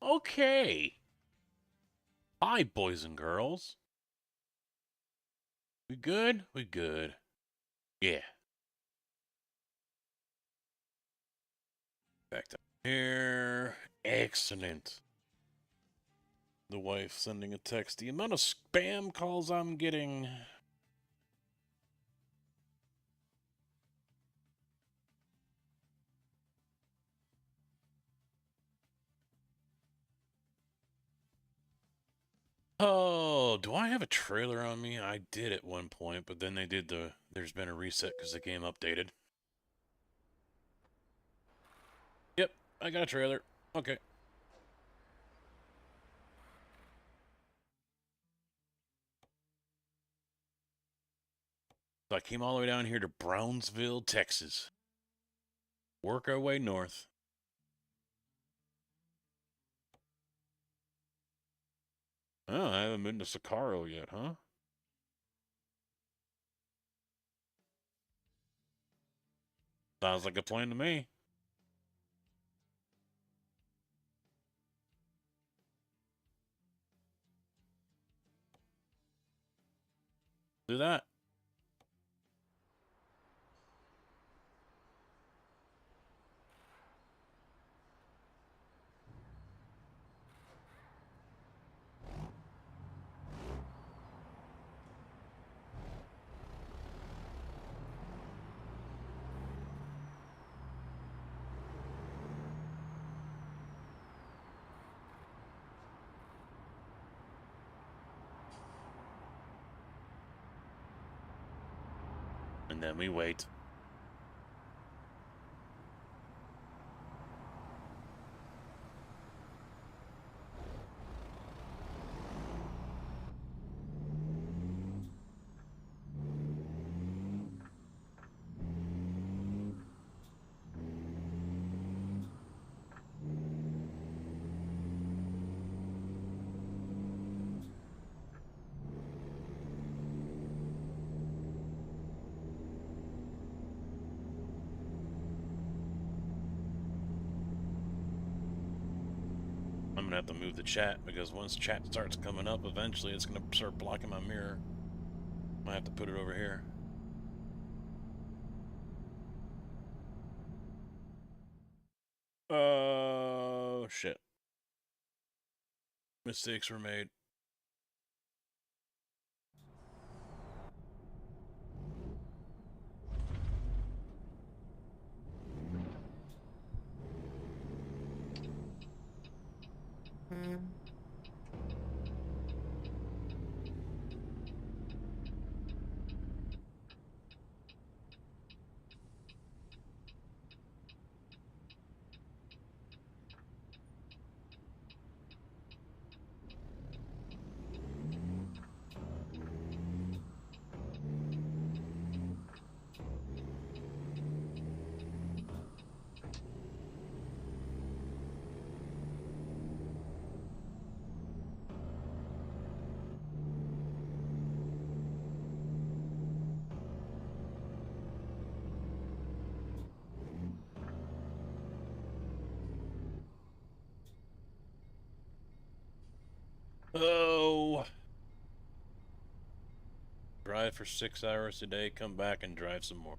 Okay. Hi, boys and girls. We good? We good. Yeah. Back down here. Excellent. The wife sending a text. The amount of spam calls I'm getting. Oh, do I have a trailer on me? I did at one point, but then they did there's been a reset because the game updated. Yep, I got a trailer. Okay. So I came all the way down here to Brownsville, Texas. Work our way north. Oh, I haven't been to Sicaro yet, huh? Sounds like a plan to me. Do that. And then we wait. I'm gonna have to move the chat because once chat starts coming up, eventually it's gonna start blocking my mirror. I have to put it over here. Oh, shit. Mistakes were made. Oh. Drive for 6 hours a day, come back and drive some more.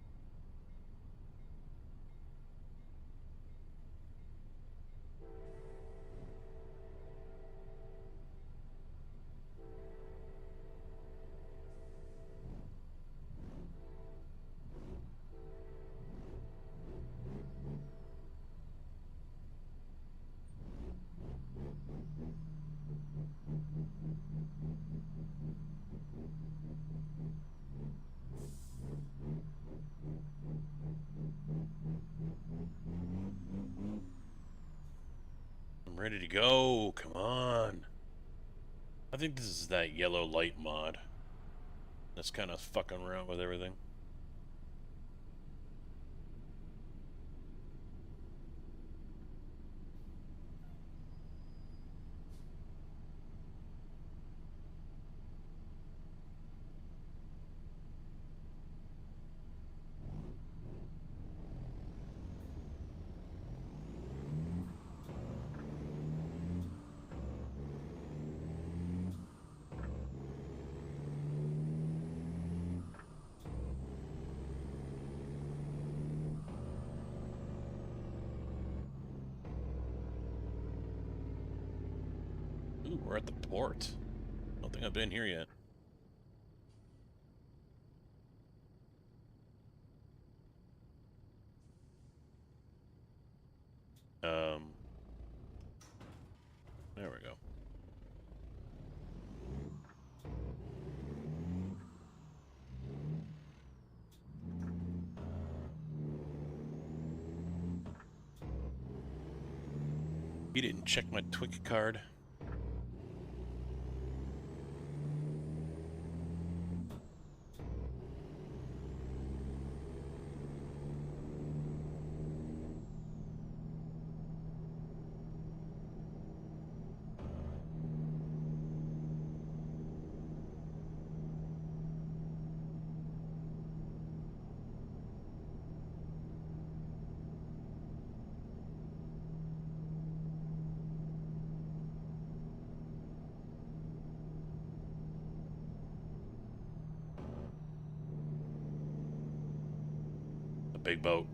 I'm ready to go. Come on. I think this is that yellow light mod that's kind of fucking around with everything. We're at the port. I don't think I've been here yet. There we go. You didn't check my Twig card. A big boat.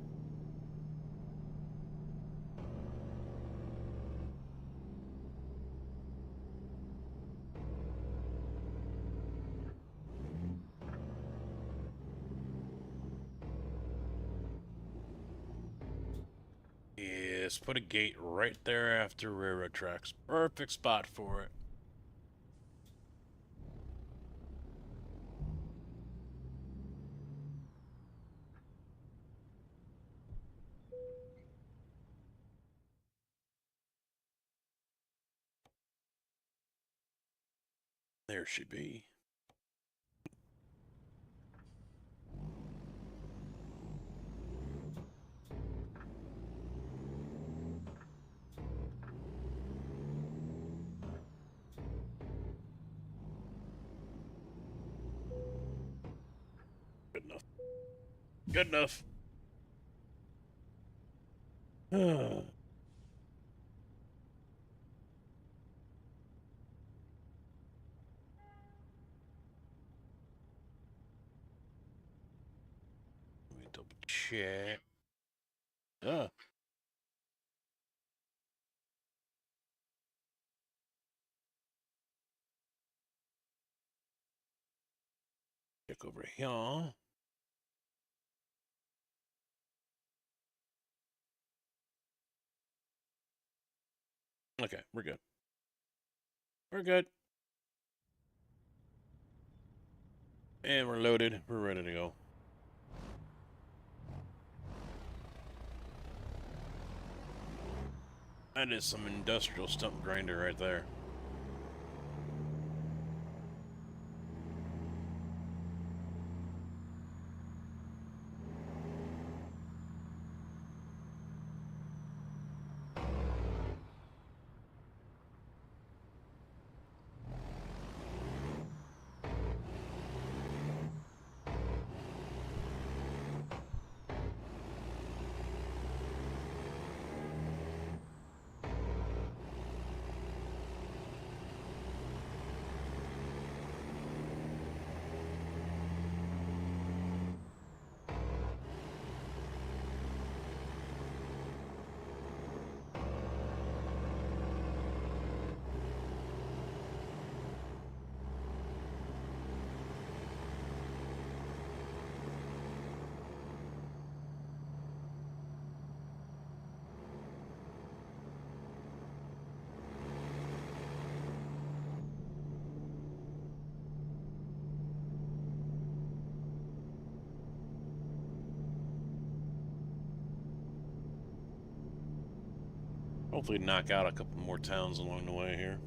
Yes, put a gate right there after railroad tracks. Perfect spot for it. There she be. Good enough. Good enough. Let me double check. Check over here. Okay, we're good. We're good. And we're loaded. We're ready to go. That is some industrial stump grinder right there. Hopefully knock out a couple more towns along the way here.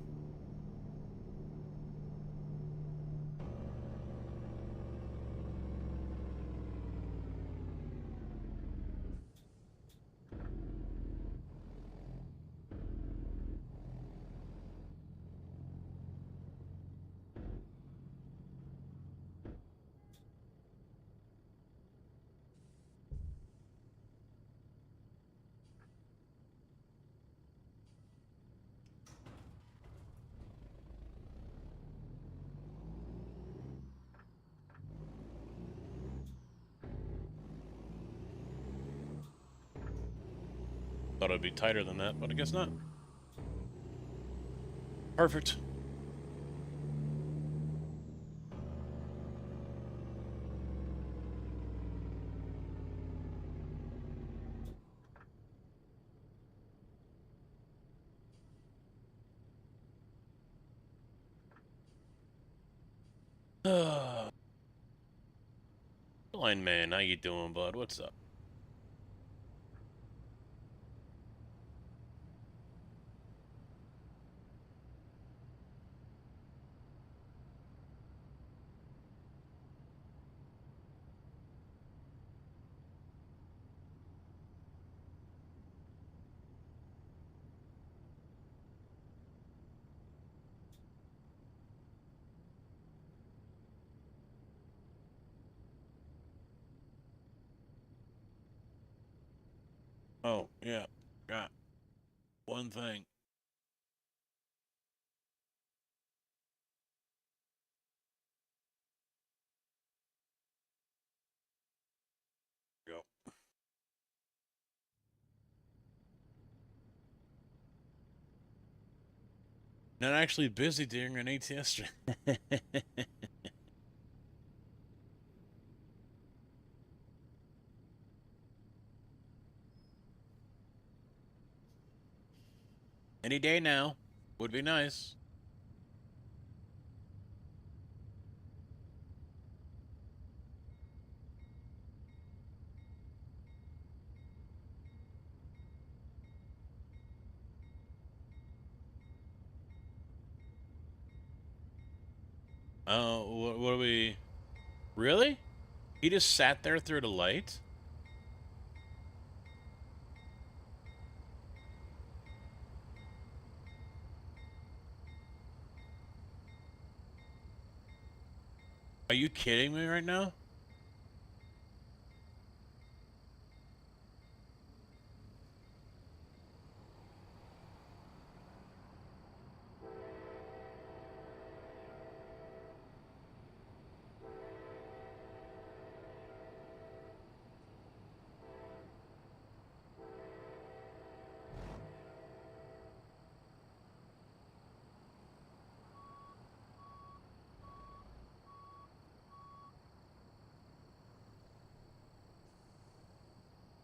Thought it'd be tighter than that, but I guess not. Perfect. Blind man, how you doing, bud? What's up? Oh, yeah. Got one thing. Go. Not actually busy during an ATS. Any day now would be nice. Oh, what do we? Really? He just sat there through the light? Are you kidding me right now?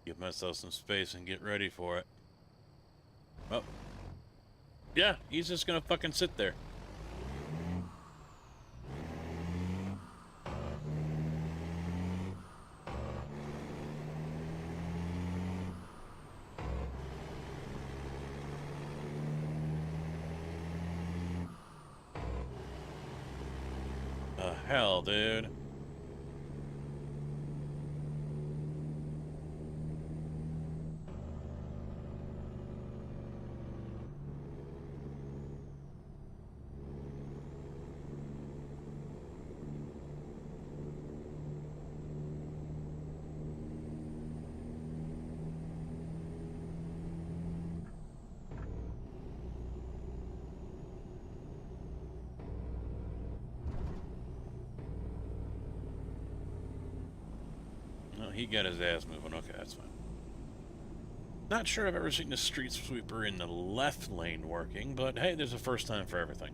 Give myself some space and get ready for it. Oh, yeah, he's just gonna fucking sit there. The hell, dude. No, he got his ass moving. Okay, that's fine. Not sure I've ever seen a street sweeper in the left lane working, but hey, there's a first time for everything.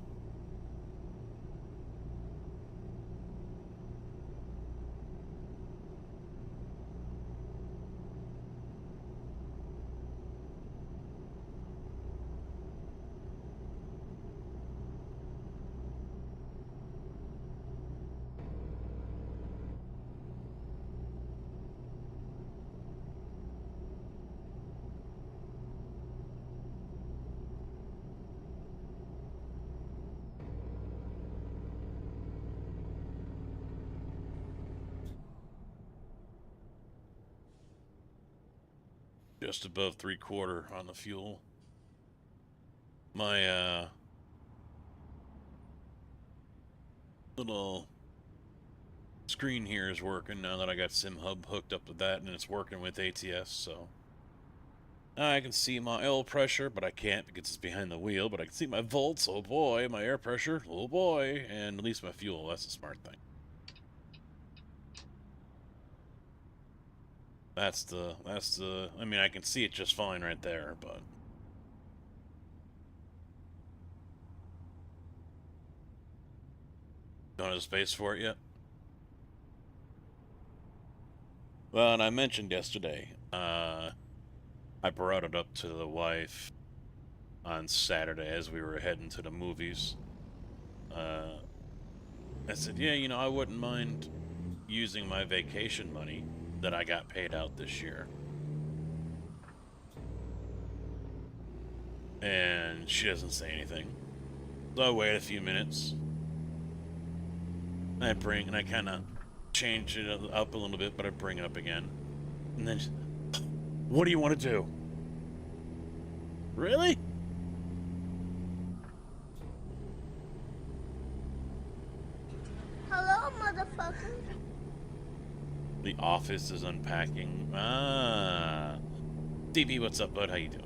Just above 3/4 on the fuel. My little screen here is working now that I got SimHub hooked up with that, and it's working with ATS, so now I can see my oil pressure, but I can't because it's behind the wheel, but I can see my volts, oh boy, my air pressure, oh boy, and at least my fuel. That's a smart thing. I mean, I can see it just fine right there, but don't have space for it yet. Well, and I mentioned yesterday, I brought it up to the wife on Saturday as we were heading to the movies. Uh, I said, yeah, you know, I wouldn't mind using my vacation money that I got paid out this year. And she doesn't say anything. So I wait a few minutes. And I kind of change it up a little bit, but I bring it up again. And then, what do you want to do? Really? Hello, motherfucker. The office is unpacking. Ah. DB, what's up, bud? How you doing?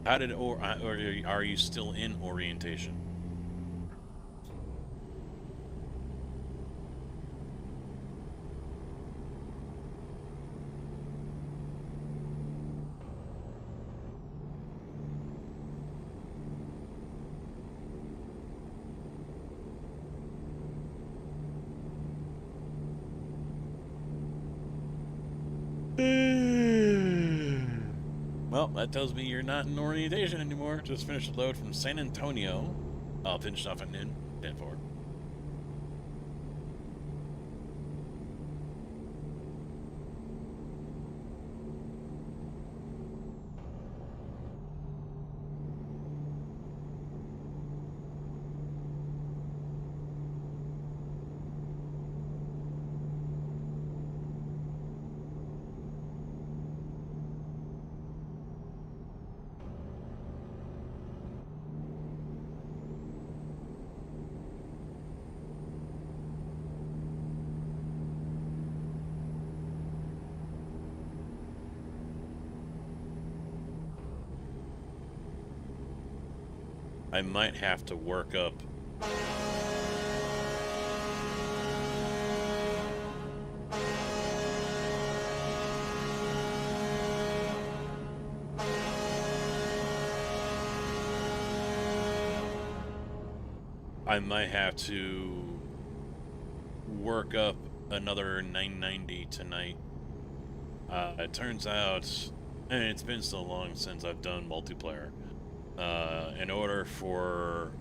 How did or are you still in orientation? Well, that tells me you're not in orientation anymore. Just finished the load from San Antonio. I'll finish off at noon. 10-4. I might have to work up. I might have to work up another 990 tonight. It turns out, and it's been so long since I've done multiplayer. In order for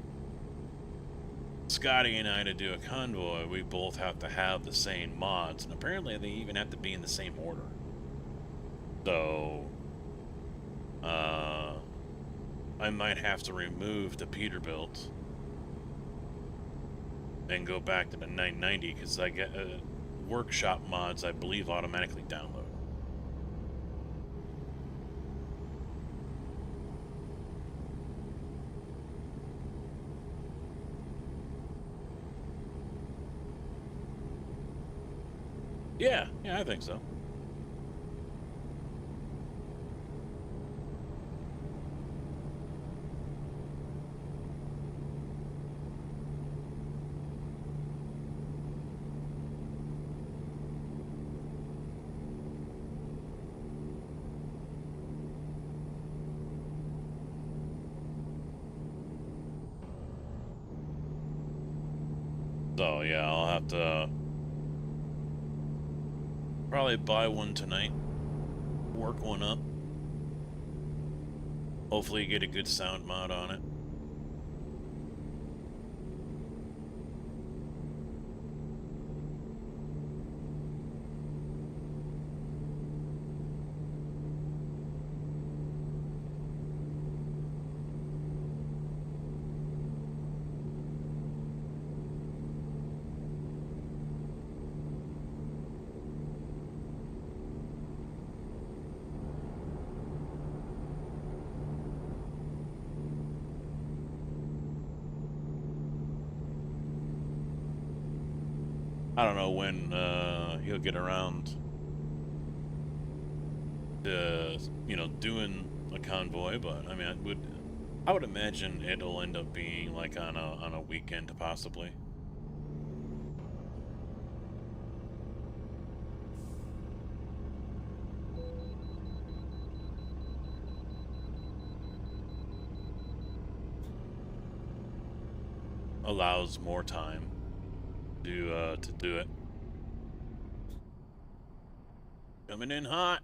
Scotty and I to do a convoy, we both have to have the same mods, and apparently they even have to be in the same order. So, I might have to remove the Peterbilt and go back to the 990 because I get workshop mods, I believe, automatically download. Yeah, I think so. So yeah, I'll have to probably buy one tonight, work one up. Hopefully get a good sound mod on it. I don't know when he'll get around to, you know, doing a convoy, but I mean, I would imagine it'll end up being like on a weekend possibly. Allows more time to do it. Coming in hot.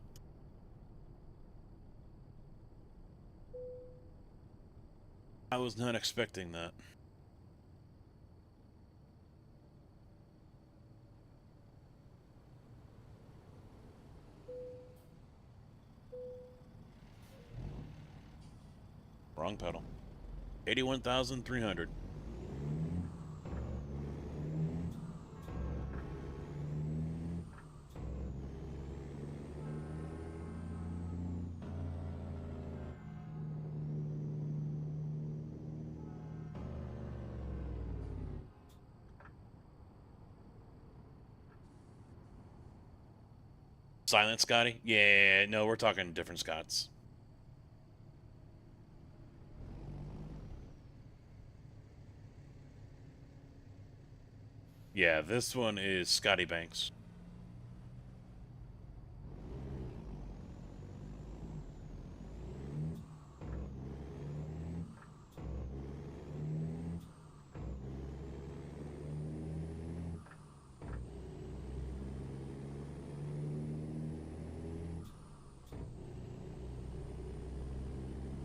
I was not expecting that. Wrong pedal. 81,300. Silent Scotty? Yeah, no, we're talking different Scots. Yeah, this one is Scotty Banks.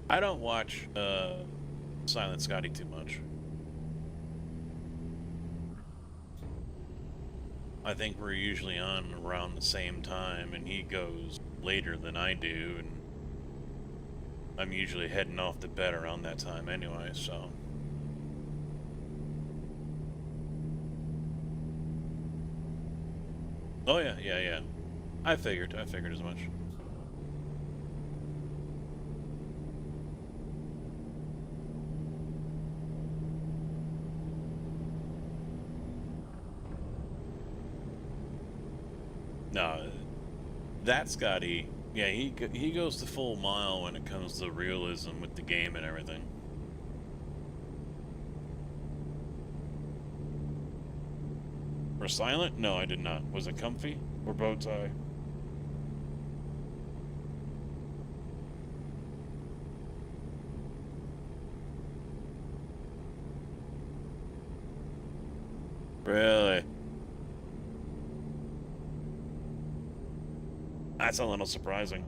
I don't watch Silent Scotty too much. I think we're usually on around the same time, and he goes later than I do, and I'm usually heading off to bed around that time anyway, so. Oh yeah, yeah, yeah. I figured as much. No, that Scotty, yeah, he goes the full mile when it comes to realism with the game and everything. For Silent? No, I did not. Was it comfy or bow tie? Really? That's a little surprising.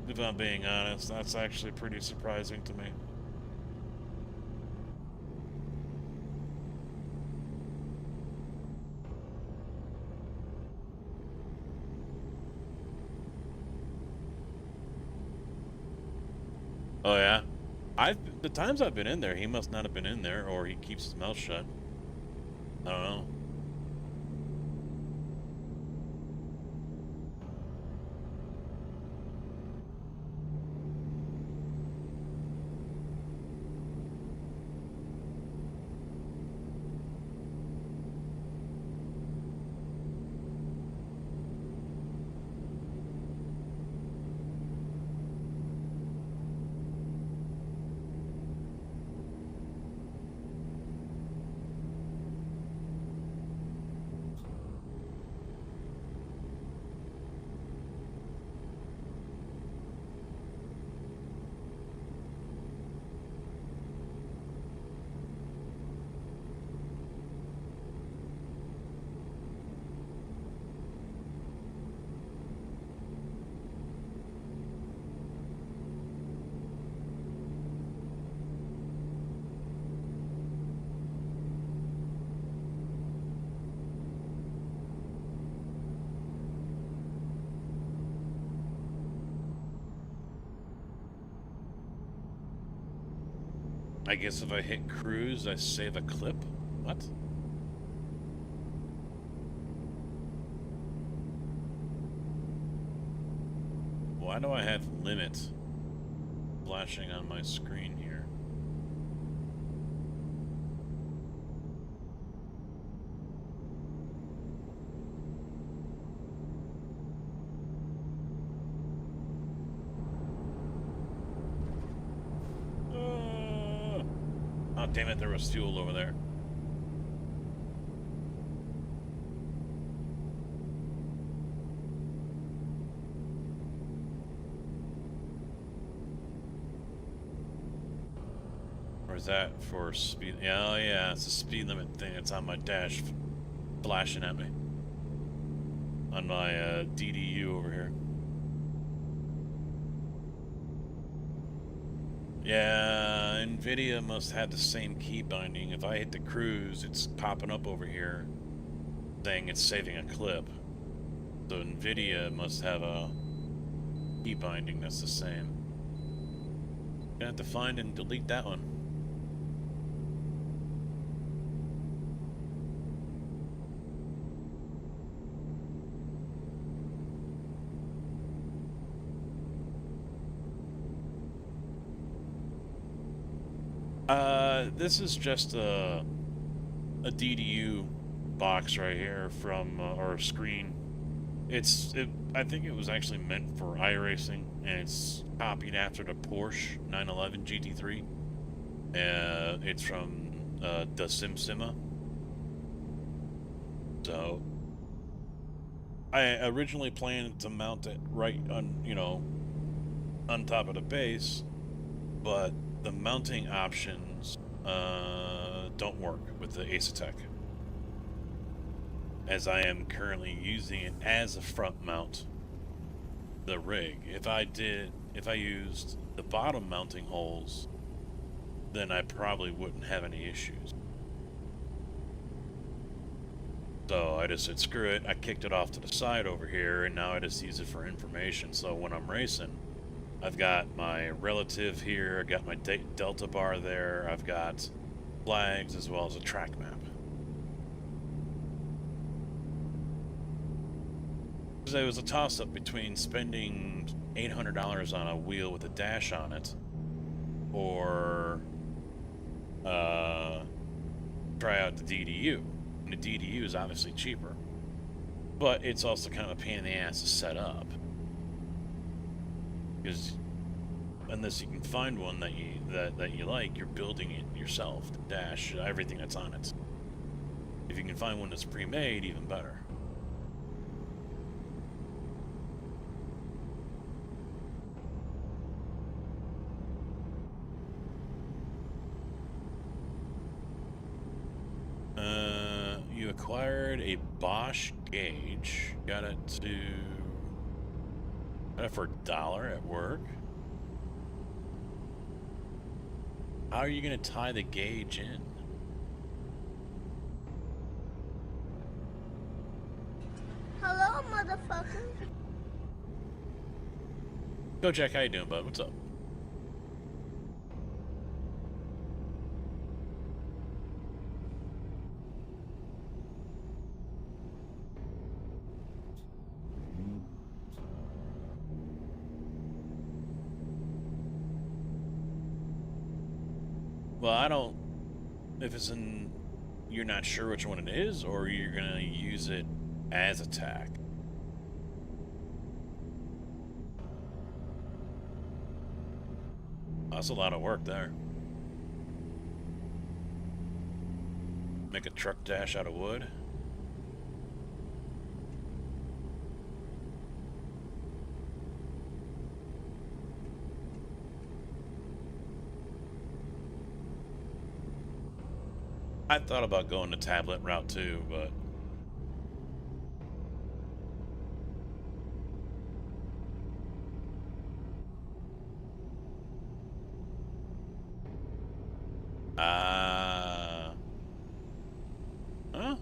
If I'm being honest, that's actually pretty surprising to me. Oh yeah? The times I've been in there, he must not have been in there, or he keeps his mouth shut. I don't know. I guess if I hit cruise, I save a clip? What? Why do I have limit flashing on my screen here? Oh, damn it, there was fuel over there. Or is that for speed? Yeah, oh yeah, it's a speed limit thing. It's on my dash flashing at me. On my DDU over here. Yeah, NVIDIA must have the same key binding. If I hit the cruise, it's popping up over here saying it's saving a clip. So NVIDIA must have a key binding that's the same. Gonna have to find and delete that one. This is just a DDU box right here from, or screen. I think it was actually meant for iRacing, and it's copied after the Porsche 911 GT3. It's from the SimSima. So, I originally planned to mount it right on, on top of the base, but the mounting options don't work with the Asetek, as I am currently using it as a front mount, the rig. If I used the bottom mounting holes, then I probably wouldn't have any issues. So I just said, screw it, I kicked it off to the side over here, and now I just use it for information. So when I'm racing, I've got my relative here, I've got my delta bar there, I've got flags as well as a track map. So it was a toss-up between spending $800 on a wheel with a dash on it, or try out the DDU. And the DDU is obviously cheaper, but it's also kind of a pain in the ass to set up, because unless you can find one that you like, you're building it yourself, the dash, everything that's on it. If you can find one that's pre-made, even better. You acquired a Bosch gauge. Got it for $1 at work. How are you going to tie the gauge in? Hello, motherfucker. Go, Jack. How you doing, bud? What's up? Well, I don't... If it's in... You're not sure which one it is, or you're going to use it as a tack. That's a lot of work there. Make a truck dash out of wood. I thought about going the tablet route too, but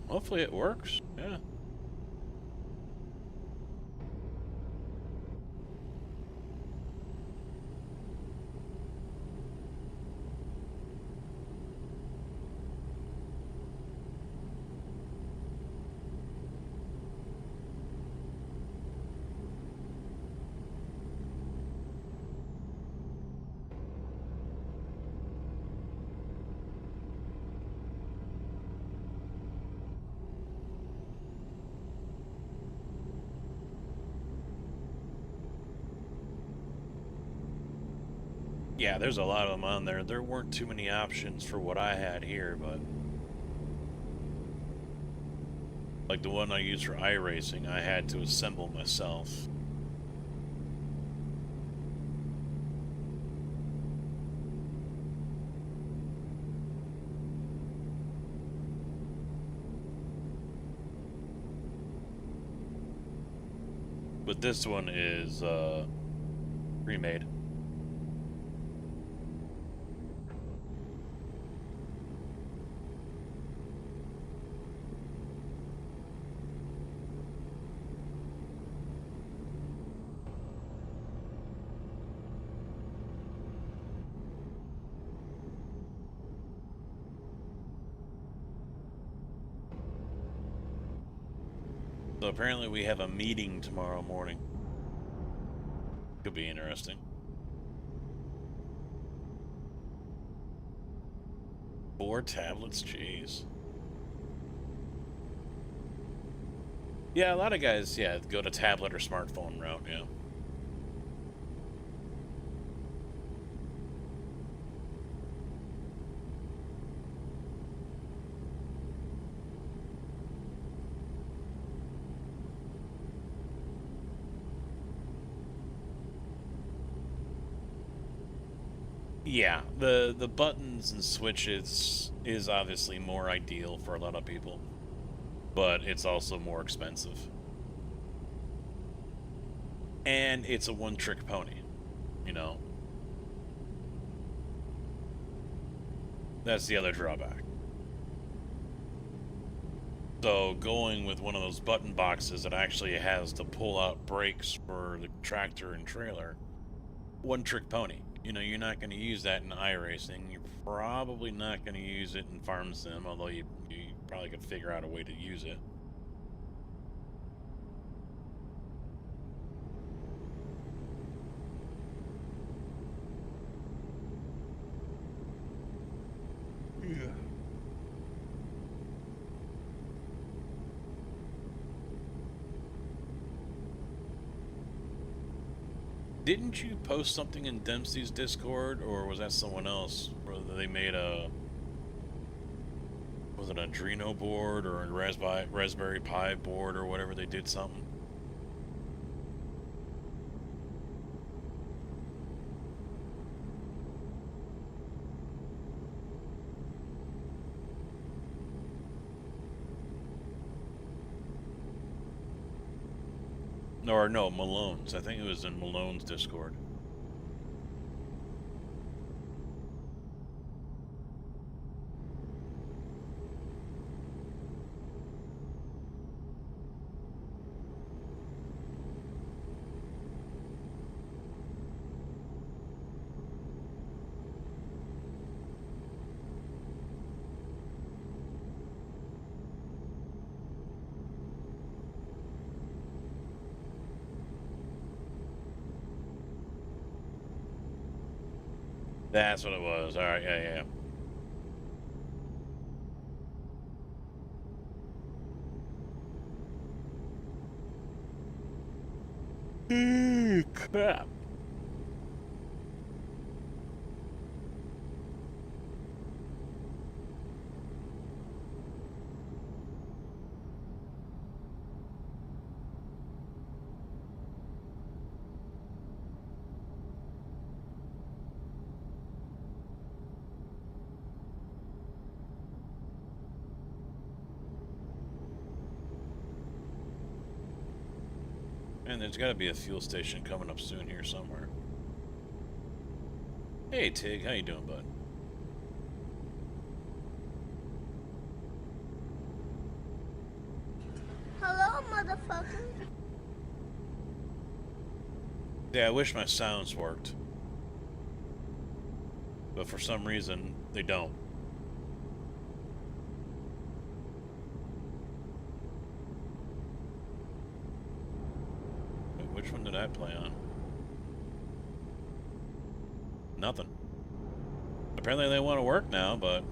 hopefully it works. Yeah. Yeah, there's a lot of them on there. There weren't too many options for what I had here, but like the one I used for iRacing, I had to assemble myself. But this one is pre-made. apparently we have a meeting tomorrow morning. Could be interesting. Four tablets, jeez. Yeah, a lot of guys, yeah, go to tablet or smartphone route, yeah. Yeah, the buttons and switches is obviously more ideal for a lot of people, but it's also more expensive. And it's a one-trick pony, you know? That's the other drawback. So going with one of those button boxes that actually has the pull-out brakes for the tractor and trailer, one-trick pony. You know, you're not going to use that in iRacing. You're probably not going to use it in Farm Sim, although you probably could figure out a way to use it. Yeah. Didn't you post something in Dempsey's Discord, or was that someone else? Where they made a... Was it an Adreno board or a Raspberry Pi board or whatever? They did something. Or no, Malone's. I think it was in Malone's Discord. That's what it was. All right, yeah. Crap. And there's got to be a fuel station coming up soon here somewhere. Hey, Tig, how you doing, bud? Hello, motherfucker. Yeah, I wish my sounds worked. But for some reason, they don't. Wait, which one did I play on? Nothing. Apparently they want to work now, but...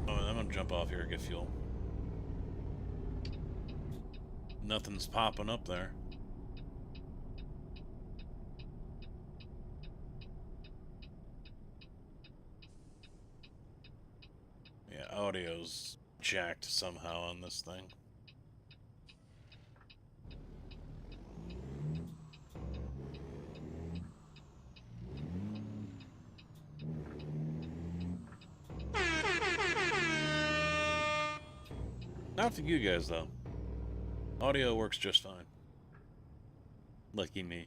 Oh, I'm gonna jump off here and get fuel. Nothing's popping up there. Yeah, audio's jacked somehow on this thing. Not for you guys, though. Audio works just fine. Lucky me.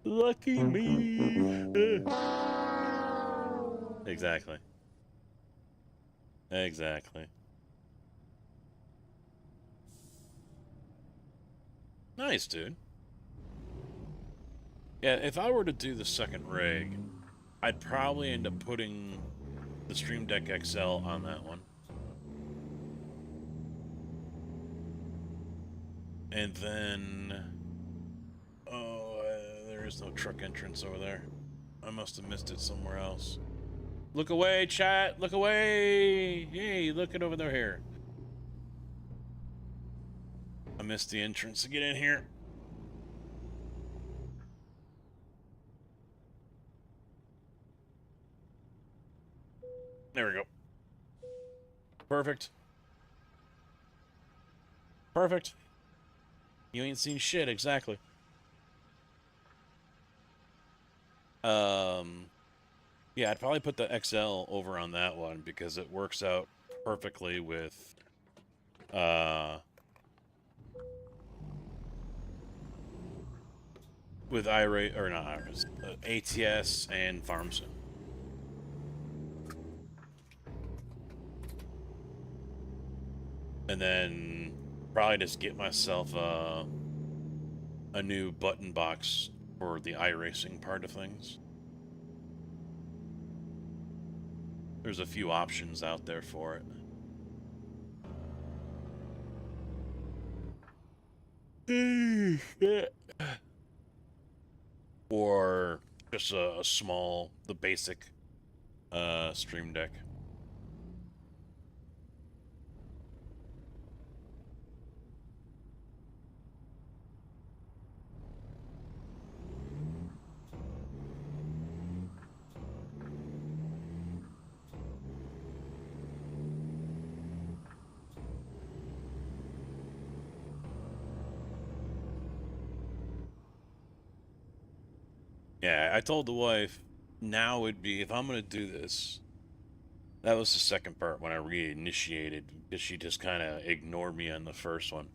Lucky me. Exactly. Exactly. Nice, dude. Yeah, if I were to do the second rig, I'd probably end up putting the Stream Deck XL on that one. And then... Oh, there is no truck entrance over there. I must have missed it somewhere else. Look away, chat! Look away! Hey, look it over there here. I missed the entrance to get in here. There we go. Perfect. Perfect. You ain't seen shit, exactly. Yeah, I'd probably put the XL over on that one because it works out perfectly with, iRate, or not iRate, ATS and FarmSim. And then probably just get myself a new button box for the iRacing part of things. There's a few options out there for it. Or just a small, the basic Stream Deck. Yeah, I told the wife, now would be, if I'm going to do this, that was the second part when I reinitiated, because she just kind of ignored me on the first one,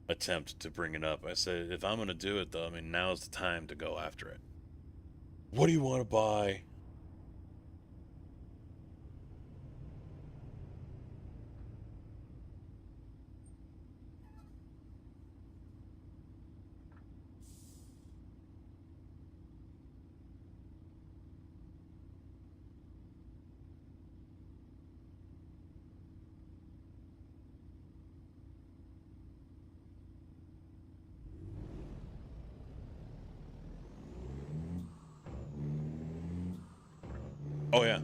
attempt to bring it up. I said, if I'm going to do it, though, I mean, now's the time to go after it. What do you want to buy? Oh, yeah.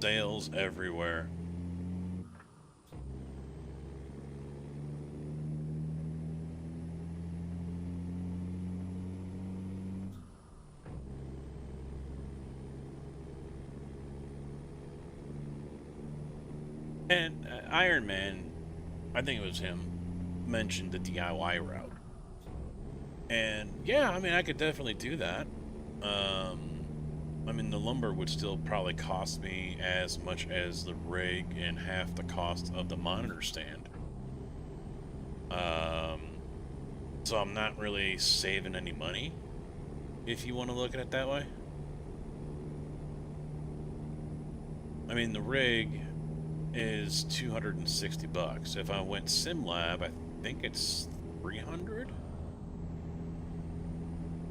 Sales everywhere. And Iron Man, I think it was him, mentioned the DIY route. And yeah, I mean, I could definitely do that. I mean, the lumber would still probably cost me as much as the rig and half the cost of the monitor stand. So I'm not really saving any money, if you want to look at it that way. I mean, the rig is 260 bucks. If I went SimLab, I think it's 300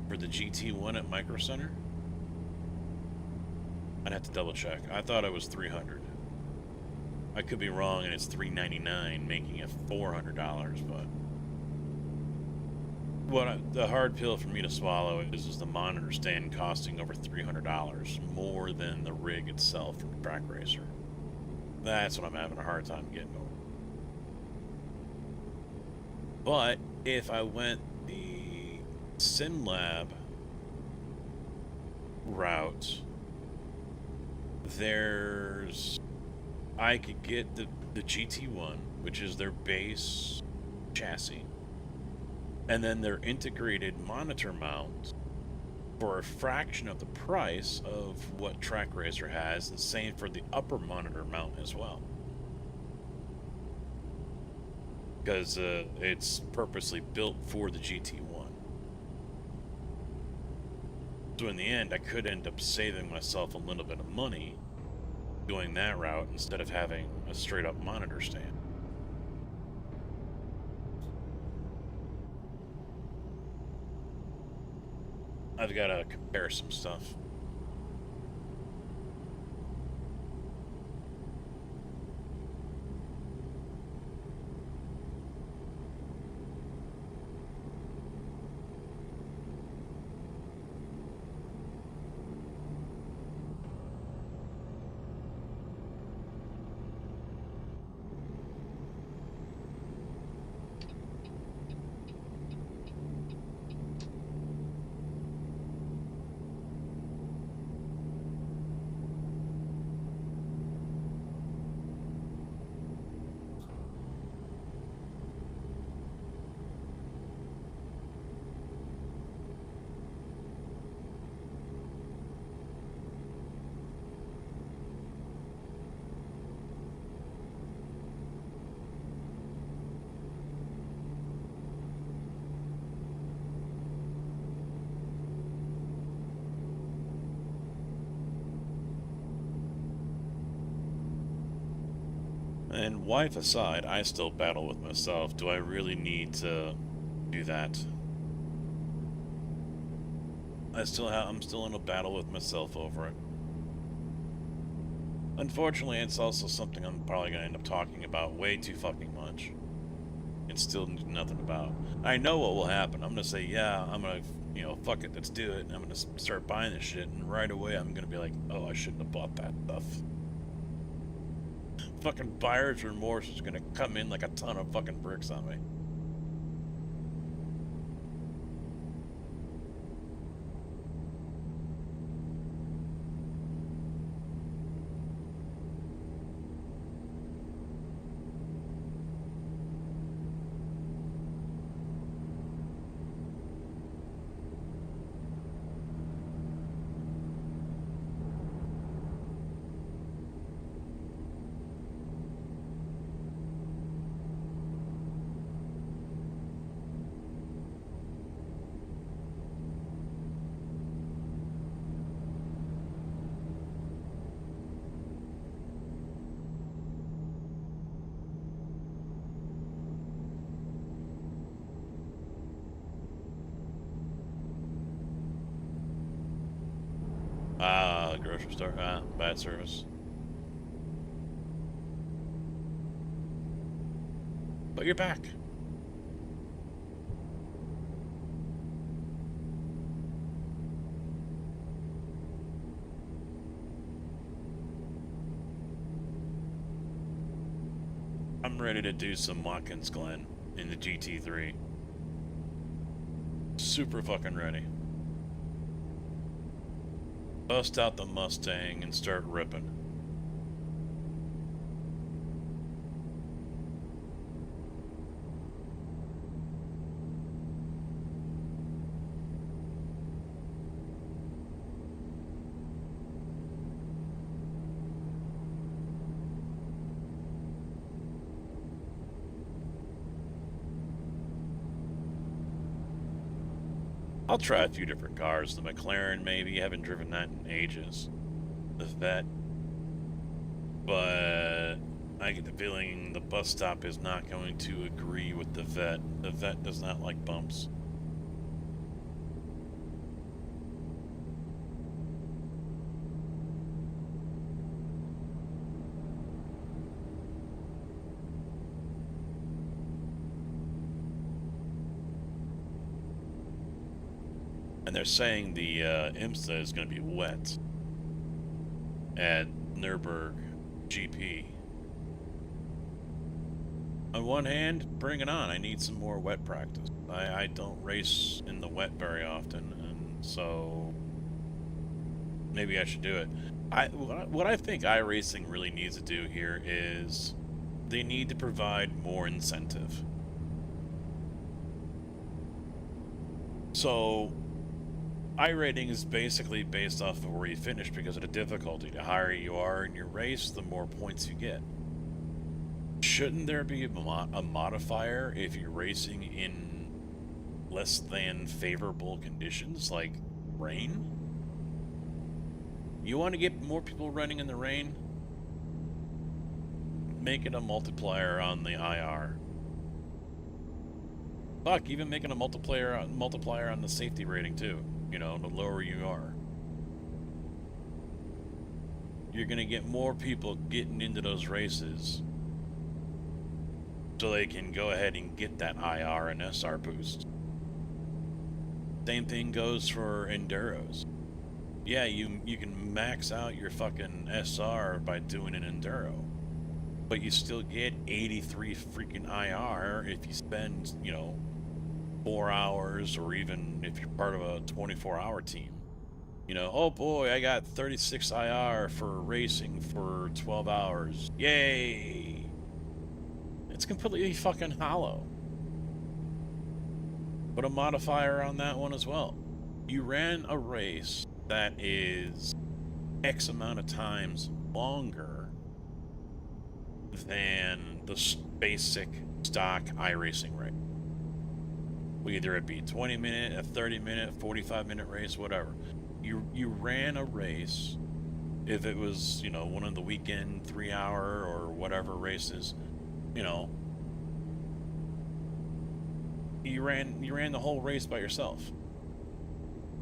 for the GT1 at Micro Center. I'd have to double check. I thought it was 300. I could be wrong, and it's $399, making it $400. But the hard pill for me to swallow is the monitor stand costing over $300 more than the rig itself from Track Racer. That's what I'm having a hard time getting over. But if I went the SimLab route, I could get the GT1, which is their base chassis, and then their integrated monitor mount for a fraction of the price of what Track Racer has, and same for the upper monitor mount as well. Because it's purposely built for the GT1. So in the end, I could end up saving myself a little bit of money doing that route instead of having a straight up monitor stand. I've got to compare some stuff. And wife aside, I still battle with myself. Do I really need to do that? I'm still in a battle with myself over it. Unfortunately, it's also something I'm probably gonna end up talking about way too fucking much. And still do nothing about. I know what will happen. I'm gonna say, yeah, I'm gonna, you know, fuck it, let's do it. And I'm gonna start buying this shit, and right away I'm gonna be like, oh, I shouldn't have bought that stuff. Fucking buyer's remorse is gonna come in like a ton of fucking bricks on me. Grocery store. Bad service. But you're back. I'm ready to do some Watkins Glen in the GT3. Super fucking ready. Bust out the Mustang and start ripping. I'll try a few different cars. The McLaren, maybe. I haven't driven that in ages. The Vette. But I get the feeling the bus stop is not going to agree with the Vette. The Vette does not like bumps. And they're saying the IMSA is going to be wet at Nürburgring GP. On one hand, bring it on. I need some more wet practice. I don't race in the wet very often, and so maybe I should do it. What I think iRacing really needs to do here is they need to provide more incentive. So iRating is basically based off of where you finish because of the difficulty. The higher you are in your race, the more points you get. Shouldn't there be a modifier if you're racing in less than favorable conditions, like rain? You want to get more people running in the rain? Make it a multiplier on the IR. Fuck, even making a multiplier on the safety rating too. you know, the lower you are. You're going to get more people getting into those races so they can go ahead and get that IR and SR boost. Same thing goes for enduros. Yeah, you can max out your fucking SR by doing an enduro, but you still get 83 freaking IR if you spend, you know, 4 hours, or even if you're part of a 24-hour team. You know, oh boy, I got 36 IR for racing for 12 hours. Yay! It's completely fucking hollow. Put a modifier on that one as well. You ran a race that is X amount of times longer than the basic stock iRacing race. Whether it be 20-minute, a 30-minute, 45-minute race, whatever. You ran a race, if it was, you know, one of the weekend 3-hour or whatever races, you know, you ran the whole race by yourself.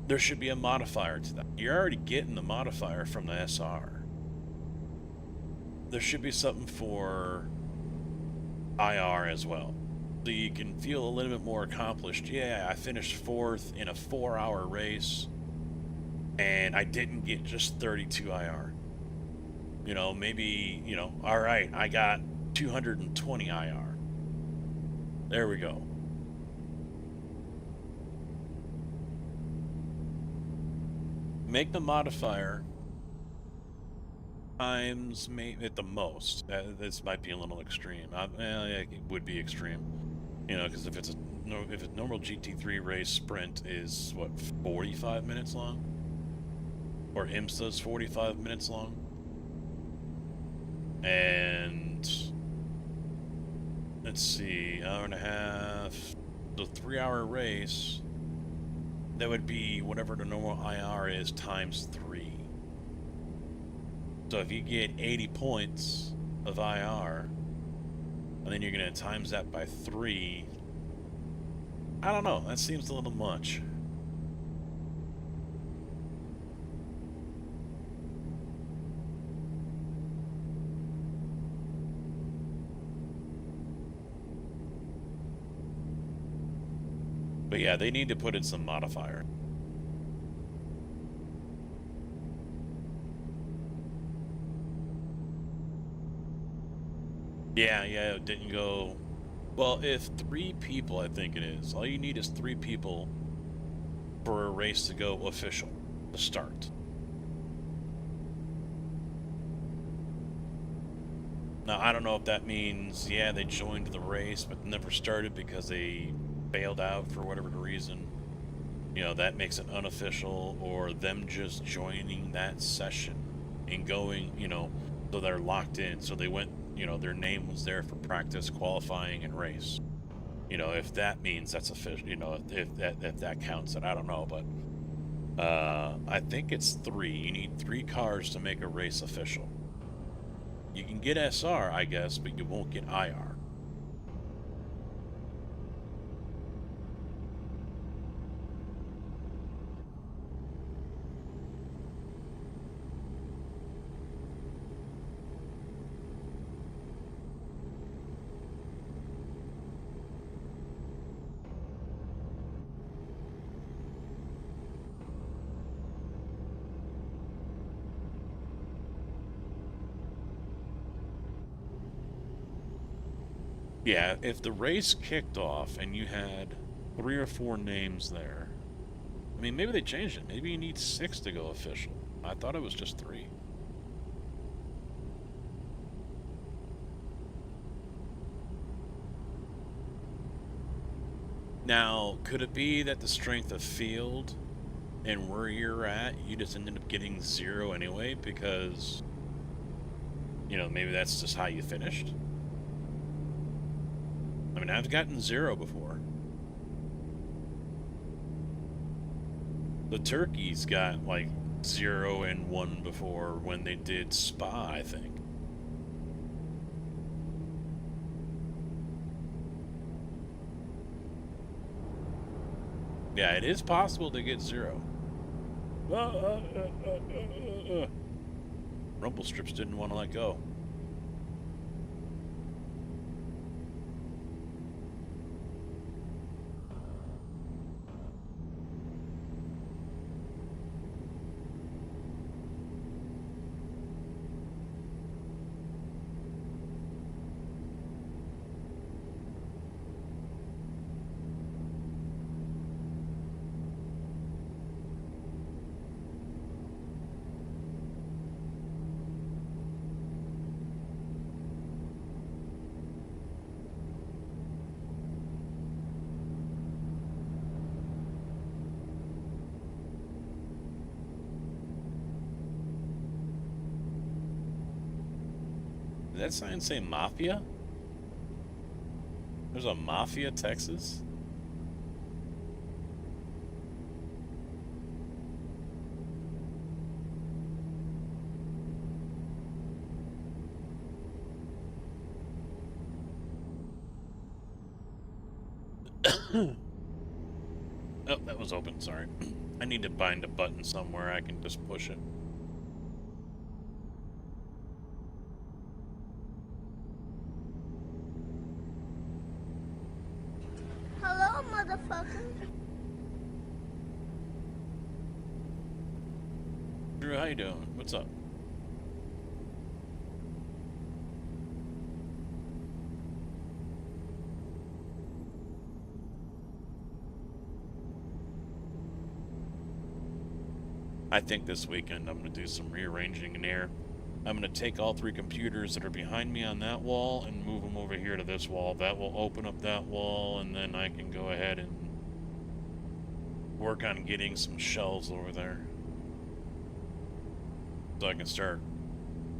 There should be a modifier to that. You're already getting the modifier from the SR. There should be something for IR as well, so you can feel a little bit more accomplished. Yeah, I finished 4th in a 4-hour race, and I didn't get just 32 IR. You know, maybe, you know, all right, I got 220 IR. There we go. Make the modifier times, maybe at the most. This might be a little extreme. It would be extreme, you know, because if a normal GT3 race sprint is what, 45 minutes long, or IMSA's 45 minutes long, and let's see, hour and a half, so 3-hour race. That would be whatever the normal IR is times 3. So if you get 80 points of IR, and then you're going to times that by 3, I don't know, that seems a little much. But yeah, they need to put in some modifier. Yeah, it didn't go... Well, if 3 people, I think it is. All you need is 3 people for a race to go official, to start. Now, I don't know if that means, yeah, they joined the race but never started because they bailed out for whatever the reason. You know, that makes it unofficial, or them just joining that session and going, you know, so they're locked in. So they went, you know, their name was there for practice, qualifying, and race. You know, if that means that's official, you know, if that counts, it, I don't know, but I think it's 3. You need 3 cars to make a race official. You can get SR, I guess, but you won't get IR. Yeah, if the race kicked off and you had 3 or 4 names there, I mean, maybe they changed it. Maybe you need 6 to go official. I thought it was just 3. Now, could it be that the strength of field and where you're at, you just ended up getting 0 anyway because, you know, maybe that's just how you finished? I mean, I've gotten 0 before. The turkeys got like 0 and 1 before when they did Spa, I think. Yeah, it is possible to get 0. Rumble strips didn't want to let go. Did that sign say Mafia? There's a Mafia, Texas? Oh, that was open, sorry. I need to bind a button somewhere I can just push it. Hello, motherfucker. Drew, how you doing? What's up? I think this weekend I'm going to do some rearranging in here. I'm going to take all 3 computers that are behind me on that wall and move them over here to this wall. That will open up that wall, and then I can go ahead and work on getting some shelves over there. So I can start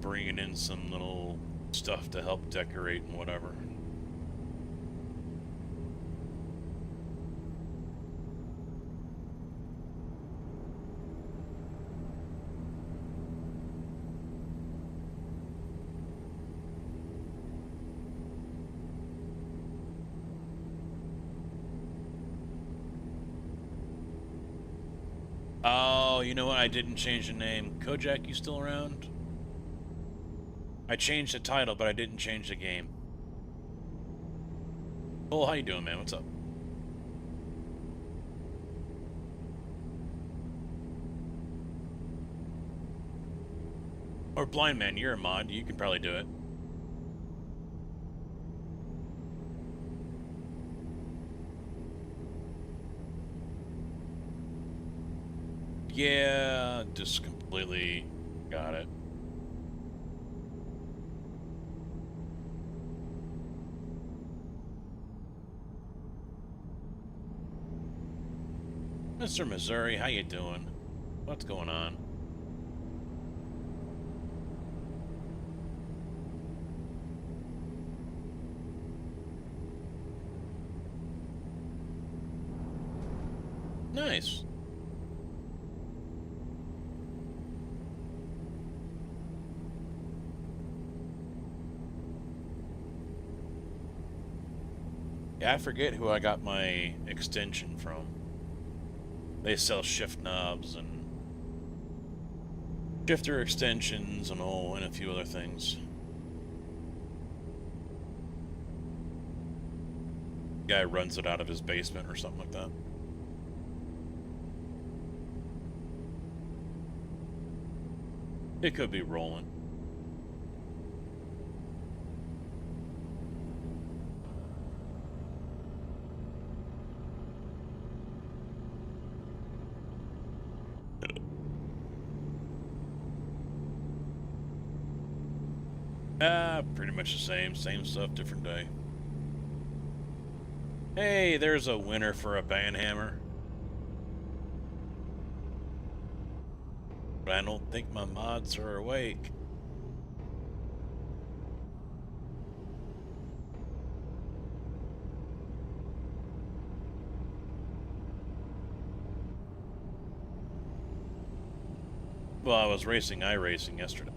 bringing in some little stuff to help decorate and whatever. Oh, you know what? I didn't change the name. Kojak, you still around? I changed the title, but I didn't change the game. Cole, how you doing, man? What's up? Or Blind Man, you're a mod. You can probably do it. Yeah, just completely got it. Mr. Missouri, how you doing? What's going on? Nice. Yeah, I forget who I got my extension from. They sell shift knobs and shifter extensions and a few other things. Guy runs it out of his basement or something like that. It could be rolling. Pretty much the same stuff, different day. Hey, there's a winner for a banhammer. But I don't think my mods are awake. Well, I was racing iRacing yesterday.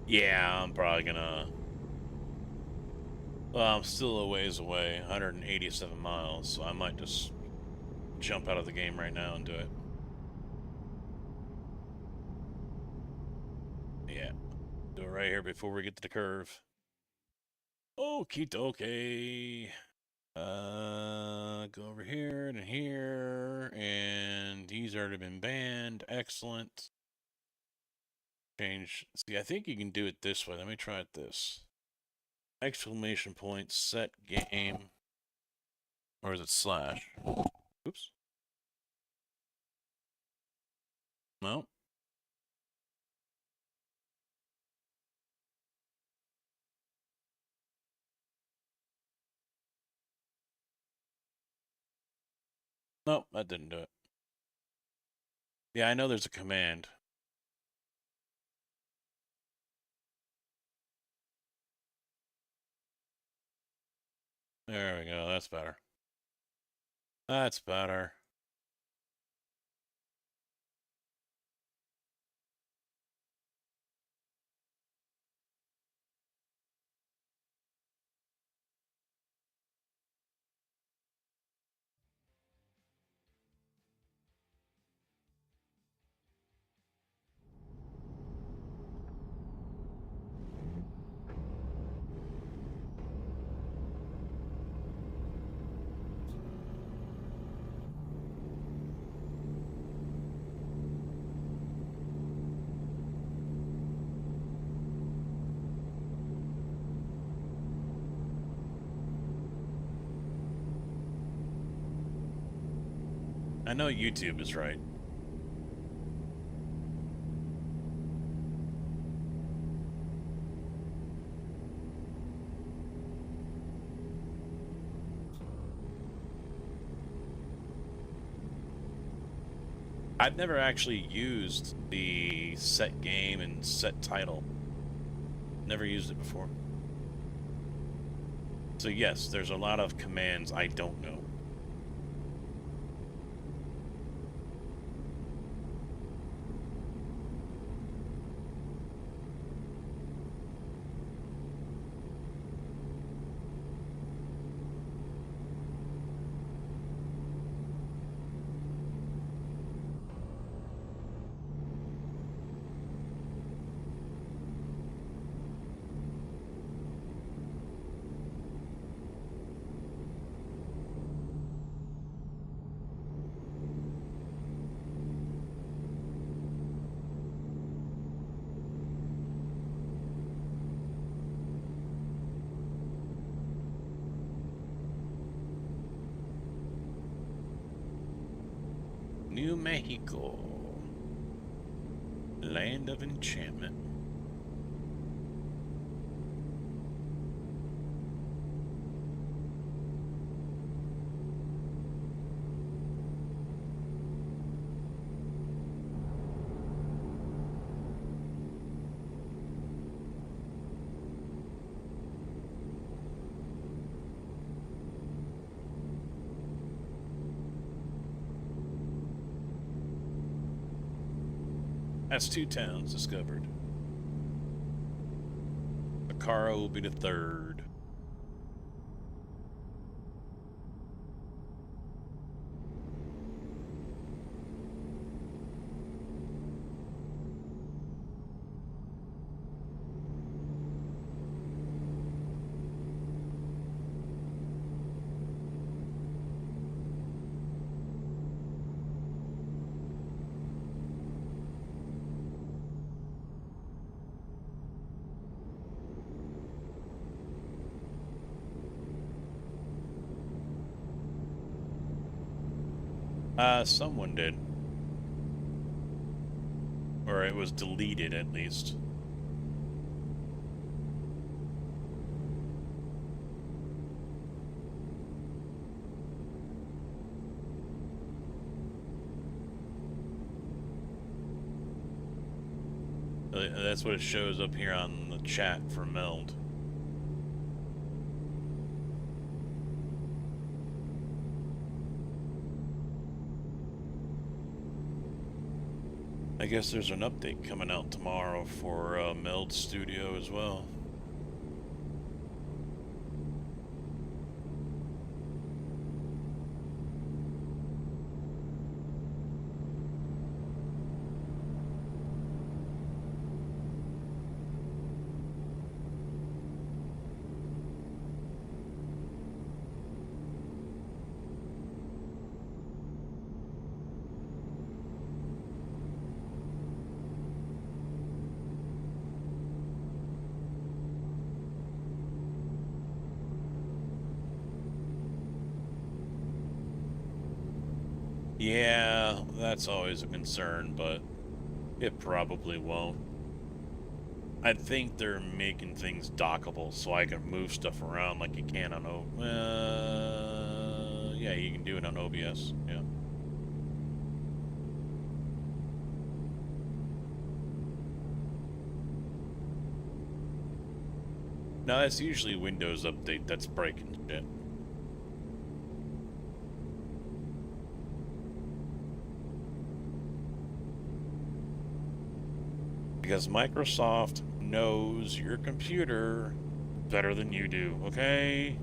Yeah, I'm probably gonna... Well, I'm still a ways away, 187 miles, so I might just jump out of the game right now and do it. Yeah, do it right here before we get to the curve. Okie dokie. Go over here and here, and he's already been banned. Excellent. Change. See, I think you can do it this way. Let me try it this. Exclamation point, set game. Or is it slash? Oops. No. Nope, that didn't do it. Yeah, I know there's a command. There we go, that's better. That's better. I know YouTube is right. I've never actually used the set game and set title. Never used it before. So yes, there's a lot of commands I don't know. New Mexico. Land of Enchantment. That's 2 towns discovered. Akara will be the 3rd. Someone did. Or it was deleted, at least. That's what it shows up here on the chat for Meld. I guess there's an update coming out tomorrow for Meld Studio as well. Yeah, that's always a concern, but it probably won't. I think they're making things dockable so I can move stuff around like you can on yeah, you can do it on OBS. Yeah. Now that's usually Windows update that's breaking shit. Because Microsoft knows your computer better than you do, okay?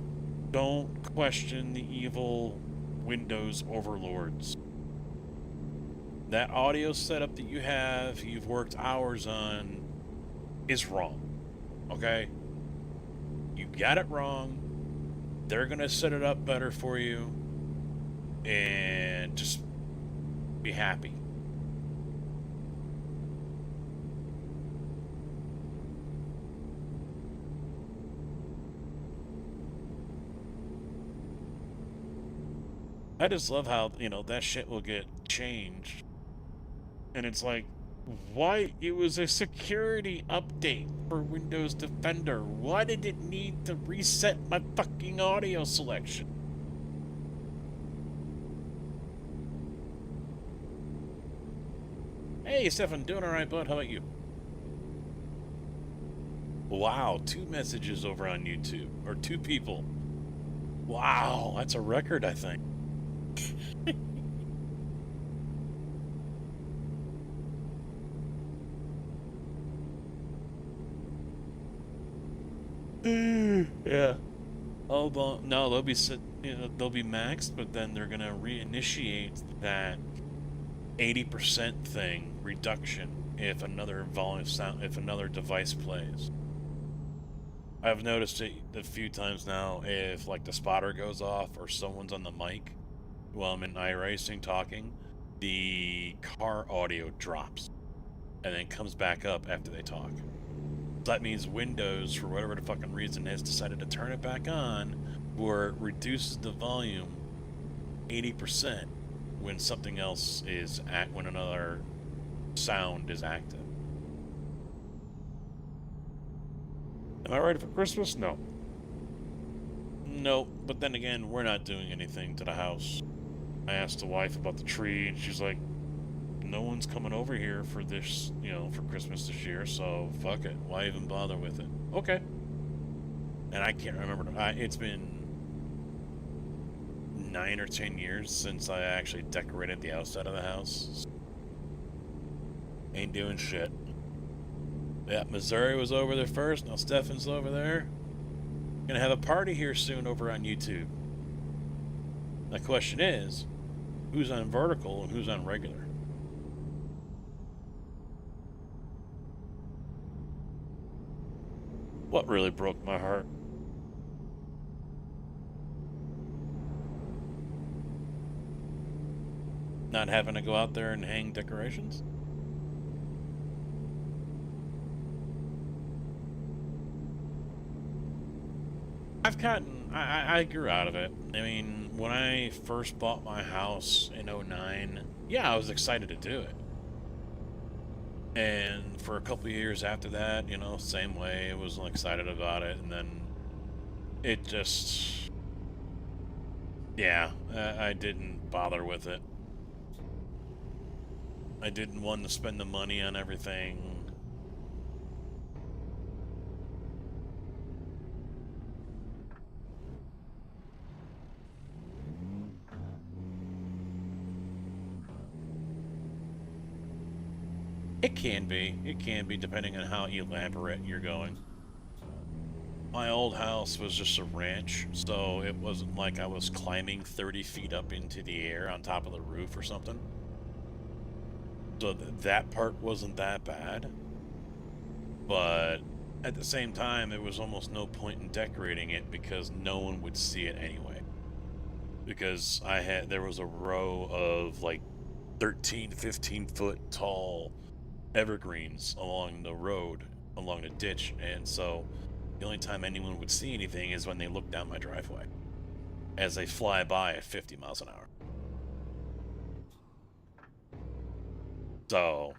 Don't question the evil Windows overlords. That audio setup that you've worked hours on, is wrong, okay? You got it wrong. They're gonna set it up better for you, and just be happy. I just love how, that shit will get changed. And it's like, why? It was a security update for Windows Defender. Why did it need to reset my fucking audio selection? Hey, Stefan, doing alright, bud? How about you? Wow, 2 messages over on YouTube. Or 2 people. Wow, that's a record, I think. Yeah. Oh, no, they'll be they'll be maxed, but then they're gonna reinitiate that 80% thing reduction if another device plays. I've noticed it a few times now. If like the spotter goes off or someone's on the mic while I'm in iRacing talking, the car audio drops and then comes back up after they talk. That means Windows, for whatever the fucking reason, has decided to turn it back on, where it reduces the volume 80% when something else is when another sound is active. Am I ready for Christmas? No. No, but then again, we're not doing anything to the house. I asked the wife about the tree, and she's like, no one's coming over here for this, for Christmas this year, so fuck it. Why even bother with it? Okay. And I can't remember. It's been 9 or 10 years since I actually decorated the outside of the house. Ain't doing shit. Yeah, Missouri was over there first. Now Stefan's over there. Gonna have a party here soon over on YouTube. The question is, who's on vertical and who's on regular? What really broke my heart? Not having to go out there and hang decorations? I grew out of it. I mean, when I first bought my house in 09, yeah, I was excited to do it. And for a couple of years after that, same way, I was excited about it. And then it just, yeah, I didn't bother with it. I didn't want to spend the money on everything. It can be. It can be, depending on how elaborate you're going. My old house was just a ranch, so it wasn't like I was climbing 30 feet up into the air on top of the roof or something. So that part wasn't that bad. But at the same time, there was almost no point in decorating it because no one would see it anyway. Because there was a row of like 13, 15 foot tall evergreens along the road, along the ditch, and so the only time anyone would see anything is when they look down my driveway as they fly by at 50 miles an hour. So,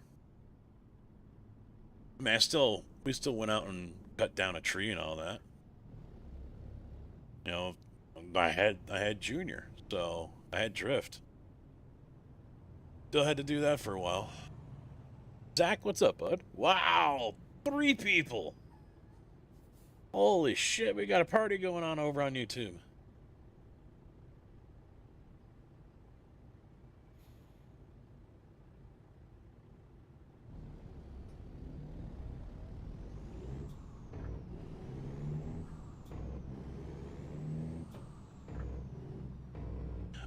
I mean, we still went out and cut down a tree and all that. You know, I had Junior, so I had Drift. Still had to do that for a while. Zach, what's up, bud? Wow, 3 people. Holy shit, we got a party going on over on YouTube.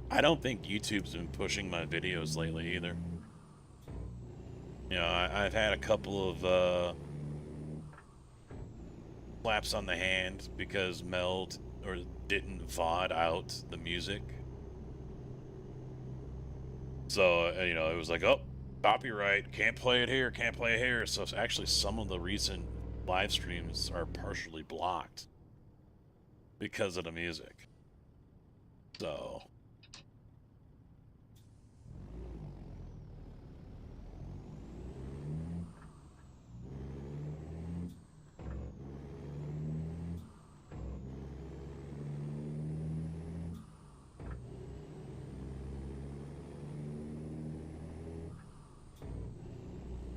I don't think YouTube's been pushing my videos lately either. You know, I've had a couple of slaps on the hand because Meld or didn't VOD out the music. So, you know, it was like, oh, copyright, can't play it here, can't play it here. So actually some of the recent live streams are partially blocked because of the music. So...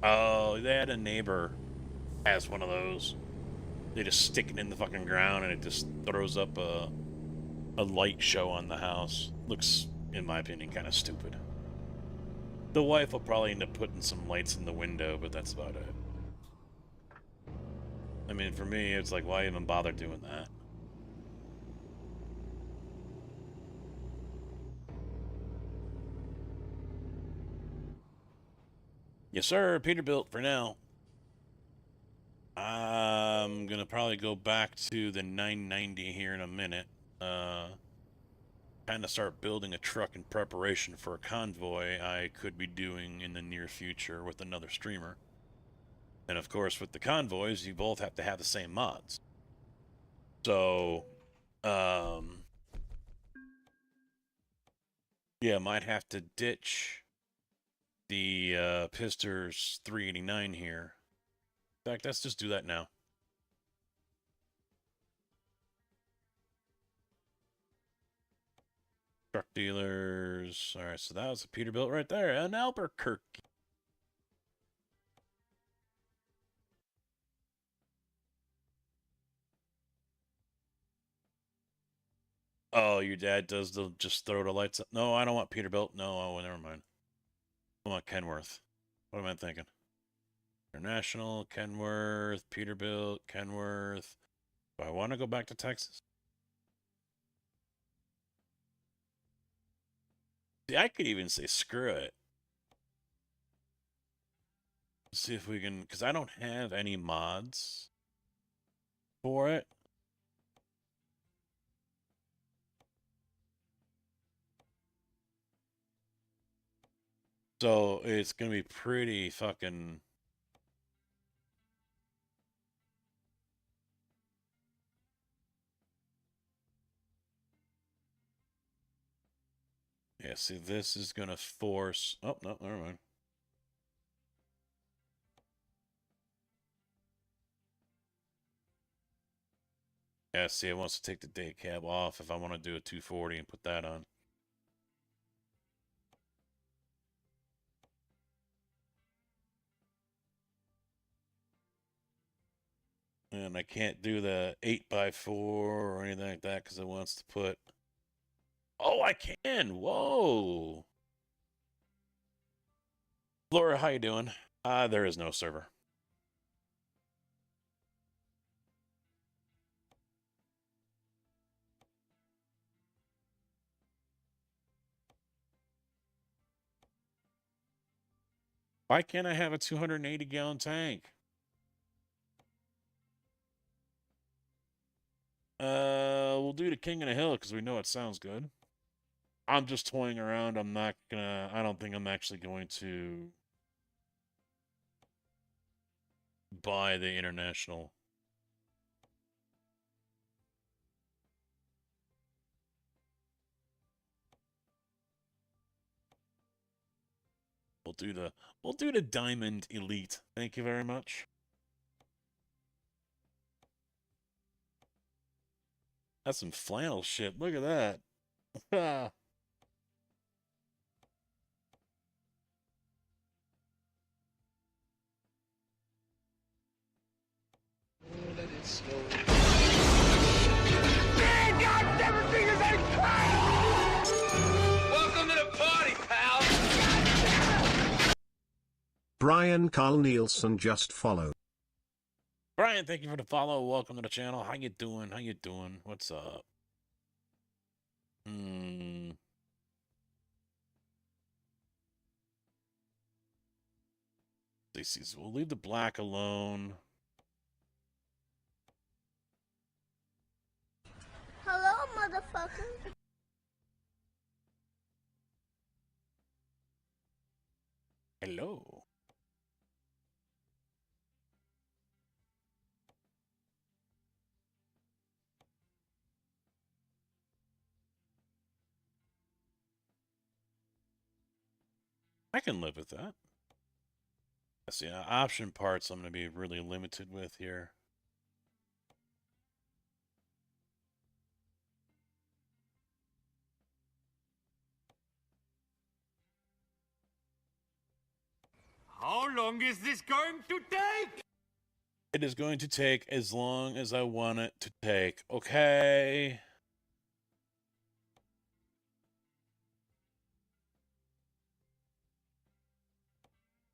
Oh, they had a neighbor has one of those. They just stick it in the fucking ground and it just throws up a light show on the house. Looks, in my opinion, kind of stupid. The wife will probably end up putting some lights in the window, but that's about it. I mean, for me, it's like, why even bother doing that? Yes, sir. Peterbilt for now. I'm gonna probably go back to the 990 here in a minute. Kind of start building a truck in preparation for a convoy I could be doing in the near future with another streamer. And of course, with the convoys, you both have to have the same mods. So, yeah, might have to ditch the Pisters 389 here. In fact, let's just do that now. Truck dealers. All right, so that was a Peterbilt right there. An Albuquerque. Oh, your dad does the just throw the lights up. No, I don't want Peterbilt. No, oh, never mind. I want Kenworth. What am I thinking? International, Kenworth, Peterbilt, Kenworth. Do I want to go back to Texas? See, I could even say screw it. Let's see if we can, because I don't have any mods for it. So it's going to be pretty fucking... Yeah, see, this is going to force... Oh, no, never mind. Yeah, see, it wants to take the day cab off if I want to do a 240 and put that on. And I can't do the 8x4 or anything like that because it wants to put... Oh, I can! Whoa! Laura, how you doing? There is no server. Why can't I have a 280-gallon tank? We'll do the King of the Hill because we know it sounds good. I'm just toying around. I don't think I'm actually going to buy the international. We'll do the Diamond Elite. Thank you very much. That's some flannel shit. Look at that. Let it snow. Man, God, everything is a crime! Welcome to the party, pal! Brian Carl Nielsen just followed. Brian, thank you for the follow. Welcome to the channel. How you doing? How you doing? What's up? Stacy's. We'll leave the black alone. Hello, motherfucker. Hello. I can live with that. See, option parts I'm going to be really limited with here. How long is this going to take? It is going to take as long as I want it to take, okay?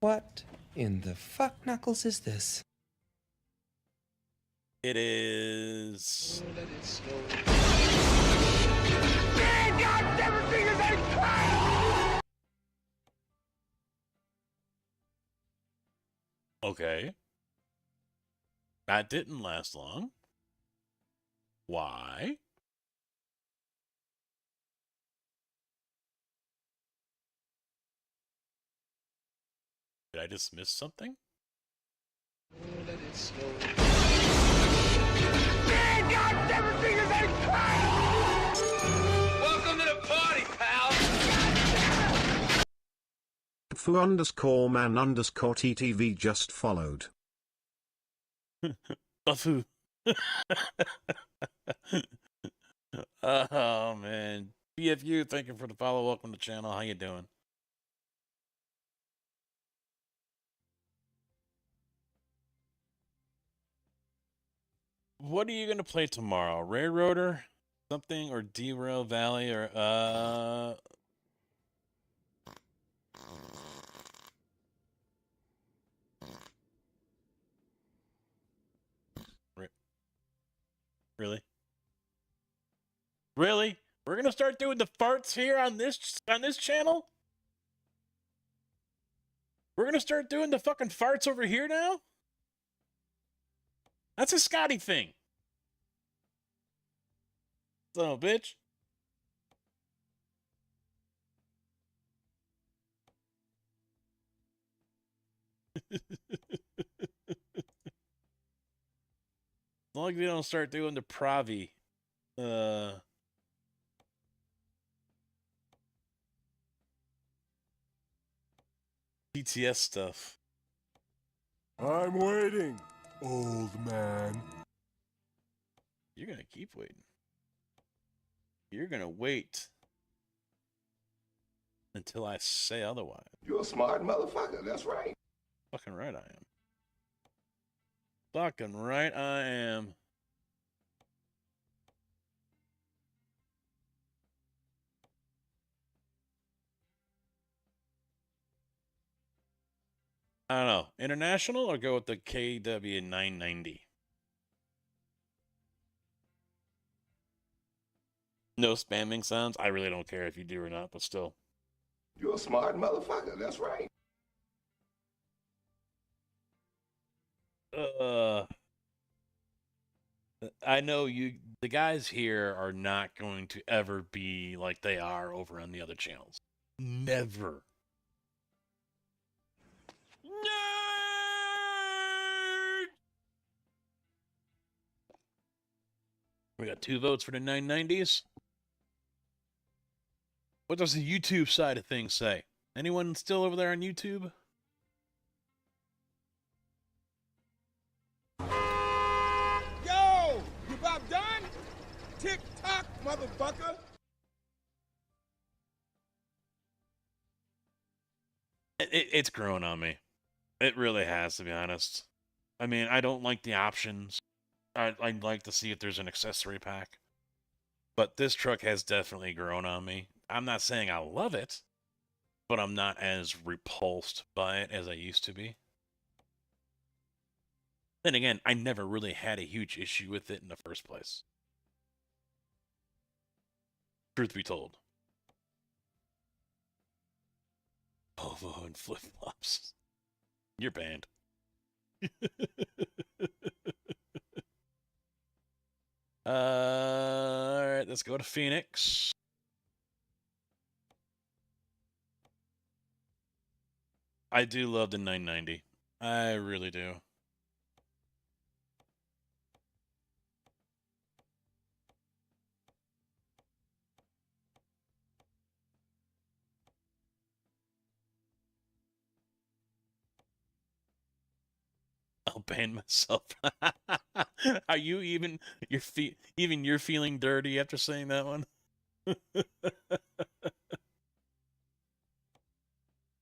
What in the fuck knuckles is this? It is... Let it snow. Man, God, everything is a crime! Okay. That didn't last long. Why? Did I just miss something? Let it snow. Man, God, everything is a crime! Welcome to the party, pal! Fu_man_TTV just followed. Buffoo. Oh, man. BFU, thank you for the follow. Welcome to the channel. How you doing? What are you going to play tomorrow? Railroader? Something? Or Derail Valley? Or, Really? Really? We're going to start doing the farts here on this channel? We're going to start doing the fucking farts over here now? That's a Scotty thing. Son of a bitch. As long as we don't start doing the Pravi. PTS stuff. I'm waiting, old man. You're going to keep waiting. You're going to wait until I say otherwise. You're a smart motherfucker, that's right. Fucking right I am. Fucking right I am. I don't know. International or go with the KW 990? No spamming sounds? I really don't care if you do or not, but still. You're a smart motherfucker. That's right. I know the guys here are not going to ever be like they are over on the other channels. Never. Nerd! We got 2 votes for the 990s. What does the YouTube side of things say? Anyone still over there on YouTube? Yo! You about done? Tick tock, motherfucker! It's grown on me. It really has, to be honest. I mean, I don't like the options. I'd like to see if there's an accessory pack. But this truck has definitely grown on me. I'm not saying I love it, but I'm not as repulsed by it as I used to be. Then again, I never really had a huge issue with it in the first place. Truth be told. Povo and flip-flops. You're banned. Alright, let's go to Phoenix. I do love the 990. I really do. I'll ban myself. Are you even you're feeling dirty after saying that one?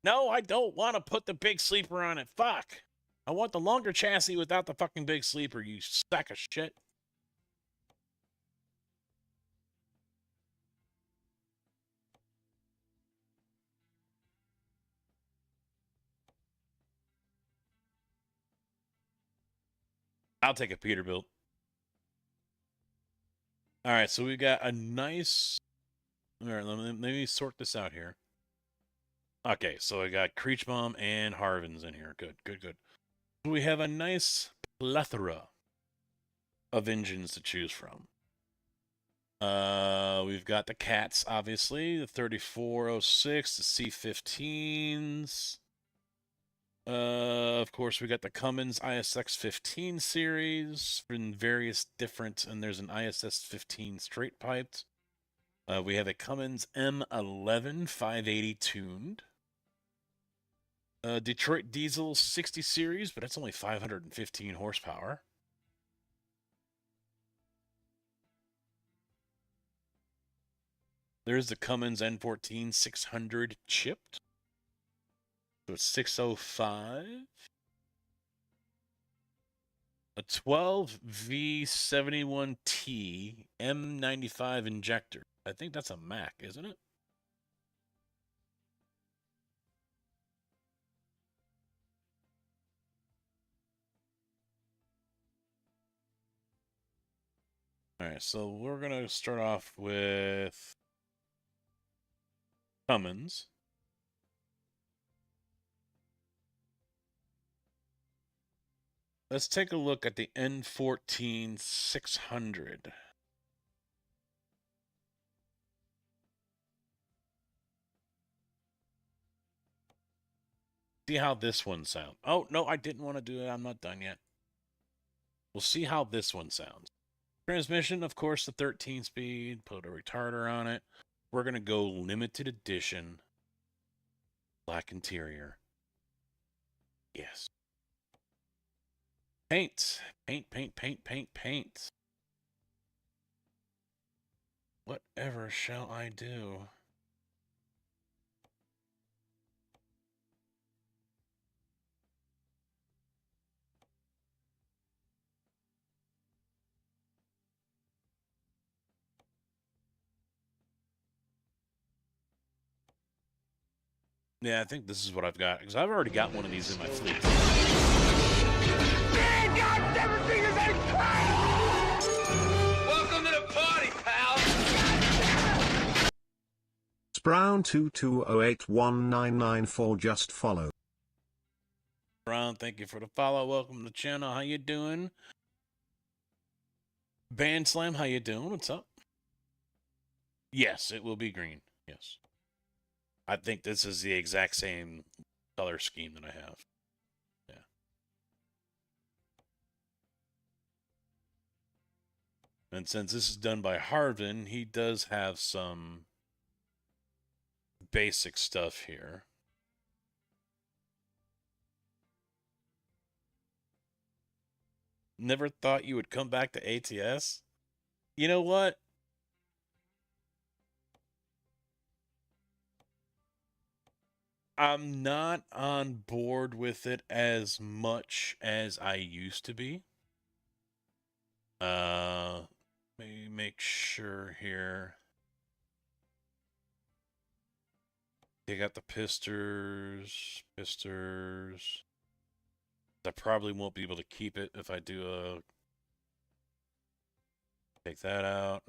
No, I don't want to put the big sleeper on it. Fuck. I want the longer chassis without the fucking big sleeper, you sack of shit. I'll take a Peterbilt. All right, so we got a nice... All right, let me sort this out here. Okay, so I got Creechbaum and Harvins in here. Good, good, good. So we have a nice plethora of engines to choose from. We've got the Cats, obviously, the 3406, the C15s. Of course, we got the Cummins ISX 15 series in various different, and there's an ISS 15 straight piped. We have a Cummins M11 580 tuned. Detroit Diesel 60 series, but it's only 515 horsepower. There's the Cummins N14 600 chipped. So it's 605. A 12 V71T M95 injector. I think that's a Mac, isn't it? All right, so we're going to start off with Cummins. Let's take a look at the N14 600. See how this one sounds. Oh, no, I didn't want to do it. I'm not done yet. We'll see how this one sounds. Transmission, of course, the 13 speed. Put a retarder on it. We're going to go limited edition. Black interior. Yes. Paint. Paint, paint, paint, paint, paint. Whatever shall I do? Yeah, I think this is what I've got, because I've already got one of these in my fleet. Welcome to the party, pal! Sprown22081994 just follow. Brown, thank you for the follow. Welcome to the channel. How you doing? Band Slam, how you doing? What's up? Yes, it will be green. Yes. I think this is the exact same color scheme that I have. Yeah. And since this is done by Harvin, he does have some basic stuff here. Never thought you would come back to ATS? You know what? I'm not on board with it as much as I used to be. Let me make sure here. They got the pisters. I probably won't be able to keep it if I do a... Take that out.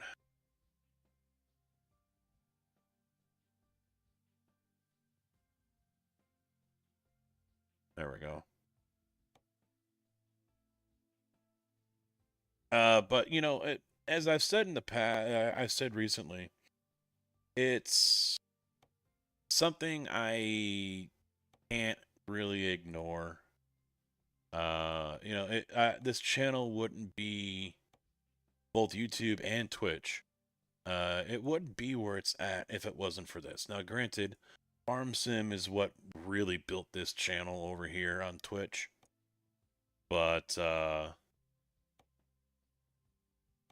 There we go. But, you know, as I've said in the past, I've said recently, it's something I can't really ignore. You know, this channel wouldn't be both YouTube and Twitch. It wouldn't be where it's at if it wasn't for this. Now, granted, Farm Sim is what really built this channel over here on Twitch. But,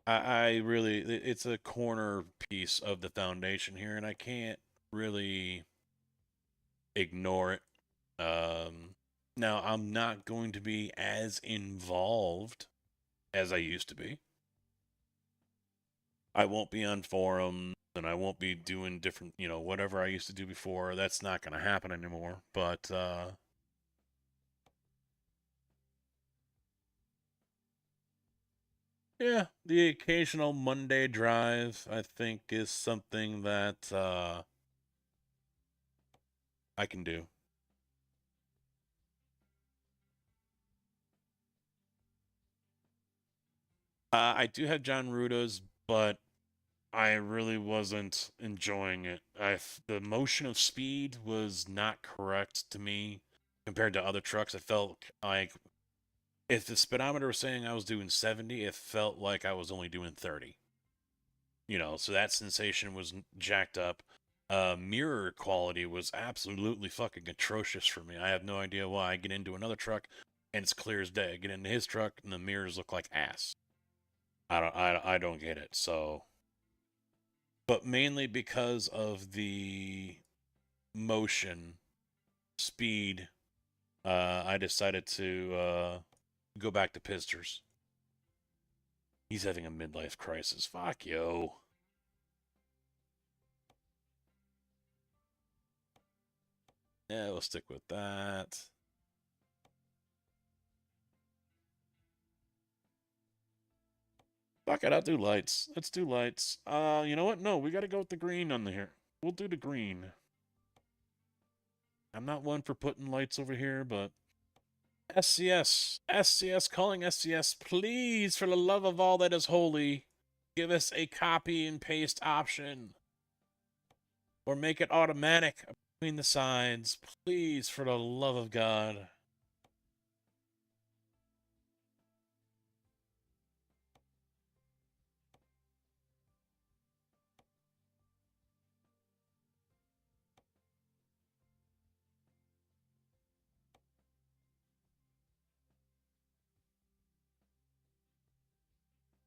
I really, it's a corner piece of the foundation here, and I can't really ignore it. Now, I'm not going to be as involved as I used to be. I won't be on forums, and I won't be doing different, you know, whatever I used to do before. That's not going to happen anymore. But, yeah, the occasional Monday drive, I think, is something that I can do. I do have John Ruda's, but I really wasn't enjoying it. The motion of speed was not correct to me compared to other trucks. I felt like if the speedometer was saying I was doing 70, it felt like I was only doing 30. You know, so that sensation was jacked up. Mirror quality was absolutely fucking atrocious for me. I have no idea why. I get into another truck and it's clear as day. I get into his truck and the mirrors look like ass. I don't get it. So, but mainly because of the motion, speed, I decided to go back to pisters. He's having a midlife crisis. Fuck yo. Yeah, we'll stick with that. Fuck it, I'll do lights. Let's do lights. You know what? No, we gotta go with the green on the here. We'll do the green. I'm not one for putting lights over here, but... SCS calling SCS, please, for the love of all that is holy, give us a copy and paste option. Or make it automatic between the sides. Please, for the love of God.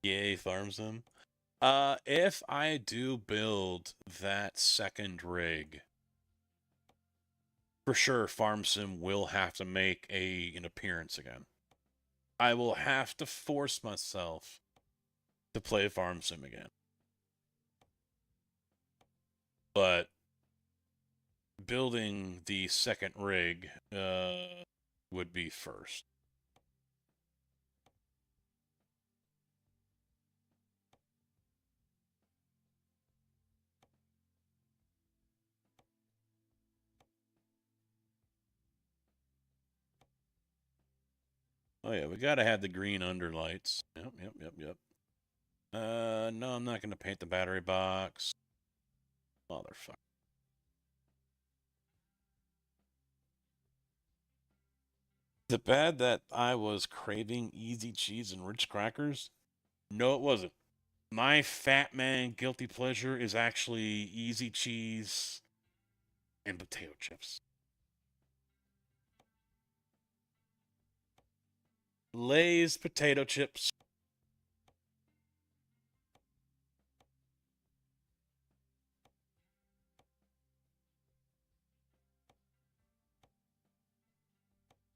Yay, farms them. If I do build that second rig, for sure Farm Sim will have to make an appearance again. I will have to force myself to play Farm Sim again. But building the second rig would be first. Oh yeah, we gotta have the green underlights. Yep. No, I'm not gonna paint the battery box. Motherfucker. Is it bad that I was craving easy cheese and rich crackers? No, it wasn't. My fat man guilty pleasure is actually easy cheese and potato chips. Lay's potato chips.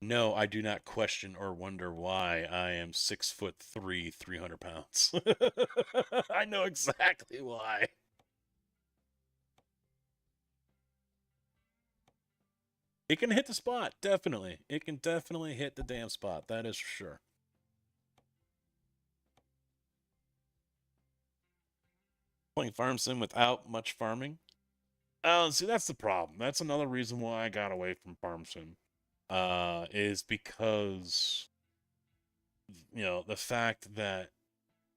No, I do not question or wonder why I am 6'3", 300 pounds. I know exactly why. It can hit the spot, definitely. It can definitely hit the damn spot, that is for sure. Playing farm sim without much farming. Oh, see, that's the problem. That's another reason why I got away from farm sim. Is because, you know, the fact that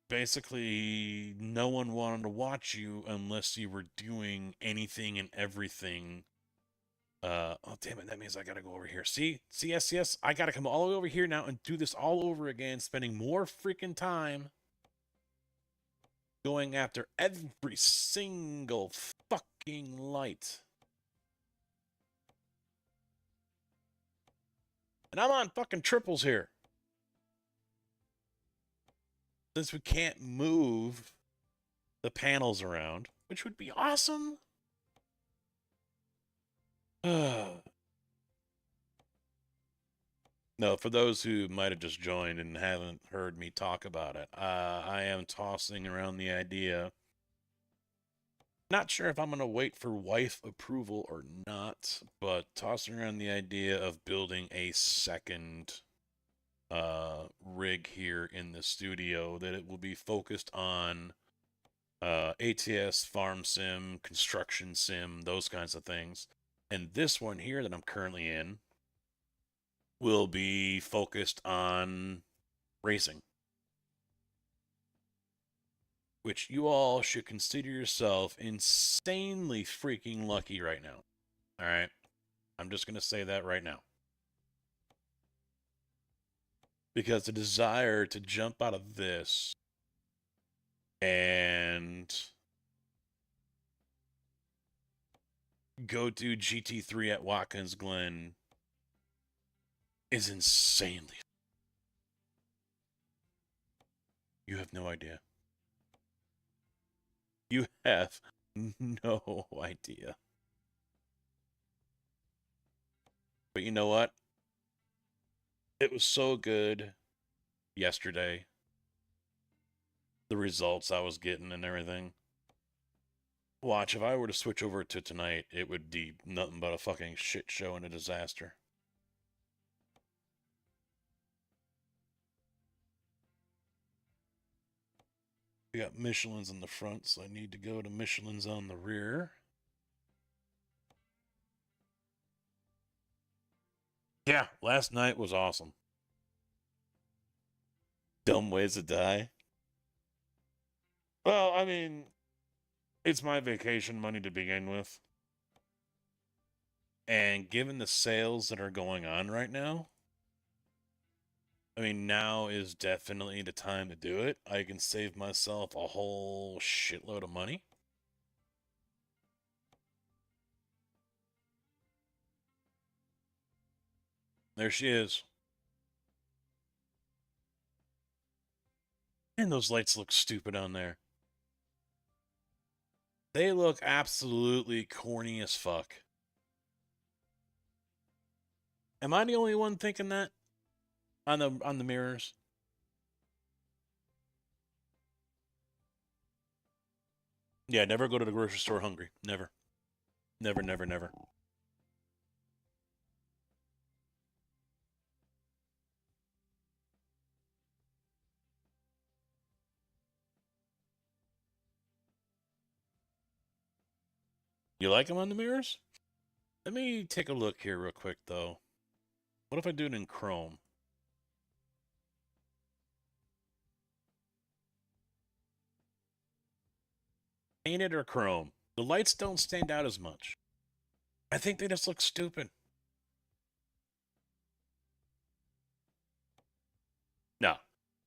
basically no one wanted to watch you unless you were doing anything and everything. Oh damn it, that means I gotta go over here. See, yes, I gotta come all the way over here now and do this all over again, spending more freaking time going after every single fucking light. And I'm on fucking triples here. Since we can't move the panels around, which would be awesome. No, for those who might have just joined and haven't heard me talk about it, I am tossing around the idea. Not sure if I'm going to wait for wife approval or not, but tossing around the idea of building a second rig here in the studio that it will be focused on ATS, farm sim, construction sim, those kinds of things. And this one here that I'm currently in will be focused on racing. Which you all should consider yourself insanely freaking lucky right now. All right? I'm just going to say that right now. Because the desire to jump out of this and go do GT3 at Watkins Glen is insanely. You have no idea. You have no idea. But you know what? It was so good yesterday. The results I was getting and everything. Watch, if I were to switch over to tonight, it would be nothing but a fucking shit show and a disaster. We got Michelin's in the front, so I need to go to Michelin's on the rear. Yeah, last night was awesome. Dumb ways to die. Well, I mean, it's my vacation money to begin with. And given the sales that are going on right now, I mean, now is definitely the time to do it. I can save myself a whole shitload of money. There she is. And those lights look stupid on there. They look absolutely corny as fuck. Am I the only one thinking that? On the mirrors? Yeah, never go to the grocery store hungry. Never. Never. You like them on the mirrors? Let me take a look here real quick, though. What if I do it in chrome? Painted or chrome? The lights don't stand out as much. I think they just look stupid. No,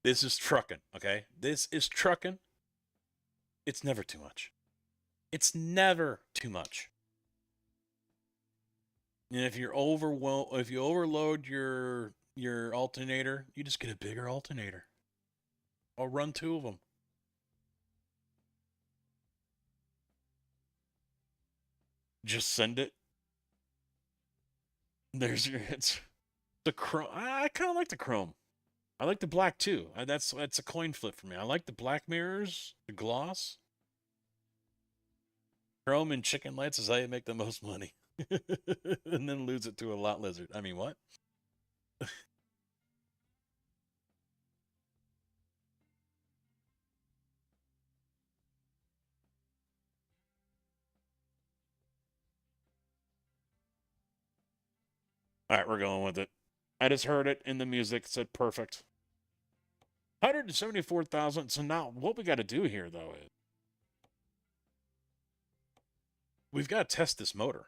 this is trucking, okay? This is trucking. It's never too much. It's never too much. And if you're if you overload your alternator, you just get a bigger alternator. I'll run 2 of them. Just send it. There's your it's the chrome. I kind of like the chrome. I like the black too. That's a coin flip for me. I like the black mirrors, the gloss. Chrome and chicken lights is how you make the most money. And then lose it to a lot lizard. I mean, what? All right, we're going with it. I just heard it in the music. It said perfect. 174,000. So now what we got to do here, though, is we've got to test this motor.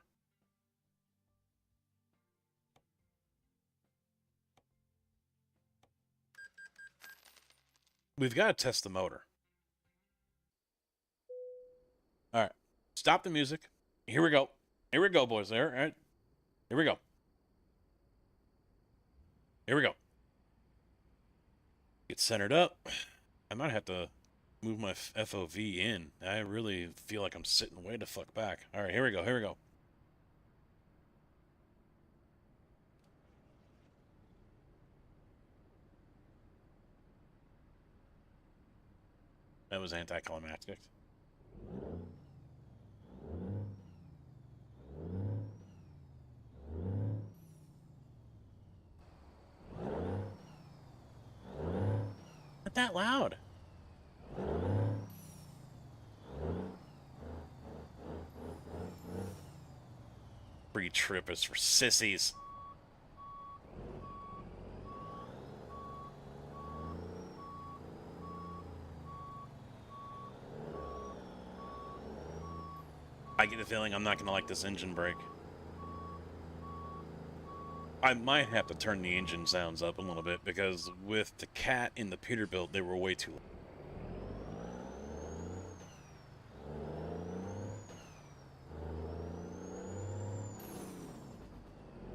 We've got to test the motor. All right. Stop the music. Here we go. Here we go, boys. There. All right. Here we go. Here we go. Get centered up. I might have to move my FOV in. I really feel like I'm sitting way the fuck back. All right, here we go. Here we go. That was anticlimactic. Not that loud. Free trip is for sissies. I get the feeling I'm not going to like this engine brake. I might have to turn the engine sounds up a little bit because with the Cat and the Peterbilt, they were way too loud.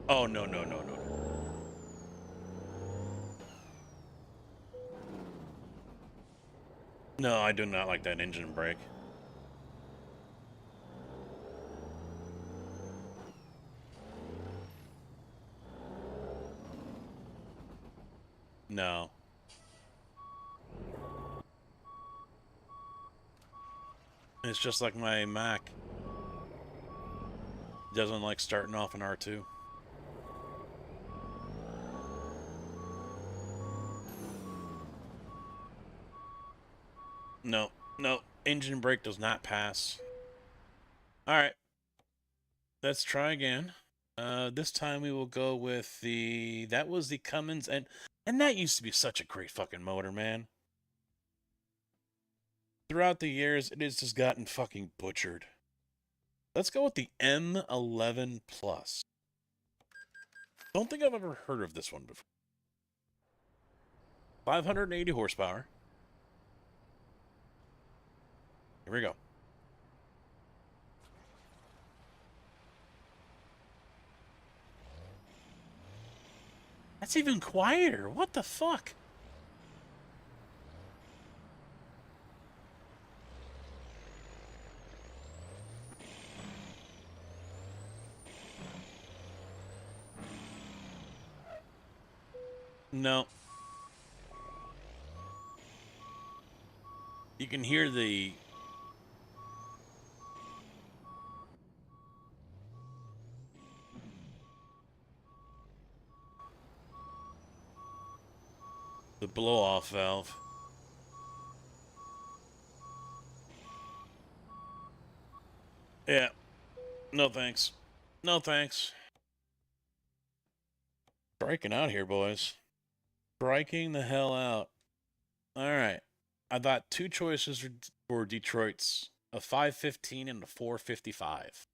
Oh, no, no, no, no. No, I do not like that engine brake. No. It's just like my Mac. Doesn't like starting off in R2. No, no, engine brake does not pass. All right, let's try again. This time we will go with that was the Cummins, and that used to be such a great fucking motor, man. Throughout the years, it has just gotten fucking butchered. Let's go with the M11 Plus. Don't think I've ever heard of this one before. 580 horsepower. Here we go. That's even quieter. What the fuck? No. You can hear the blow-off valve. Yeah. No thanks. No thanks. Striking out here, boys. Striking the hell out. Alright. I got two choices for Detroit's. A 515 and a 455.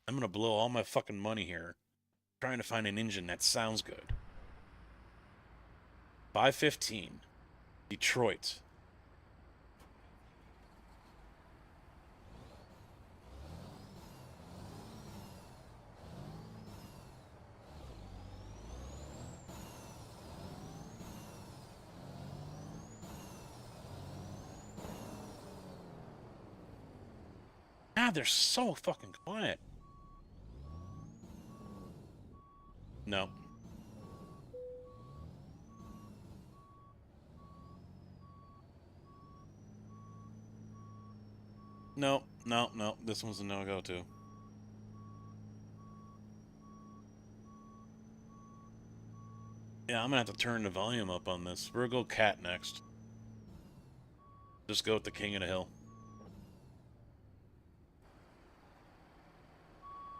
I'm gonna blow all my fucking money here trying to find an engine that sounds good. 515. Detroit. God, they're so fucking quiet. No. No, no, no. This one's a no-go too. Yeah, I'm gonna have to turn the volume up on this. We're gonna go cat next. Just go with the king of the hill.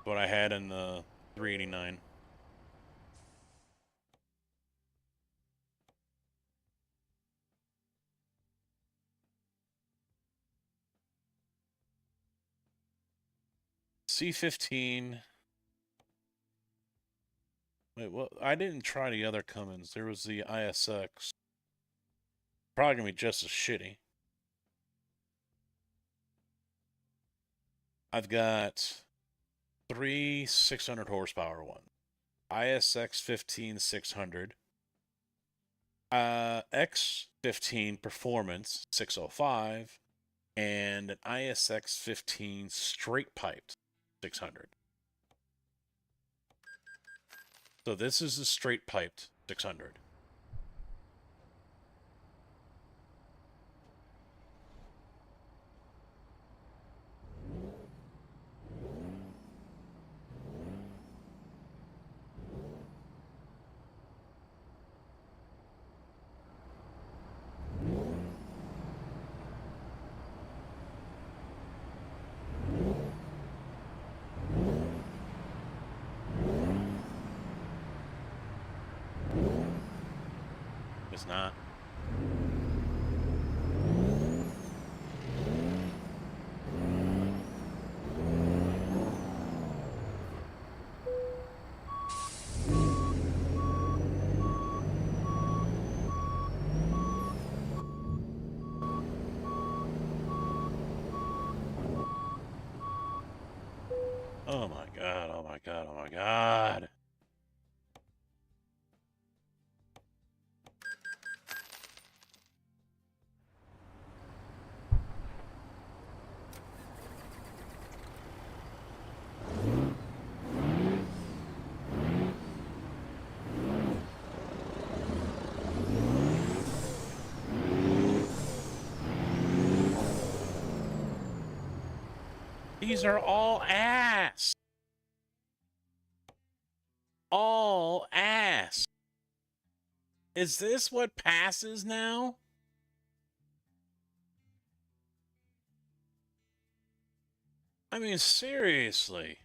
What I had in the 389. C15. Wait, what? I didn't try the other Cummins. There was the ISX. Probably gonna be just as shitty. I've got three 600 horsepower ones. ISX 15 600. X15 Performance 605. And an ISX 15 straight piped 600. So this is the straight piped 600. It's not. Oh my god, oh my god, oh my god. These are all ass. All ass. Is this what passes now? I mean, seriously.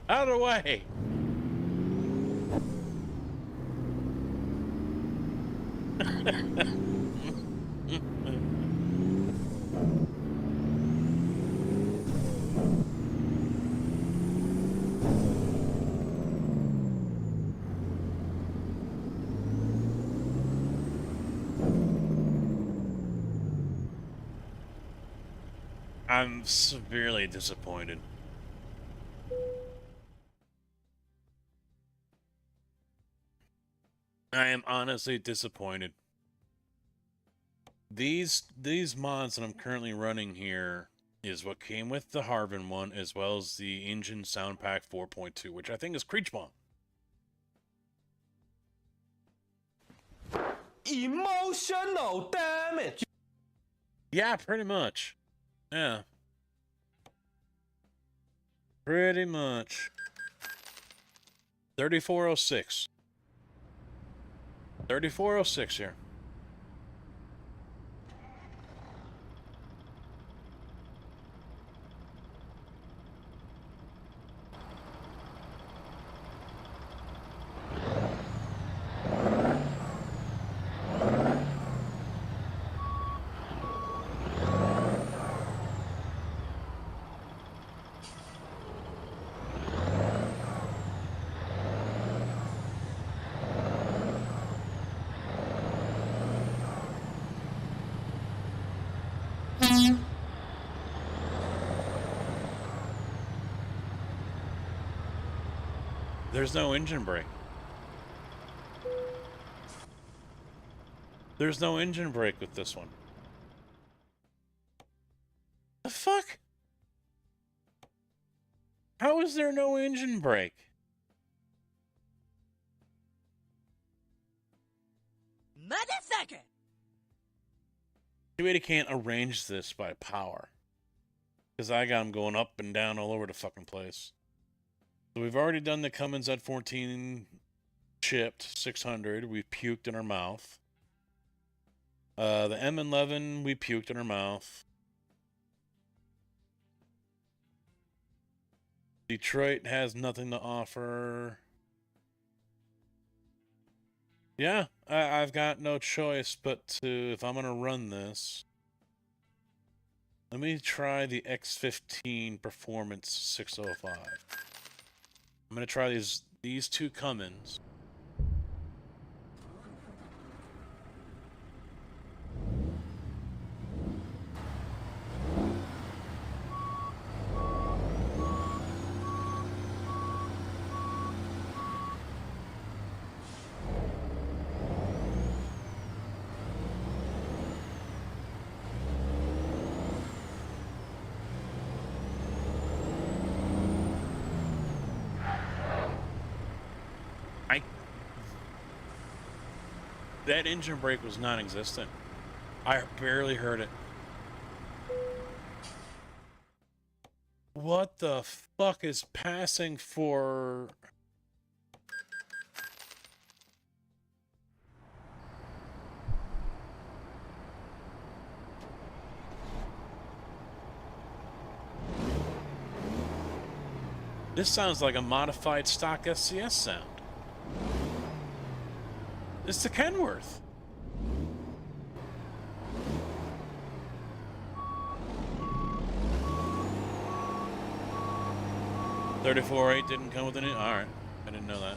Out of the way. I'm severely disappointed. I am honestly disappointed. These mods that I'm currently running here is what came with the Harvin one, as well as the Engine Sound Pack 4.2, which I think is Creech Bomb. Emotional damage. Yeah, pretty much. Yeah. Pretty much. 3406. 3406 here. There's no engine brake. There's no engine brake with this one. The fuck? How is there no engine brake? Motherfucker! You really can't arrange this by power. Because I got them going up and down all over the fucking place. So we've already done the Cummins Z14 chipped 600. We've puked in our mouth. The M11, we puked in our mouth. Detroit has nothing to offer. Yeah, I've got no choice but to, if I'm going to run this, let me try the X15 Performance 605. I'm going to try these two Cummins. That engine brake was non-existent. I barely heard it. What the fuck is passing for... This sounds like a modified stock SCS sound. It's the Kenworth. $34.8 didn't come with any. All right, I didn't know that.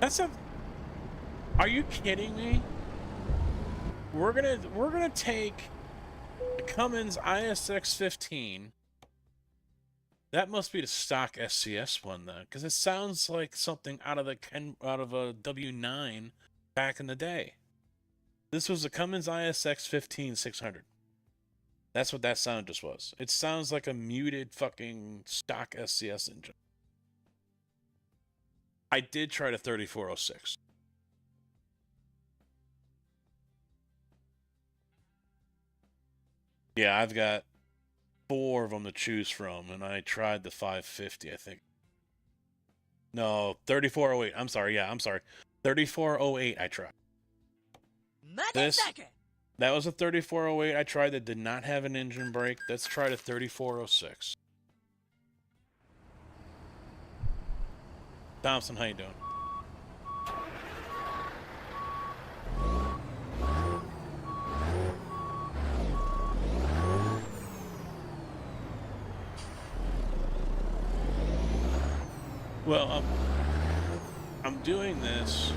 That's a... Are you kidding me? We're gonna take the Cummins ISX15. That must be the stock SCS one then, because it sounds like something out of a W9 back in the day. This was a Cummins ISX15 600. That's what that sound just was. It sounds like a muted fucking stock SCS engine. I did try the 3406. Yeah, I've got 4 of them to choose from, and I tried the 550, I think. No, 3408. I'm sorry. Yeah, I'm sorry. 3408 I tried. Motherfucker! That was a 3408 I tried that did not have an engine brake. Let's try the 3406. Thompson, how you doing? Well, I'm doing this.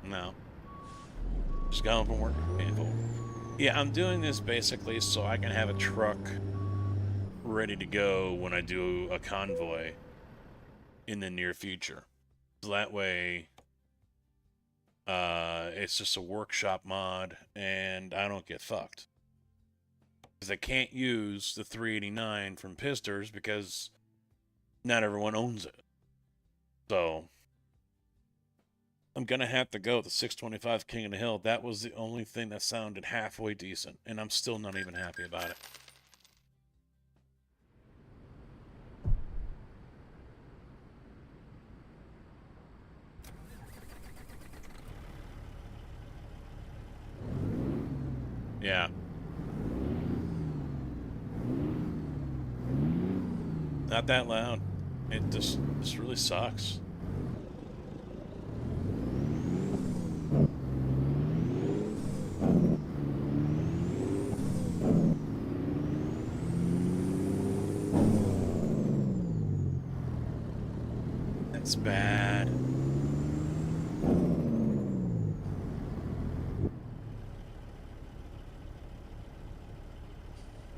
No. Just got home from work. Painful. Yeah, I'm doing this basically so I can have a truck ready to go when I do a convoy in the near future. So that way, it's just a workshop mod and I don't get fucked. Because I can't use the 389 from Pisters because not everyone owns it. So I'm gonna have to go with the 625 King of the Hill. That was the only thing that sounded halfway decent, and I'm still not even happy about it. Yeah. Not that loud. It just really sucks. That's bad.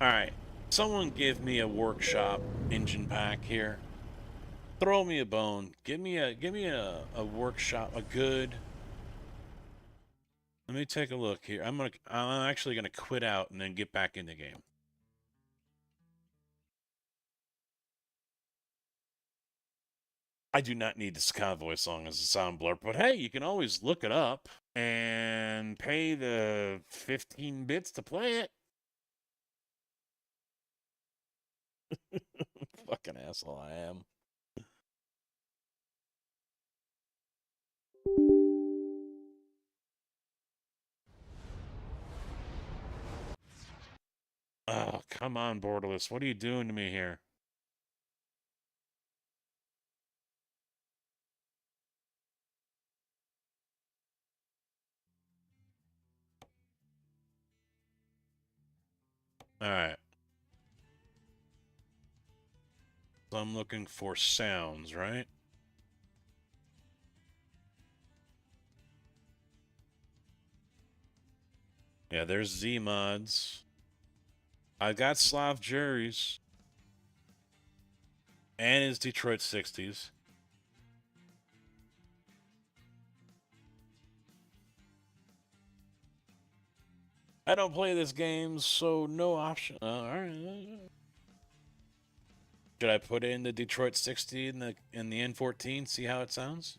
Alright. Someone give me a workshop engine pack here. Throw me a bone. Give me a workshop, a good. Let me take a look here. I'm actually gonna quit out and then get back in the game. I do not need this convoy song as a sound blur, but hey, you can always look it up and pay the 15 bits to play it. Fucking asshole I am. Oh, come on, Borderless. What are you doing to me here? Alright. So I'm looking for sounds, right? Yeah, there's Z mods. I got Slav Juries. And his Detroit 60s. I don't play this game, so no option. Alright. Should I put in the Detroit 60 in the N14, see how it sounds?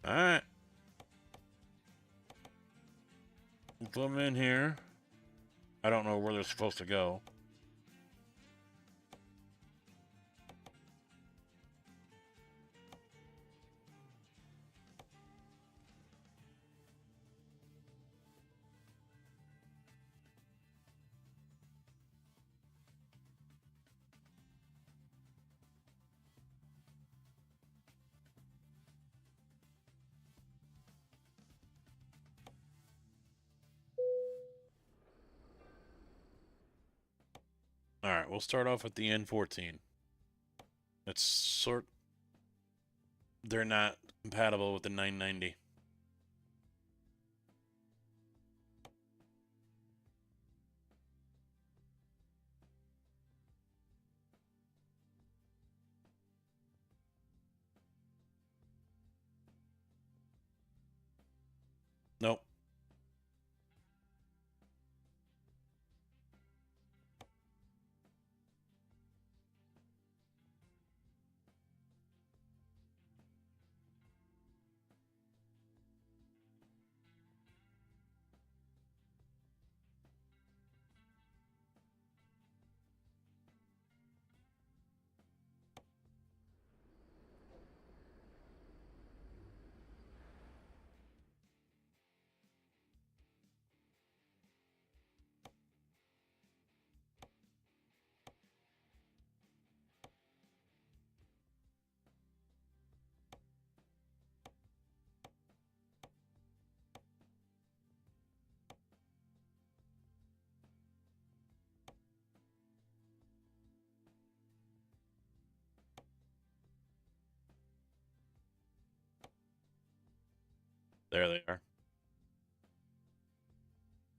Alright. Put them in here. I don't know where they're supposed to go. Alright, we'll start off with the N14. They're not compatible with the 990. Nope. There they are.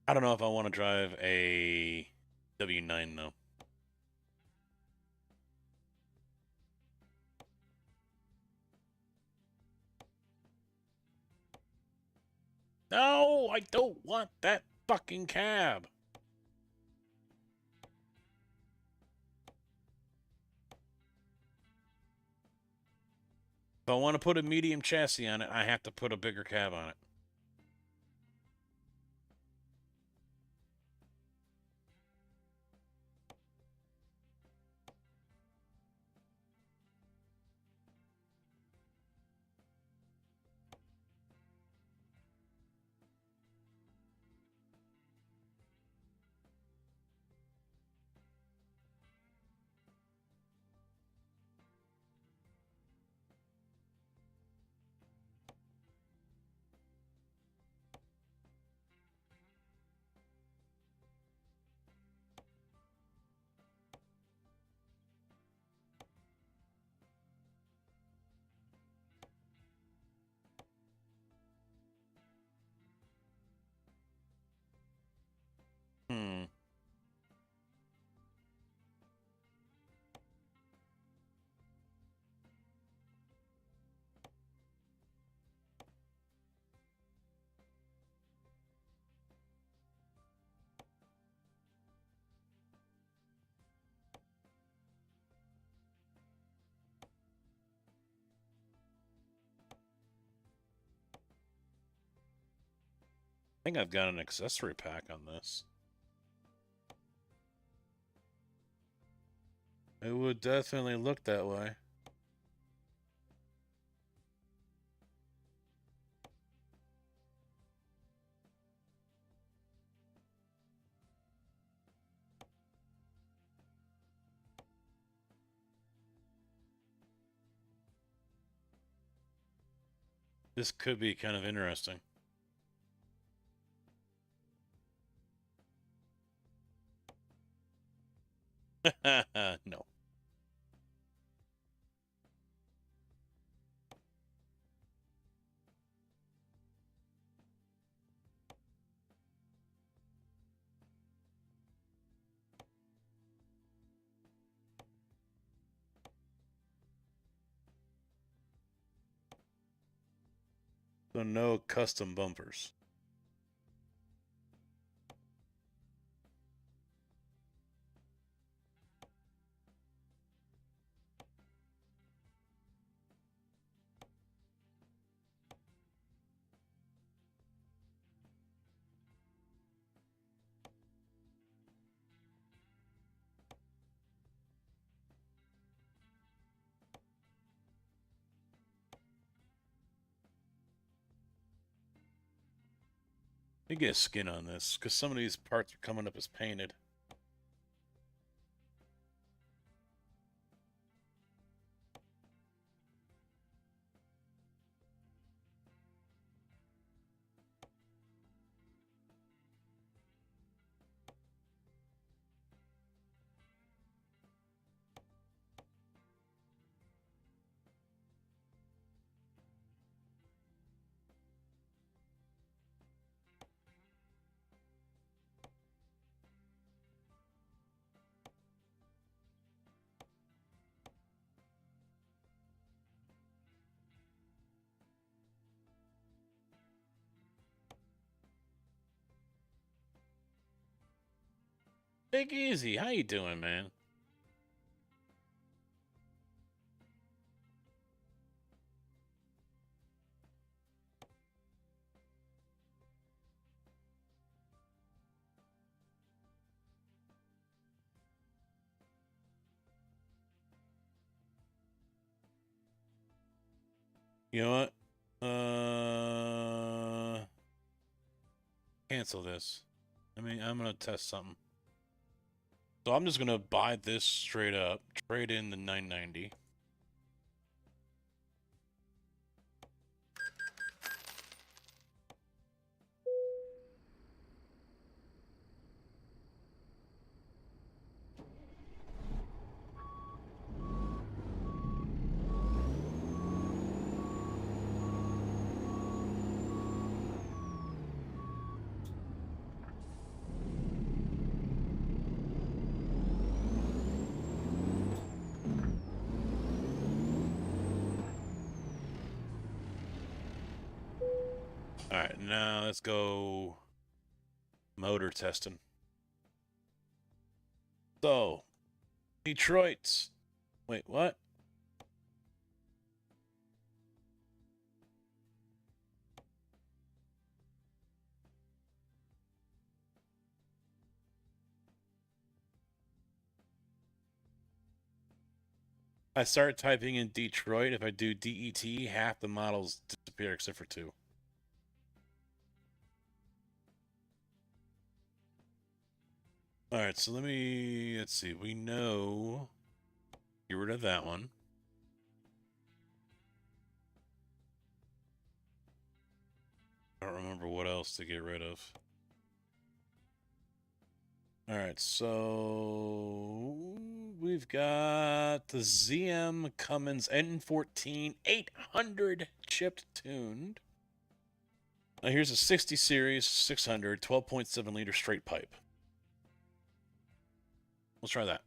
I don't know if I want to drive a W9 though. No, I don't want that fucking cab. If I want to put a medium chassis on it, I have to put a bigger cab on it. Hmm. I think I've got an accessory pack on this. It would definitely look that way. This could be kind of interesting. No. So no custom bumpers. Let me get a skin on this, because some of these parts are coming up as painted. Big Easy, how you doing, man? You know what? Cancel this. I'm gonna test something. So I'm just gonna buy this straight up, trade in the 990. Alright, now let's go motor testing. So, Detroit's... Wait, what? I start typing in Detroit. If I do DET, half the models disappear except for 2. Alright, so let's see. We know... Get rid of that one. I don't remember what else to get rid of. Alright, so we've got the ZM Cummins N14 800 chipped tuned. Now here's a 60 series 600 12.7 liter straight pipe. Let's try that.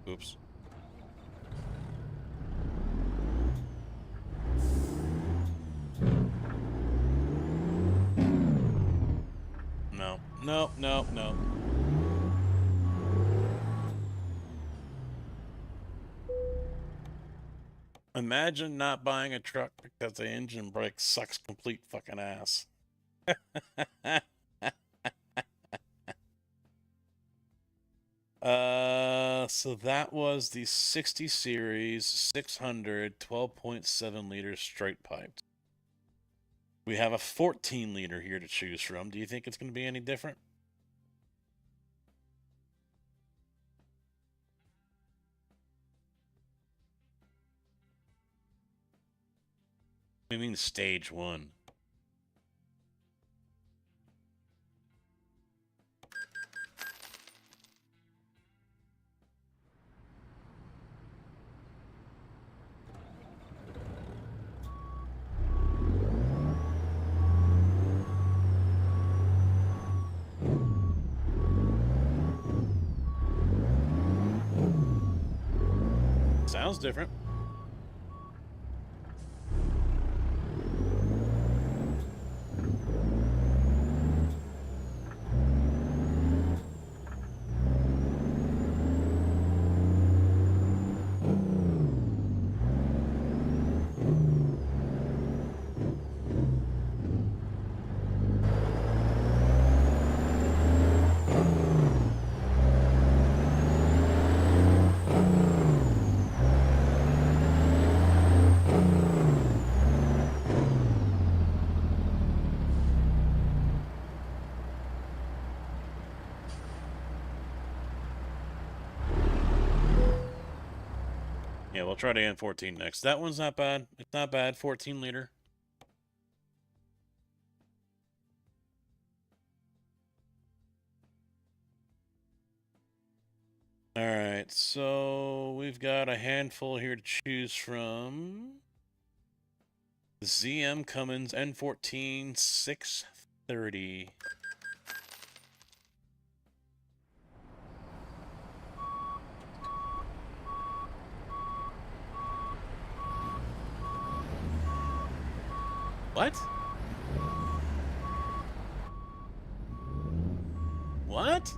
Oops. No. Imagine not buying a truck because the engine brake sucks complete fucking ass. So that was the 60 series 600 12.7 liter straight piped. We have a 14 liter here to choose from. Do you think it's going to be any different? I mean stage 1. Sounds different. Yeah, we'll try the N14 next. That one's not bad. It's not bad. 14 liter. Alright, so we've got a handful here to choose from. The ZM Cummins N14 630. What? What?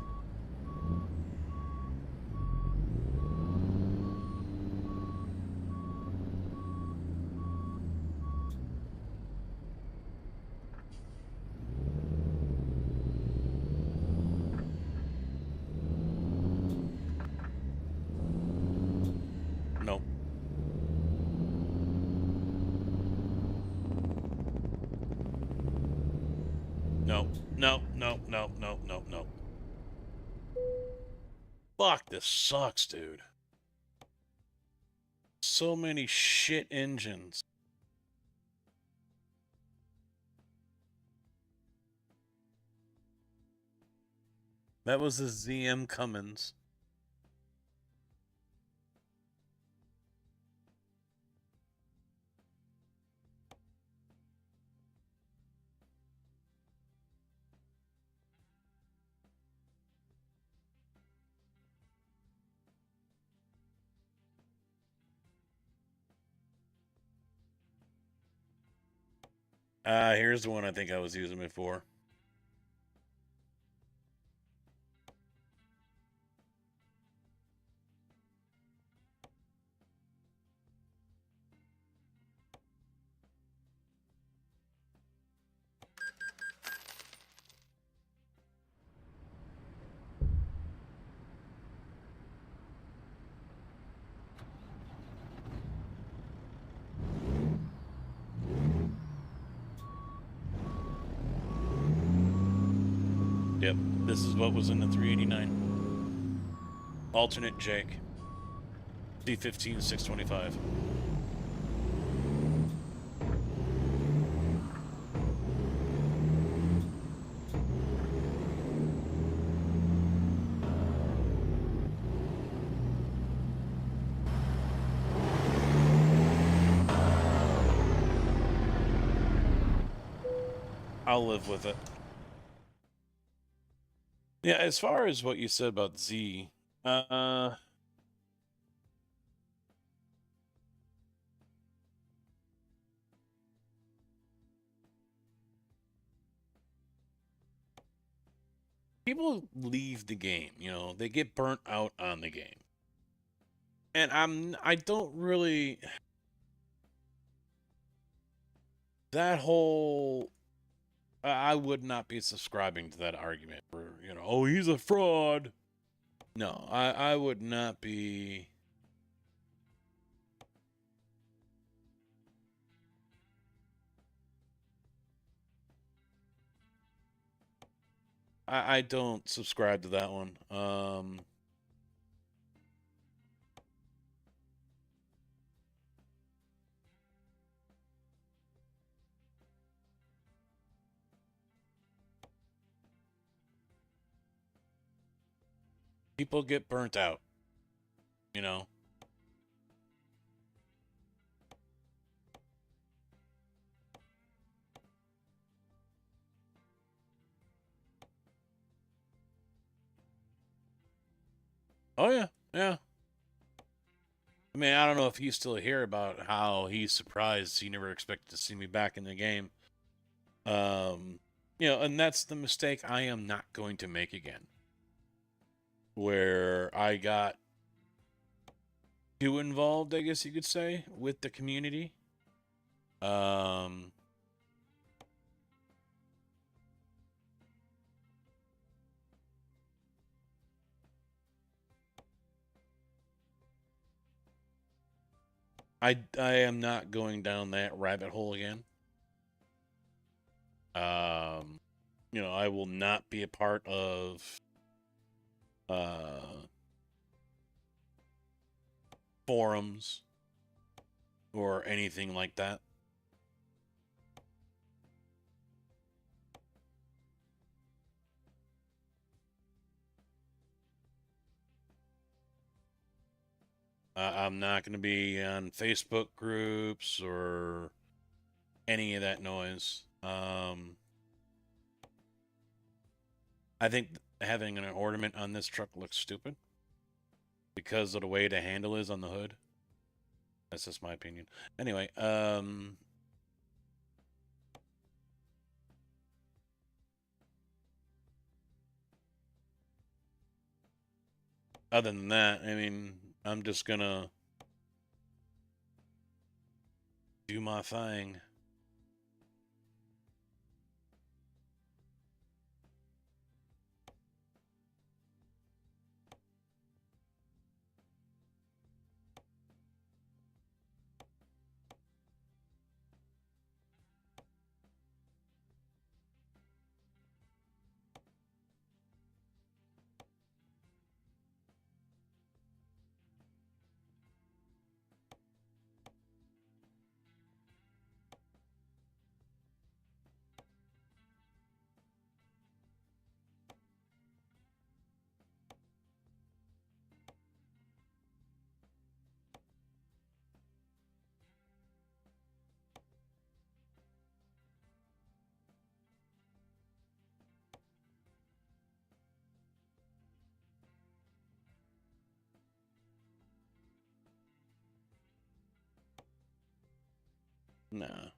No, no, no, no, no, no, no. Fuck, this sucks, dude. So many shit engines. That was the ZM Cummins. Here's the one I think I was using before. Yep, this is what was in the 389. Alternate Jake. D15 625. I'll live with it. Yeah, as far as what you said about Z, people leave the game, you know, they get burnt out on the game. And I don't really, that whole, I would not be subscribing to that argument for, you know, oh, he's a fraud. No, I would not be. I don't subscribe to that one. People get burnt out, you know. Oh yeah, yeah. I mean, I don't know if you still hear about how he's surprised he never expected to see me back in the game. You know, and that's the mistake I am not going to make again. Where I got too involved, I guess you could say, with the community. I am not going down that rabbit hole again. You know, I will not be a part of forums or anything like that. I'm not going to be on Facebook groups or any of that noise. I think having an ornament on this truck looks stupid because of the way the handle is on the hood. That's just my opinion. Anyway, other than that, I mean, I'm just gonna do my thing. Nah.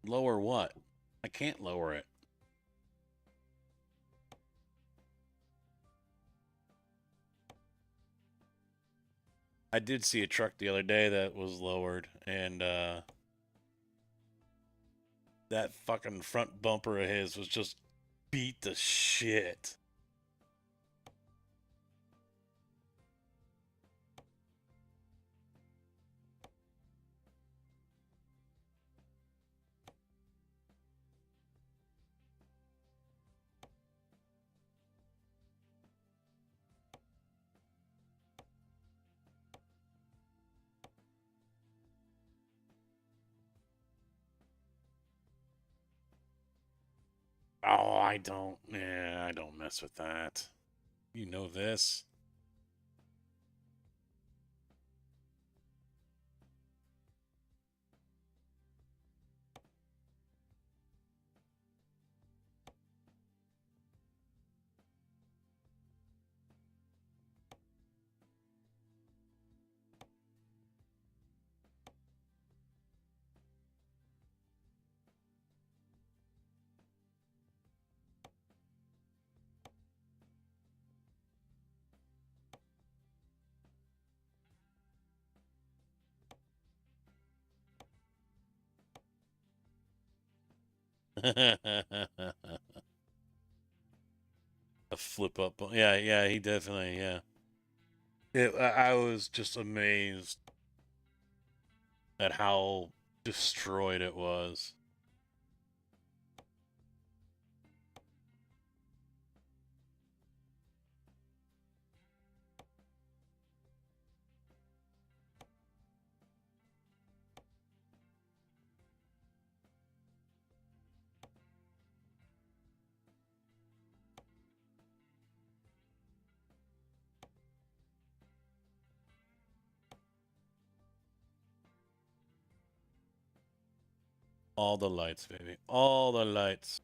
Lower what? I can't lower it. I did see a truck the other day that was lowered, and that fucking front bumper of his was just beat to shit. Oh, I don't. Yeah, I don't mess with that. You know this. A flip up. Yeah, yeah, he definitely, yeah. I was just amazed at how destroyed it was. All the lights, baby. All the lights.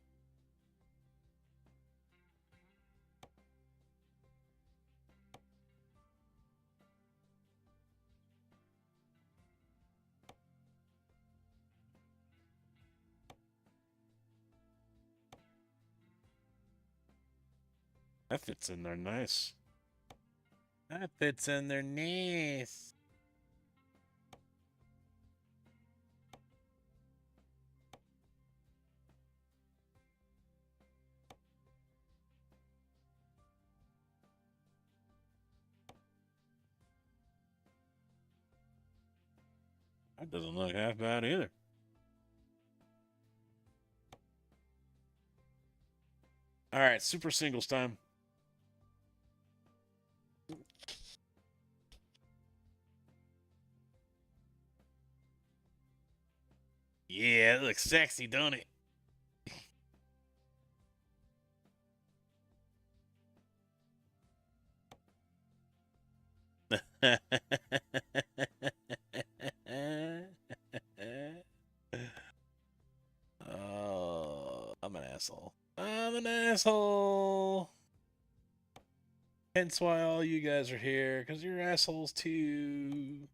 That fits in there nice. That fits in there nice. That doesn't look half bad either. All right, super singles time. Yeah, it looks sexy, don't it? Oh, I'm an asshole. I'm an asshole. Hence why all you guys are here, because you're assholes too.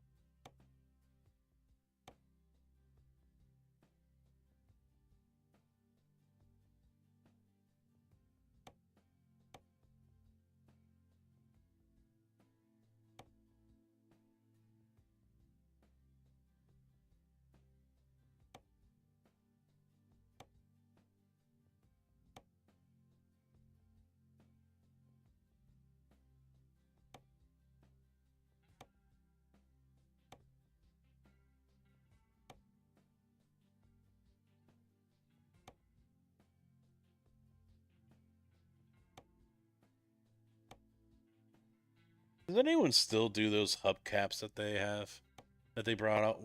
Does anyone still do those hubcaps that they have, that they brought out?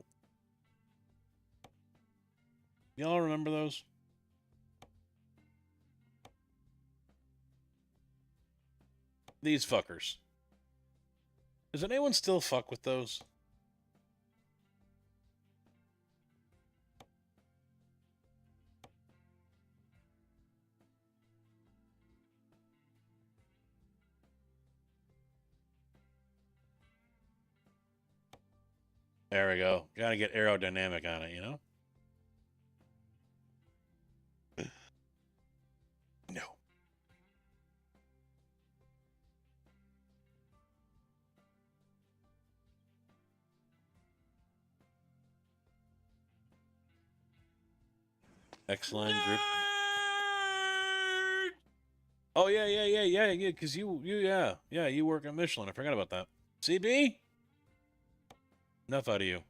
Y'all remember those? These fuckers. Does anyone still fuck with those? There we go. Gotta get aerodynamic on it, you know? No. X-line grip. Oh, yeah, because you work at Michelin. I forgot about that. CB? Enough out of you.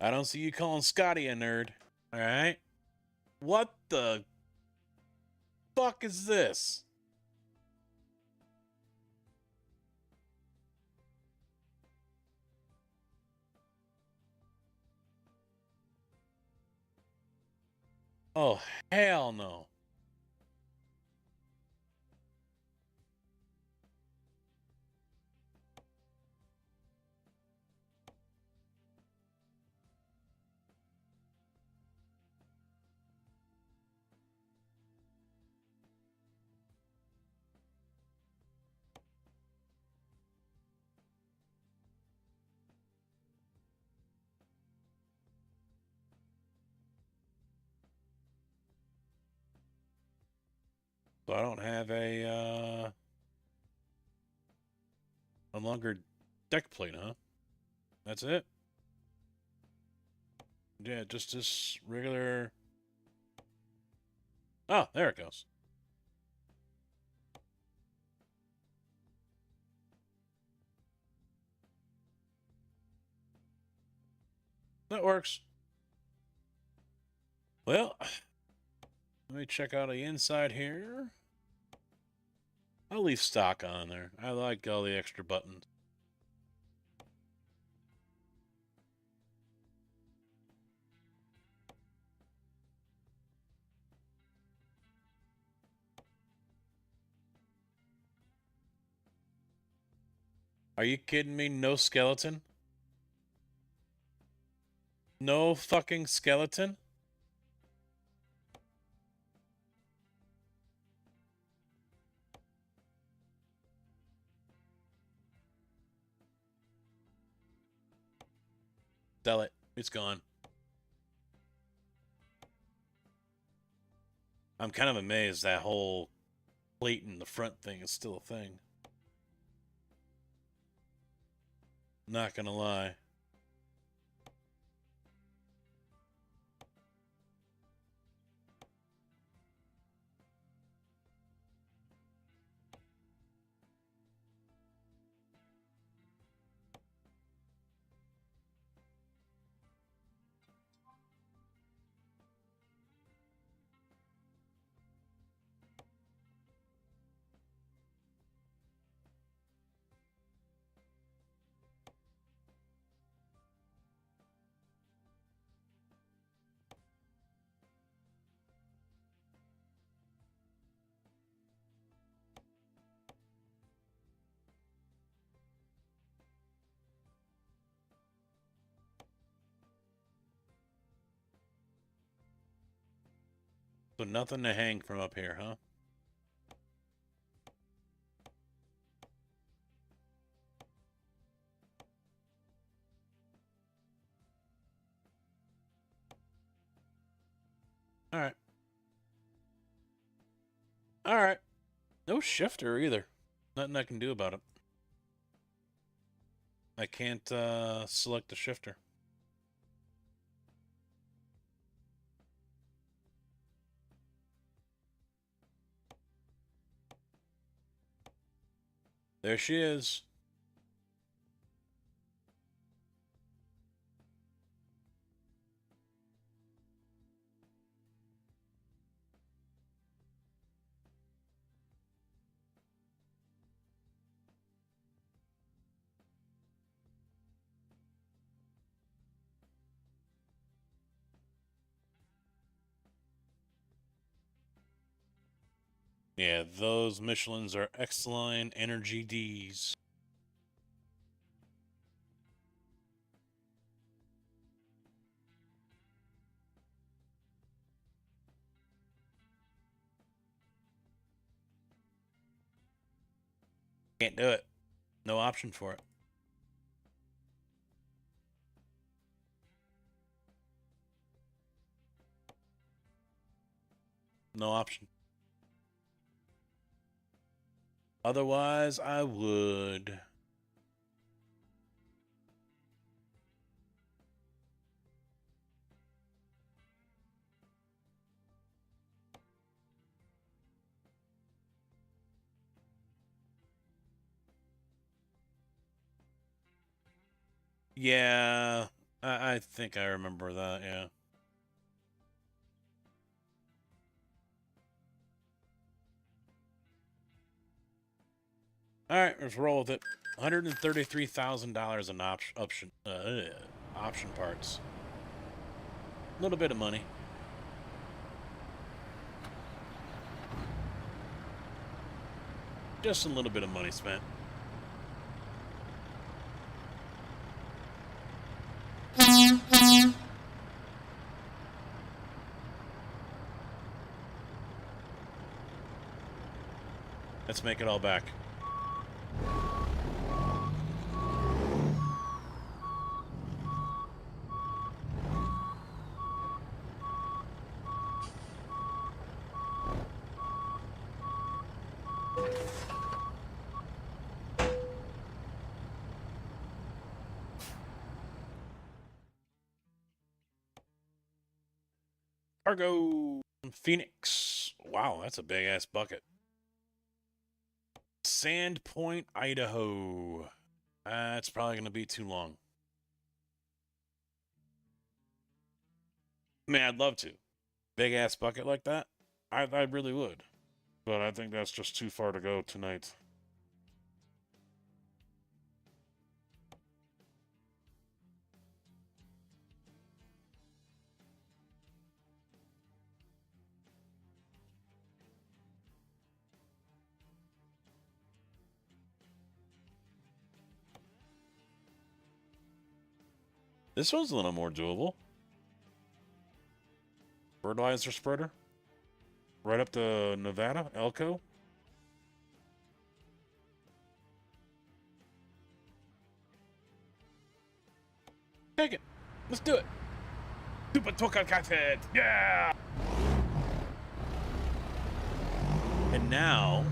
I don't see you calling Scotty a nerd. Alright? What the fuck is this? Oh, hell no. So I don't have a longer deck plate, huh? That's it? Yeah, just this regular... Oh, there it goes. That works. Well, let me check out the inside here. I'll leave stock on there. I like all the extra buttons. Are you kidding me? No skeleton? No fucking skeleton? Sell it. It's gone. I'm kind of amazed that whole plate in the front thing is still a thing. Not gonna lie. So nothing to hang from up here, huh? Alright. Alright. No shifter either. Nothing I can do about it. I can't select the shifter. There she is. Yeah, those Michelins are X-Line Energy Ds. Can't do it. No option for it. No option. Otherwise, I would. Yeah, I think I remember that, yeah. All right, let's roll with it. $133,000 in option parts. A little bit of money. Just a little bit of money spent. Let's make it all back. Cargo Phoenix. Wow, that's a big ass bucket. Sandpoint, Idaho. That's probably going to be too long. I mean, I'd love to. Big ass bucket like that? I really would. But I think that's just too far to go tonight. This one's a little more doable. Fertilizer spreader. Right up to Nevada, Elko. Take it. Let's do it. Super Toka Content. Yeah. And now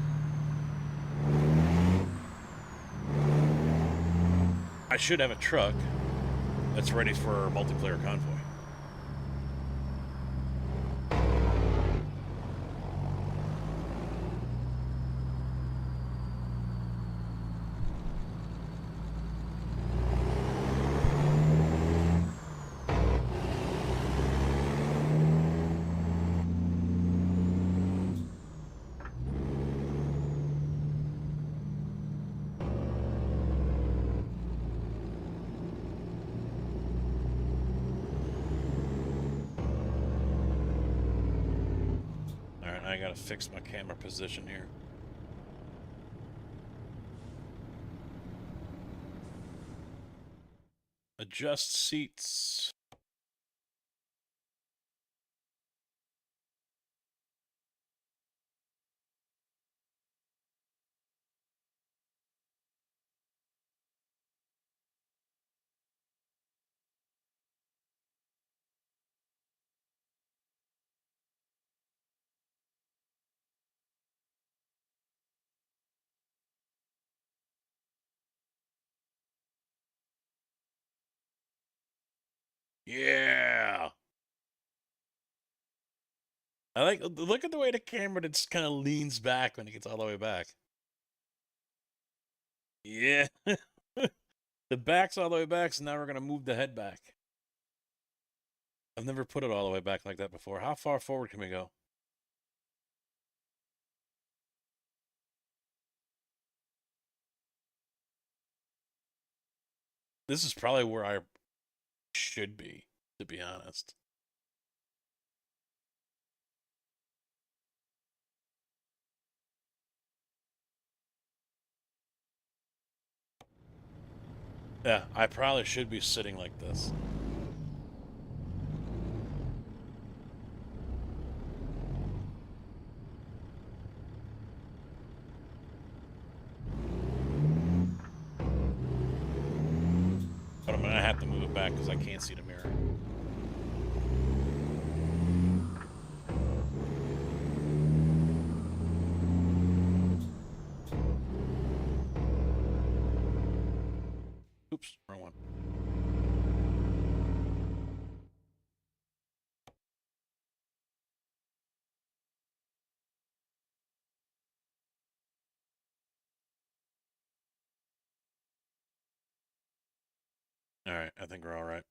I should have a truck that's ready for multiplayer convoy. I gotta fix my camera position here. Adjust seats. Yeah. I like, look at the way the camera just kind of leans back when it gets all the way back. Yeah. The back's all the way back, so now we're going to move the head back. I've never put it all the way back like that before. How far forward can we go? This is probably where I should be, to be honest. Yeah, I probably should be sitting like this. But I'm gonna have to move it back because I can't see the mirror. Oops, wrong one. Alright, I think we're alright.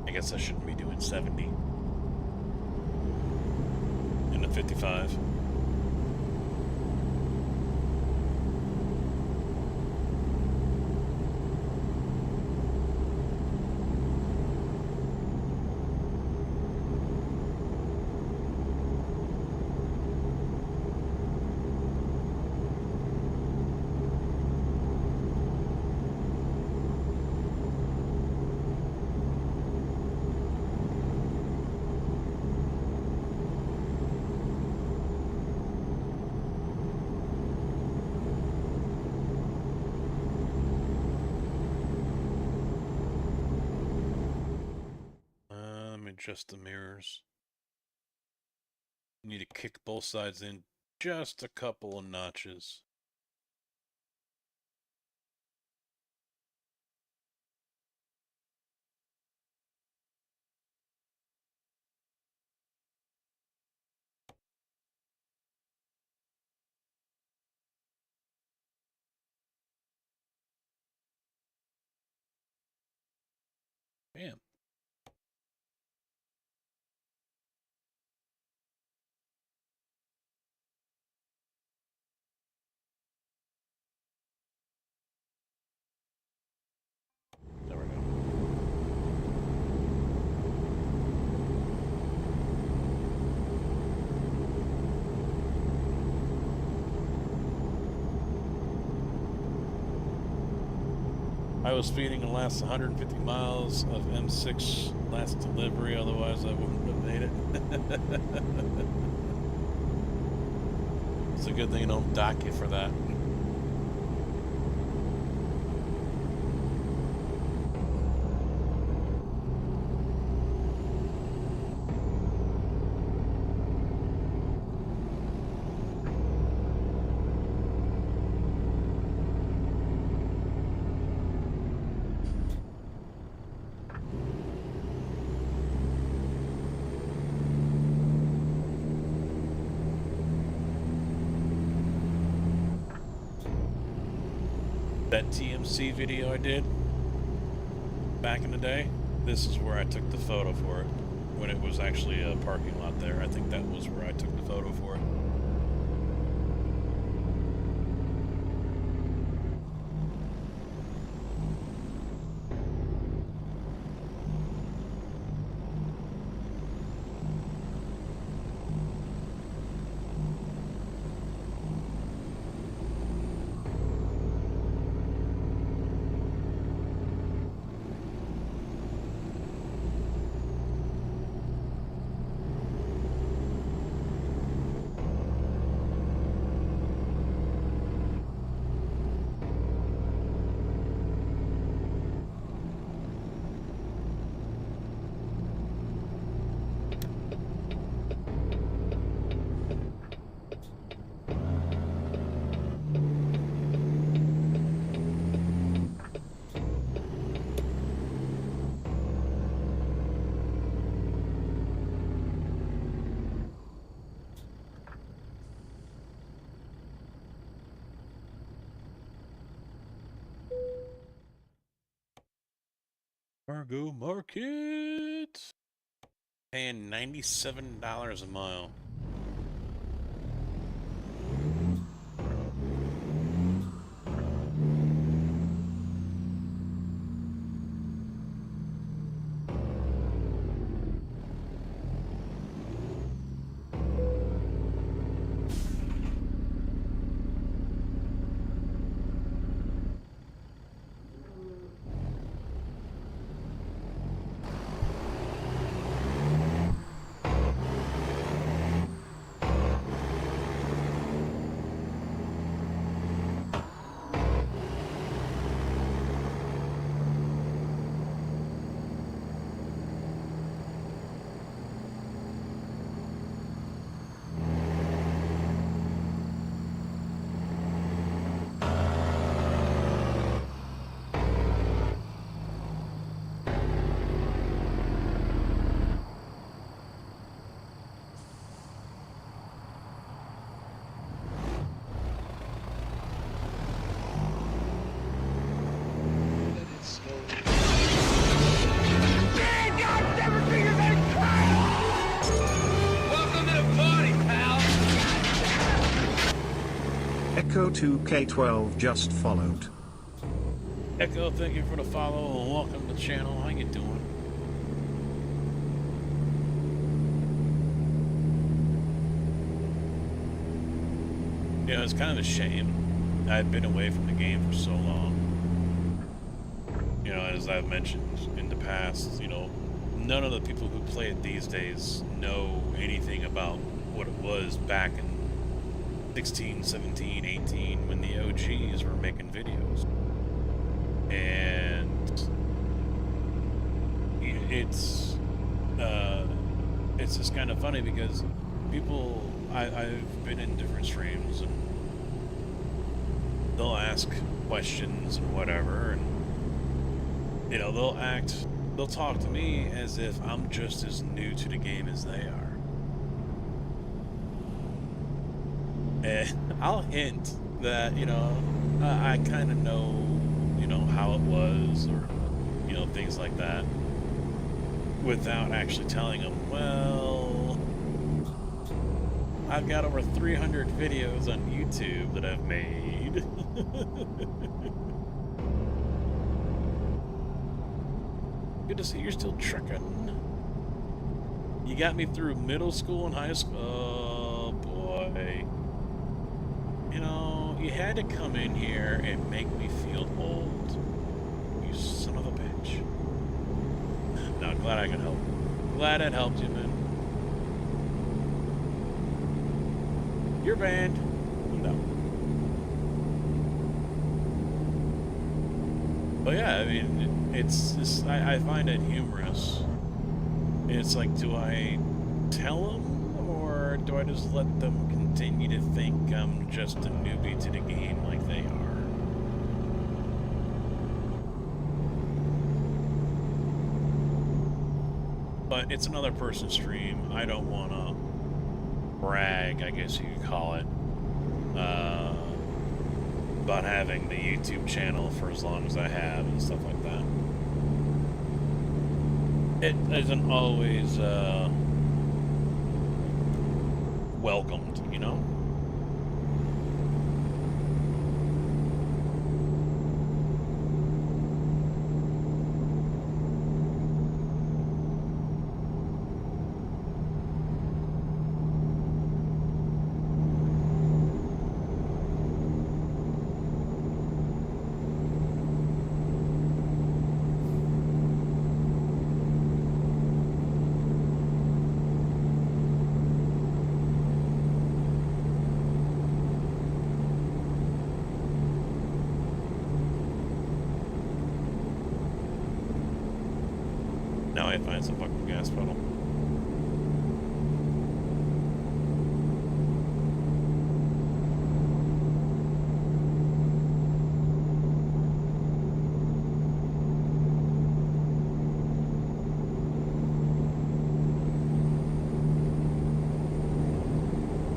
I guess I shouldn't be doing 70 in a 55. Adjust the mirrors. Need to kick both sides in just a couple of notches. Bam. There we go. I was speeding the last 150 miles of M6 last delivery, otherwise I wouldn't have made it. It's a good thing I don't dock you for that. That TMC video I did back in the day, this is where I took the photo for it, when it was actually a parking lot there. I think that was where I took the photo for it. Cargo market. Paying $97 a mile. Echo 2K12 just followed. Echo, thank you for the follow and welcome to the channel. How you doing? You know, it's kind of a shame. I've been away from the game for so long. You know, as I've mentioned in the past, you know, none of the people who play it these days know anything about what it was back in 16, 17, 18 when the OGs were making videos. And it's just kind of funny because people, I've been in different streams and they'll ask questions and whatever, and you know, they'll talk to me as if I'm just as new to the game as they are. And I'll hint that, you know, I kind of know, you know, how it was, or, you know, things like that, without actually telling them, well, I've got over 300 videos on YouTube that I've made. Good to see you're still trucking. You got me through middle school and high school. Oh, boy. You know, you had to come in here and make me feel old. You son of a bitch. No, glad I could help. Glad it helped you, man. You're banned. No. But yeah, I mean, it's just, I find it humorous. It's like, do I tell them, or do I just let them continue to think I'm just a newbie to the game like they are? But it's another person's stream. I don't want to brag, I guess you could call it, about having the YouTube channel for as long as I have and stuff like that. It isn't always welcomed, you know? Now I find some fucking gas pedal.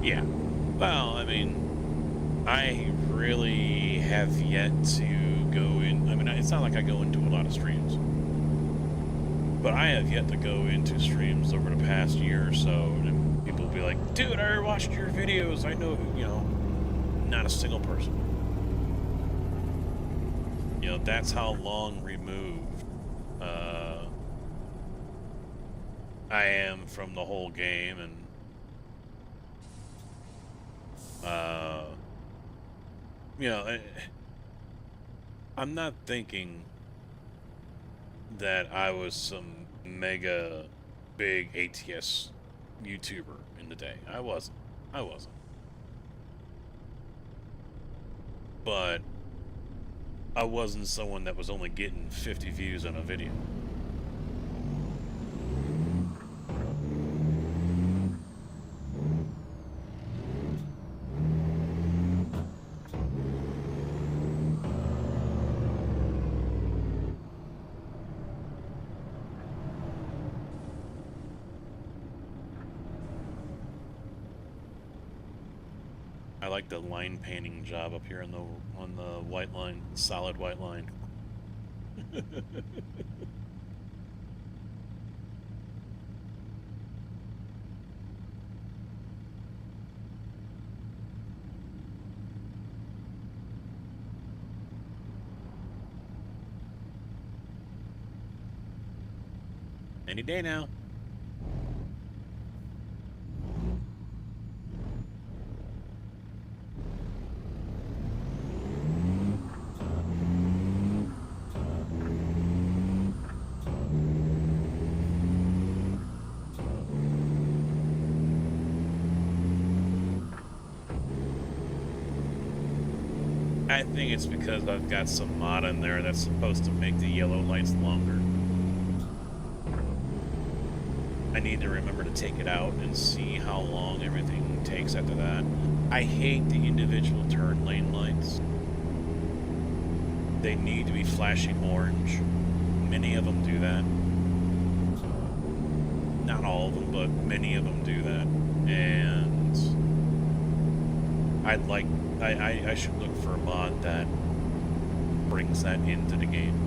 Yeah. Well, I mean, I really have yet to go in. I mean, it's not like I go into a lot of streams. But I have yet to go into streams over the past year or so, and people will be like, dude, I watched your videos. I know, you know, not a single person. You know, that's how long removed I am from the whole game, and you know, I'm not thinking that I was some mega big ATS YouTuber in the day. I wasn't. But I wasn't someone that was only getting 50 views on a video. I like the line painting job up here on the white line, solid white line. Any day now. I think it's because I've got some mod in there that's supposed to make the yellow lights longer. I need to remember to take it out and see how long everything takes after that. I hate the individual turn lane lights. They need to be flashing orange. Many of them do that. Not all of them, but many of them do that. And I should look for a mod that brings that into the game.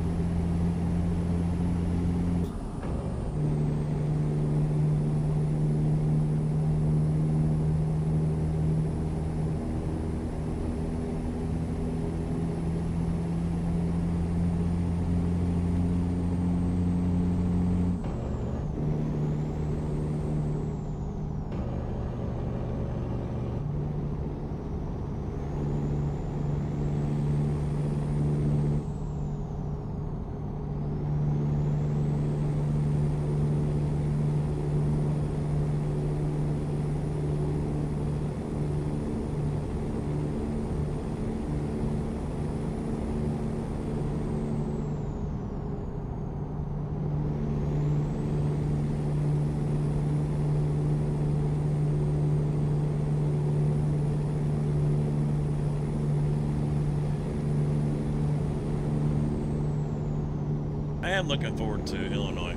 I am looking forward to Illinois.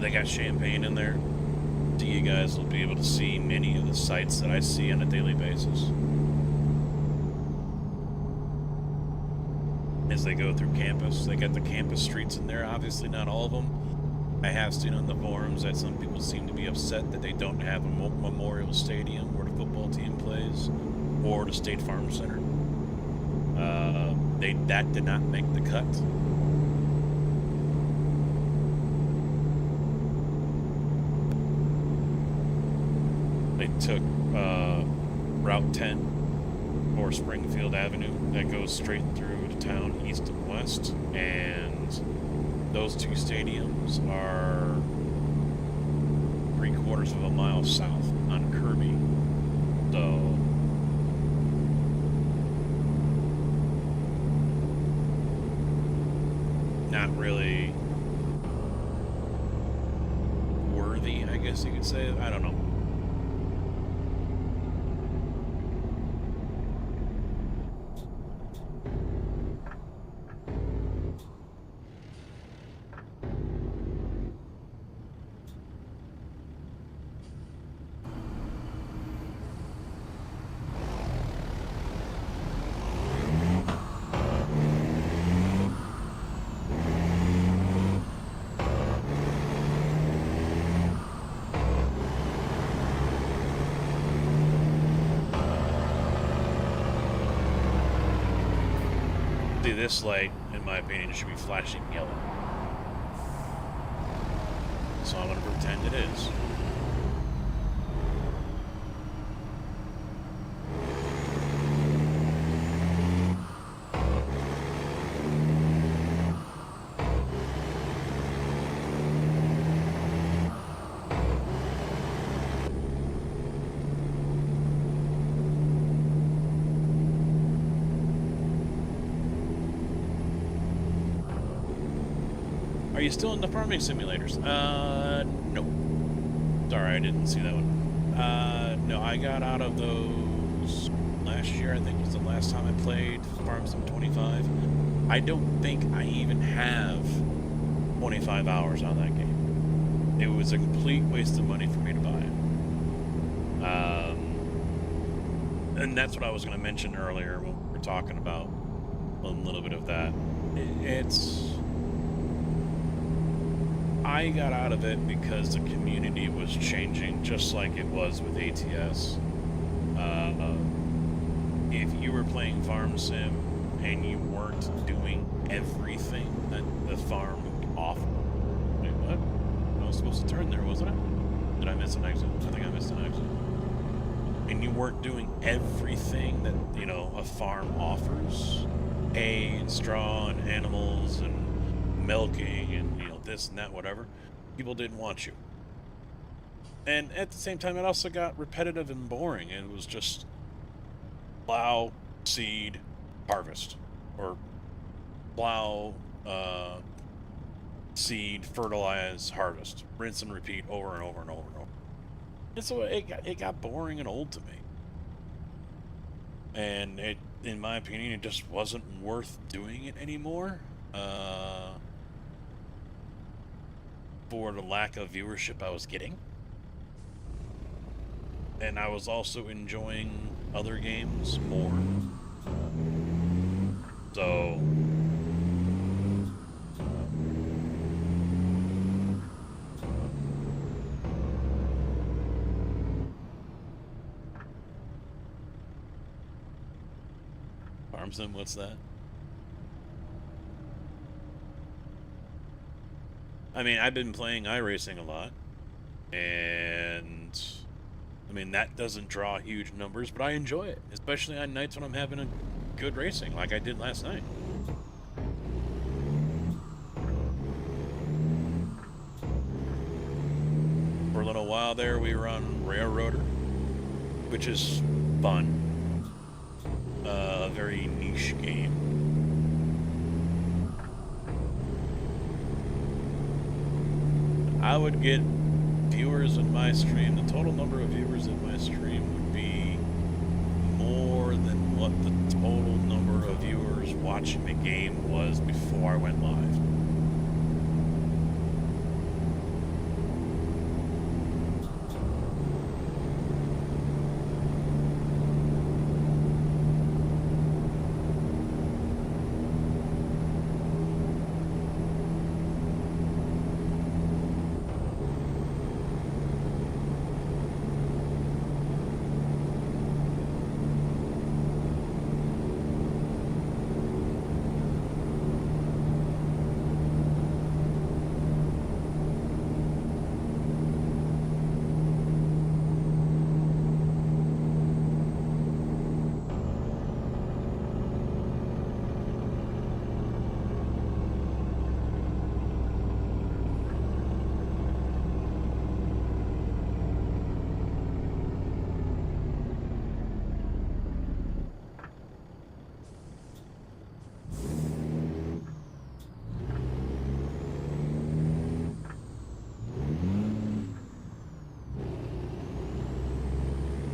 They got Champaign in there, so you guys will be able to see many of the sites that I see on a daily basis as they go through campus. They got the campus streets in there, obviously not all of them. I have seen on the forums that some people seem to be upset that they don't have a memorial stadium where the football team plays, or the State Farm Center. That did not make the cut. They took Route 10 or Springfield Avenue that goes straight through the town east and west, and those two stadiums are 3/4 of a mile south on Kirby. So not really worthy, I guess you could say. I don't know. See, this light, in my opinion, should be flashing yellow. So I'm going to pretend it is. Are you still in the farming simulators? No. Sorry, I didn't see that one. No, I got out of those last year. I think was the last time I played Farm Sim 25. I don't think I even have 25 hours on that game. It was a complete waste of money for me to buy it. And that's what I was going to mention earlier when we were talking about a little bit of that. I got out of it because the community was changing, just like it was with ATS. If you were playing Farm Sim and you weren't doing everything that the farm offered, wait, what? I was supposed to turn there, wasn't I? Did I miss an exit? I think I missed an exit. And you weren't doing everything that, you know, a farm offers, hay and straw and animals and milking and, you know, this and that, whatever, people didn't want you. And at the same time, it also got repetitive and boring. It was just plow, seed, harvest, or plow, seed, fertilize, harvest, rinse and repeat over and over and over and over. And so it got boring and old to me. And it, in my opinion, it just wasn't worth doing it anymore. For the lack of viewership I was getting. And I was also enjoying other games more. So Farm Sim, what's that? I mean, I've been playing iRacing a lot, and I mean, that doesn't draw huge numbers, but I enjoy it, especially on nights when I'm having a good racing, like I did last night. For a little while there, we were on Railroader, which is fun. A very niche game. I would get viewers in my stream, the total number of viewers in my stream would be more than what the total number of viewers watching the game was before I went live.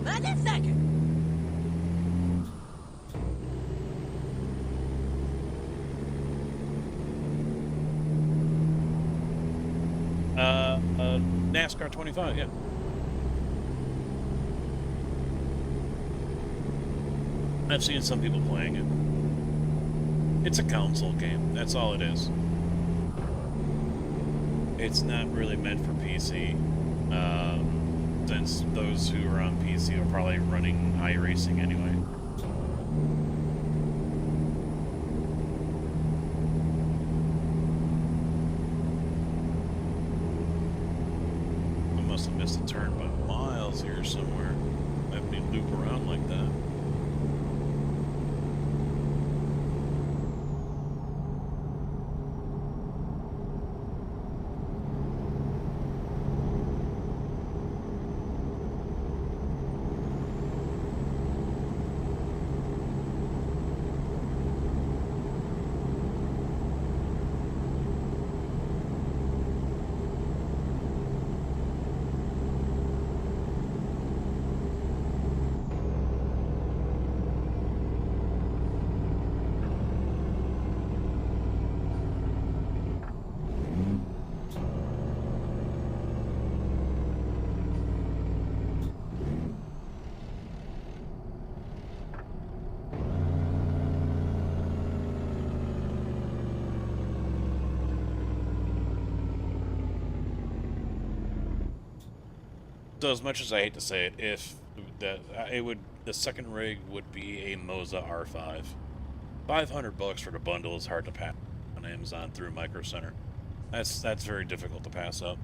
Motherfucker! NASCAR 25, yeah. I've seen some people playing it. It's a console game, that's all it is. It's not really meant for PC, since those who are on PC are probably running iRacing anyway. So as much as I hate to say it, if the second rig would be a Moza R5. $500 for the bundle is hard to pass on Amazon through Micro Center. That's very difficult to pass up.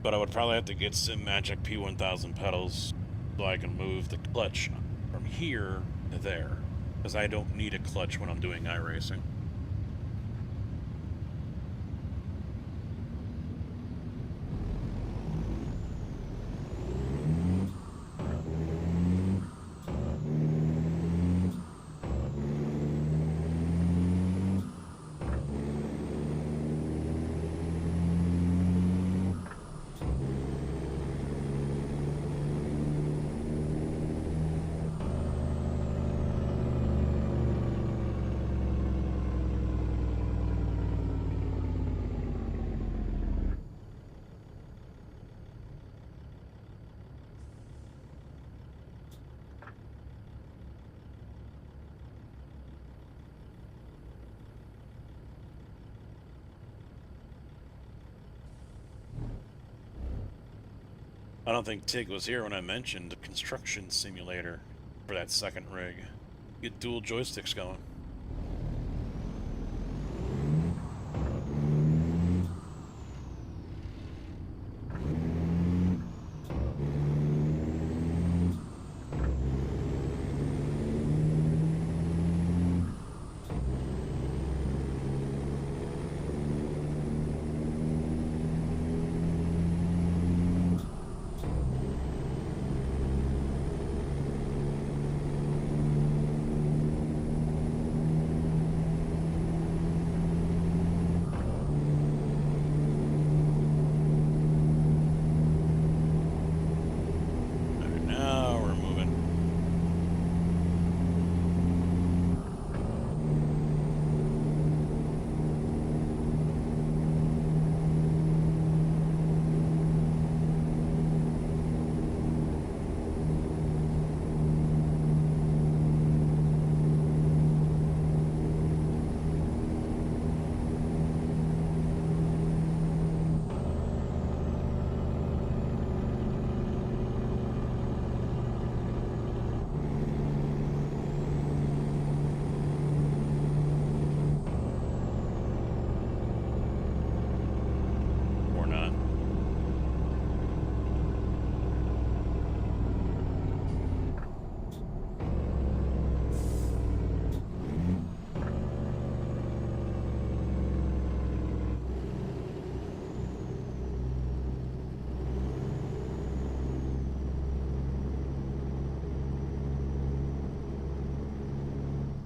But I would probably have to get some Magic P1000 pedals so I can move the clutch from here to there, because I don't need a clutch when I'm doing iRacing. I don't think Tig was here when I mentioned the construction simulator for that second rig. Get dual joysticks going.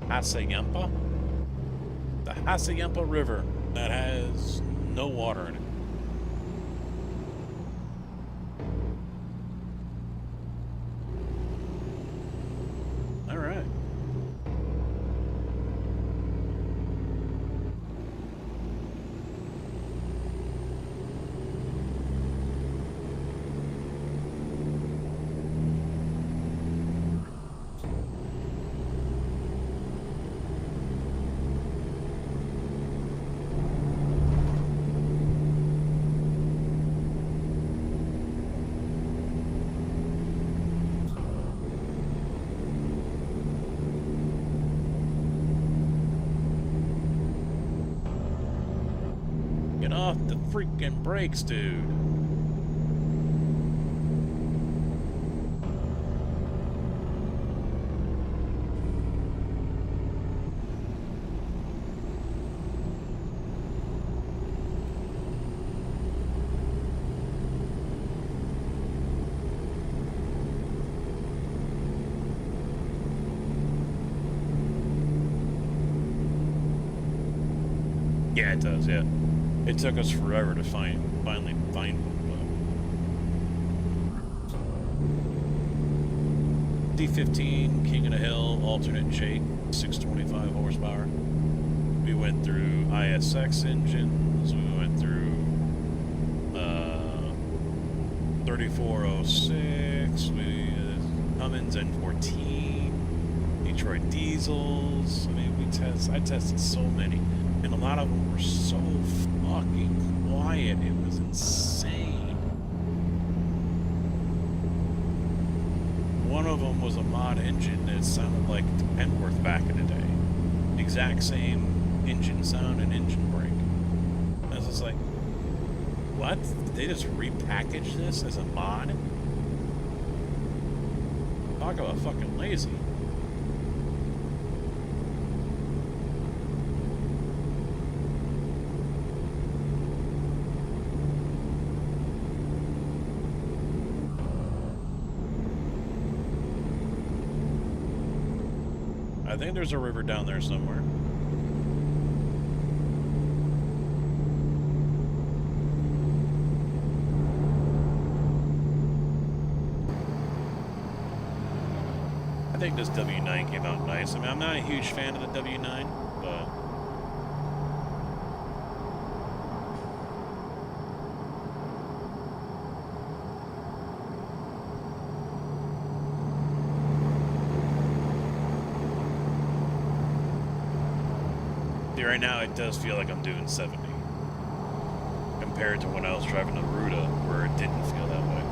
Hasayampa? The Hasayampa River that has no water in it. All right. Get off the freaking brakes, dude. Yeah, it does, yeah. It took us forever to finally find one. D15, King of the Hill, alternate Jake, 625 horsepower. We went through ISX engines, we went through 3406, Cummins N14, Detroit diesels. I mean, I tested so many, and a lot of them were so fucking quiet. It was insane. one of them was a mod engine that sounded like Penworth back in the day. Exact same engine sound and engine brake. I was just like, what? Did they just repackage this as a mod? Talk about fucking lazy. I think there's a river down there somewhere. I think this W9 came out nice. I mean, I'm not a huge fan of the W9, but... See, right now it does feel like I'm doing 70. Compared to when I was driving the Ruta, where it didn't feel that way.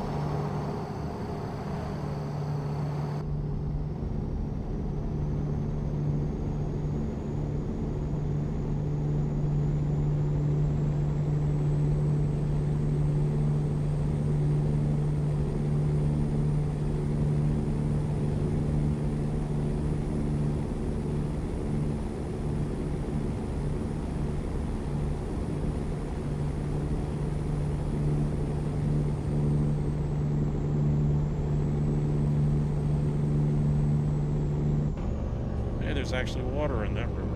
There's actually water in that river.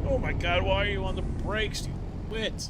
Oh my god, why are you on the brakes, you wit?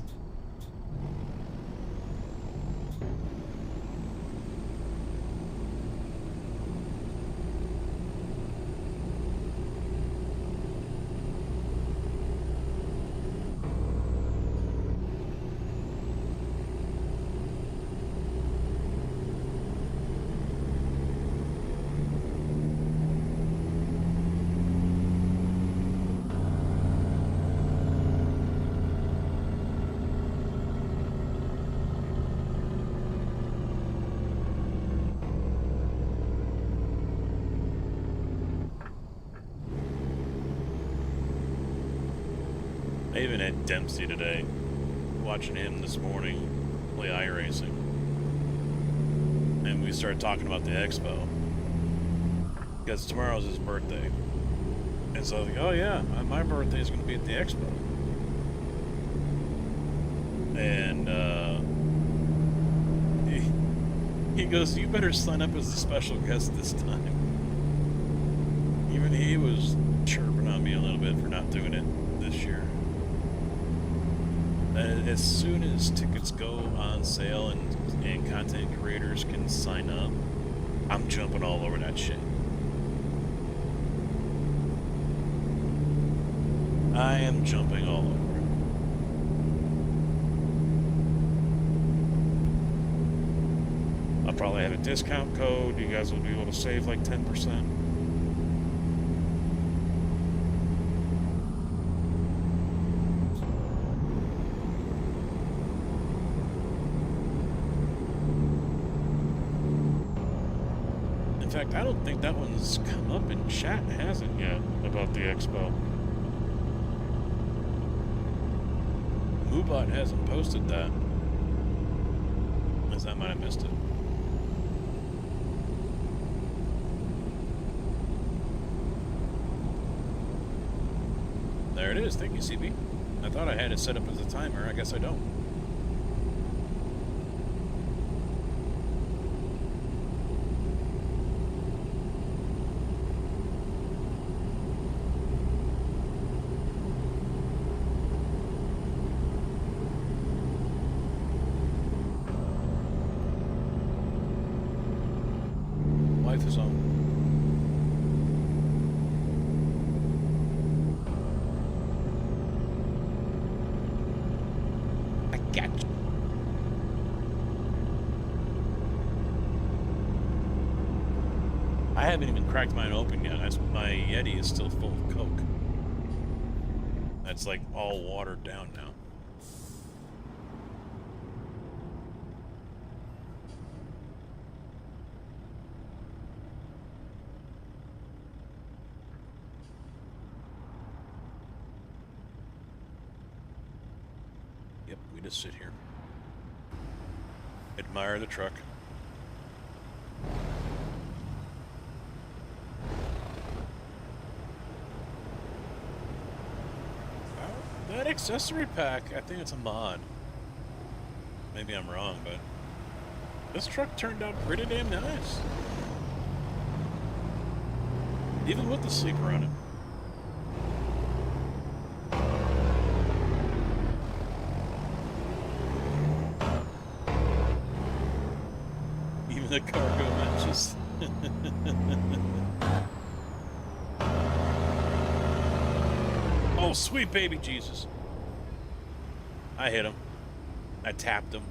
I even had Dempsey today, watching him this morning play iRacing. And we started talking about the expo. Because tomorrow's his birthday. And so I was like, oh yeah, my birthday is going to be at the expo. And he goes, you better sign up as a special guest this time. Even he was chirping on me a little bit for not doing it this year. As soon as tickets go on sale and content creators can sign up, I'm jumping all over that shit. I am jumping all over it. I'll probably have a discount code. You guys will be able to save like 10%. In fact, I don't think that one's come up in chat, has it yet, about the expo? Moobot hasn't posted that. Unless I might have missed it. there it is. Thank you, CB. I thought I had it set up as a timer. I guess I don't. Wife is on. Gotcha. I haven't even cracked mine open yet. My Yeti is still full of Coke. That's like all watered down now. Yep, we just sit here. Admire the truck. That accessory pack, I think it's a mod. Maybe I'm wrong, but this truck turned out pretty damn nice. Even with the sleeper on it. Even the cargo matches. Oh, sweet baby Jesus. I hit him. I tapped him.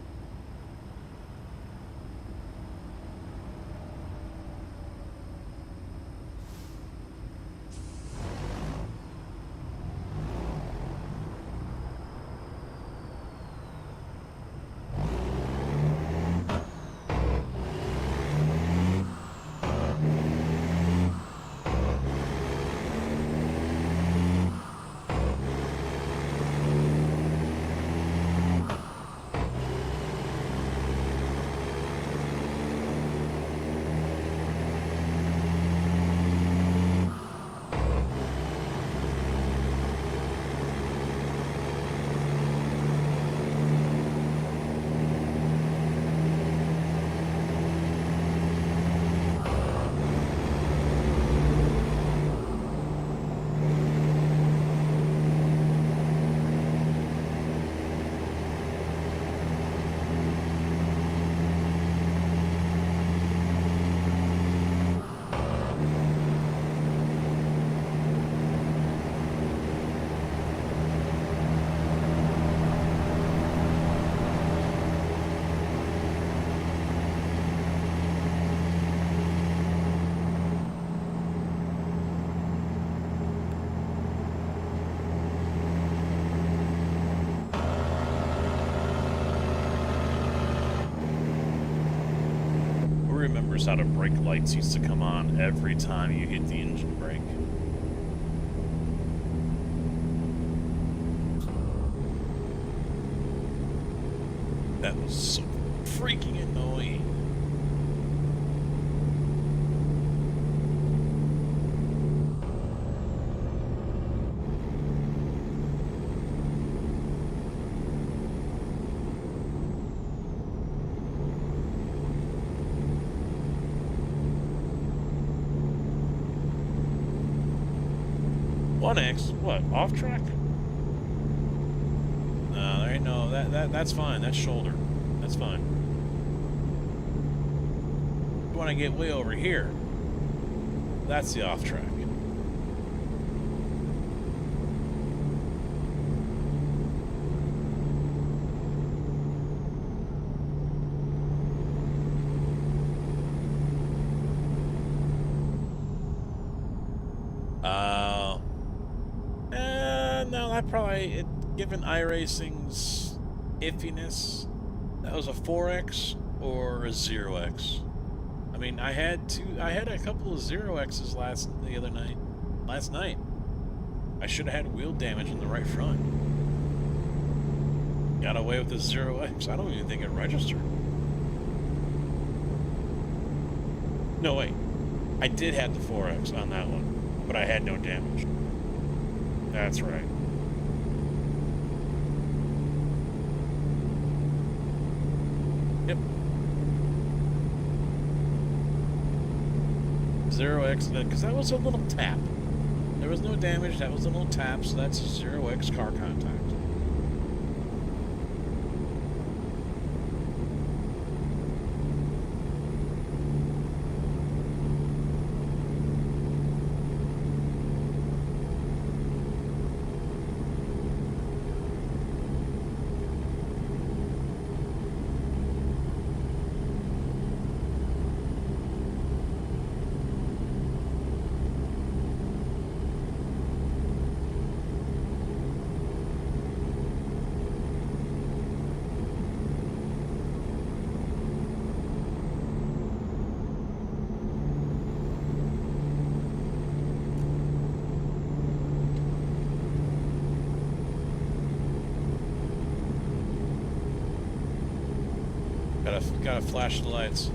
Remembers how to brake lights used to come on every time you hit the engine brake. That was so freaking annoying. One X, what? Off track? No, there ain't no. That's fine. That's shoulder. That's fine. You want to get way over here? That's the off track. Probably, given iRacing's iffiness, that was a 4X or a 0X. I mean, I had a couple of 0Xs last night. I should have had wheel damage in the right front. Got away with the 0X. I don't even think it registered. No, wait. I did have the 4X on that one, but I had no damage. That's right. Yep. 0x, because that was a little tap. There was no damage, that was a little tap, so that's 0x car contact. Gotta flash the lights.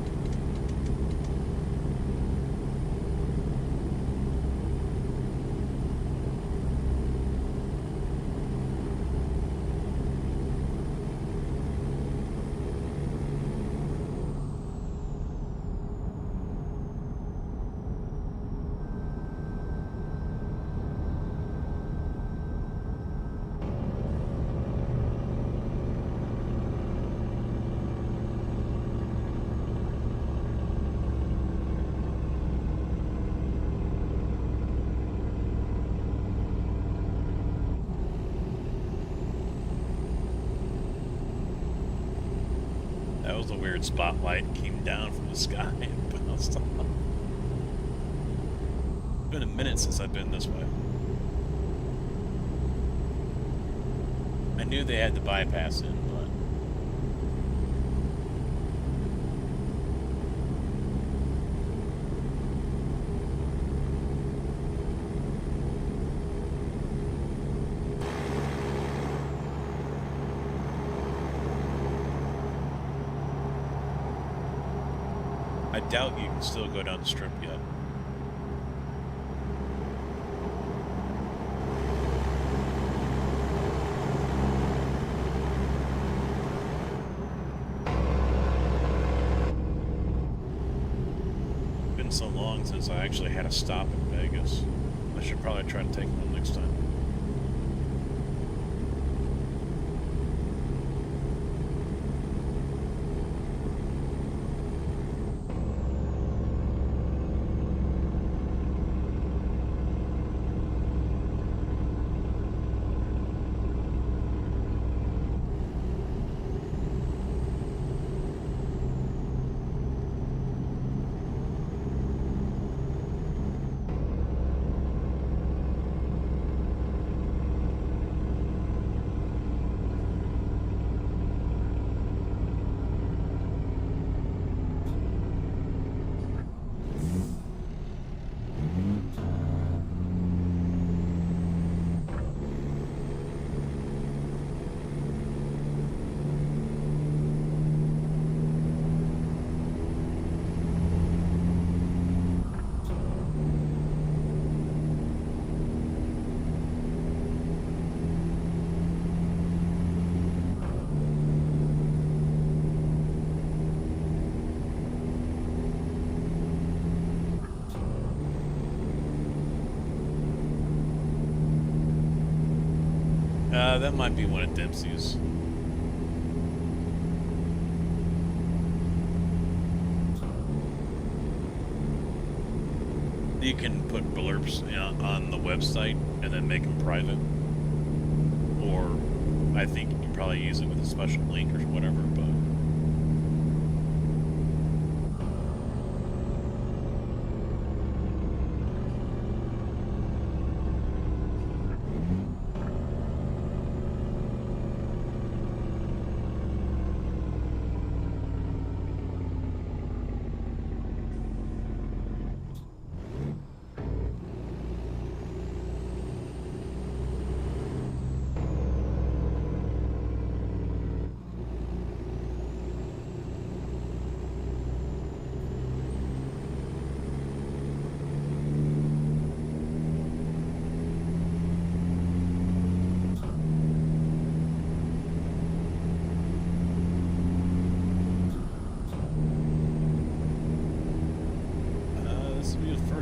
That was a weird spotlight. Came down from the sky and bounced off. It's been a minute since I've been this way. I knew they had the bypass in, but... I doubt you can still go down the strip yet. Been so long since I actually had a stop in Vegas. I should probably try to take one next time. That might be one of Dempsey's. You can put blurbs on the website and then make them private. Or I think you can probably use it with a special link or whatever, but...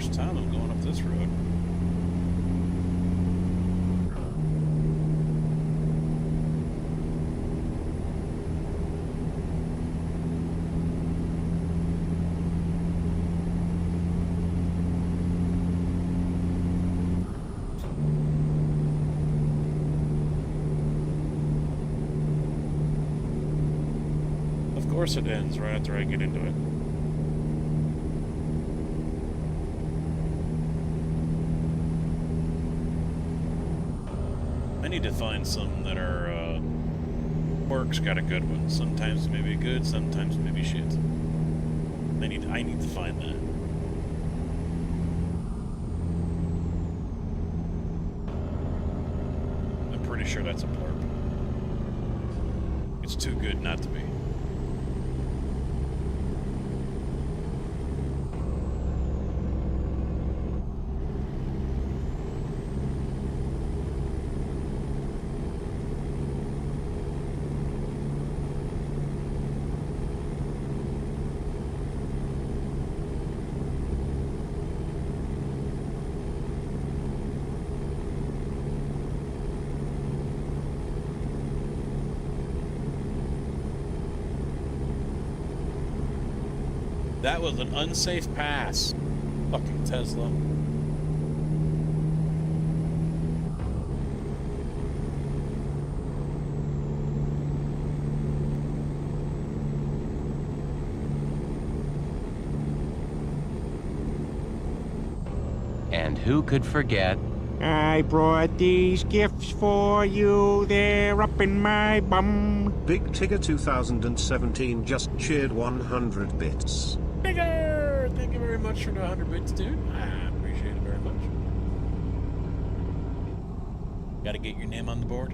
first time I'm going up this road. Of course it ends right after I get into it. I need to find some that are, Work's got a good one. Sometimes maybe good, sometimes maybe shit. I need to find that. I'm pretty sure that's a blurb. It's too good not to be. That was an unsafe pass. Fucking Tesla. And who could forget? I brought these gifts for you. They're up in my bum. Big Tigger 2017 just cheered 100 bits. Bigger! Thank you very much for the 100 bits, dude. I appreciate it very much. Gotta get your name on the board.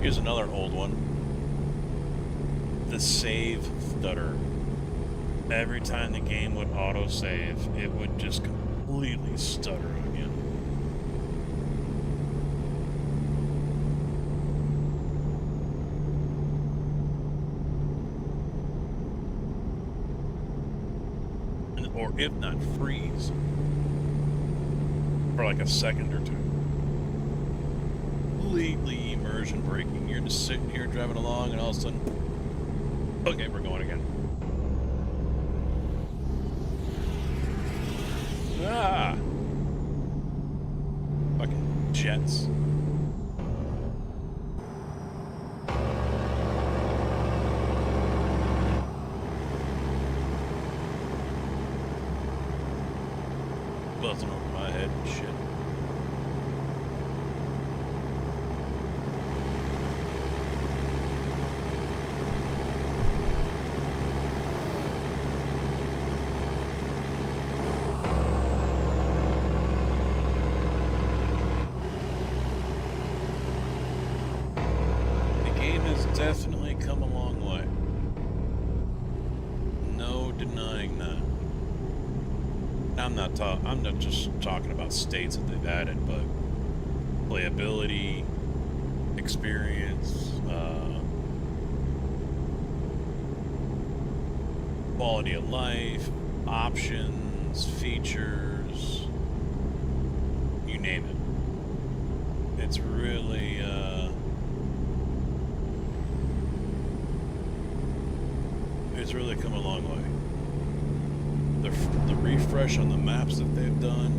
Here's another old one. The save stutter. Every time the game would auto-save, it would just completely stutter again. Or if not, freeze. For like a second or two. Completely immersion breaking. You're just sitting here driving along and all of a sudden, okay, we're going again. Ah! Fucking jets. Buzzing over my head and shit. Definitely come a long way. No denying that. I'm not just talking about states that they've added, but playability, experience, quality of life, options, features, you name it. It's really it's really come a long way. The refresh on the maps that they've done.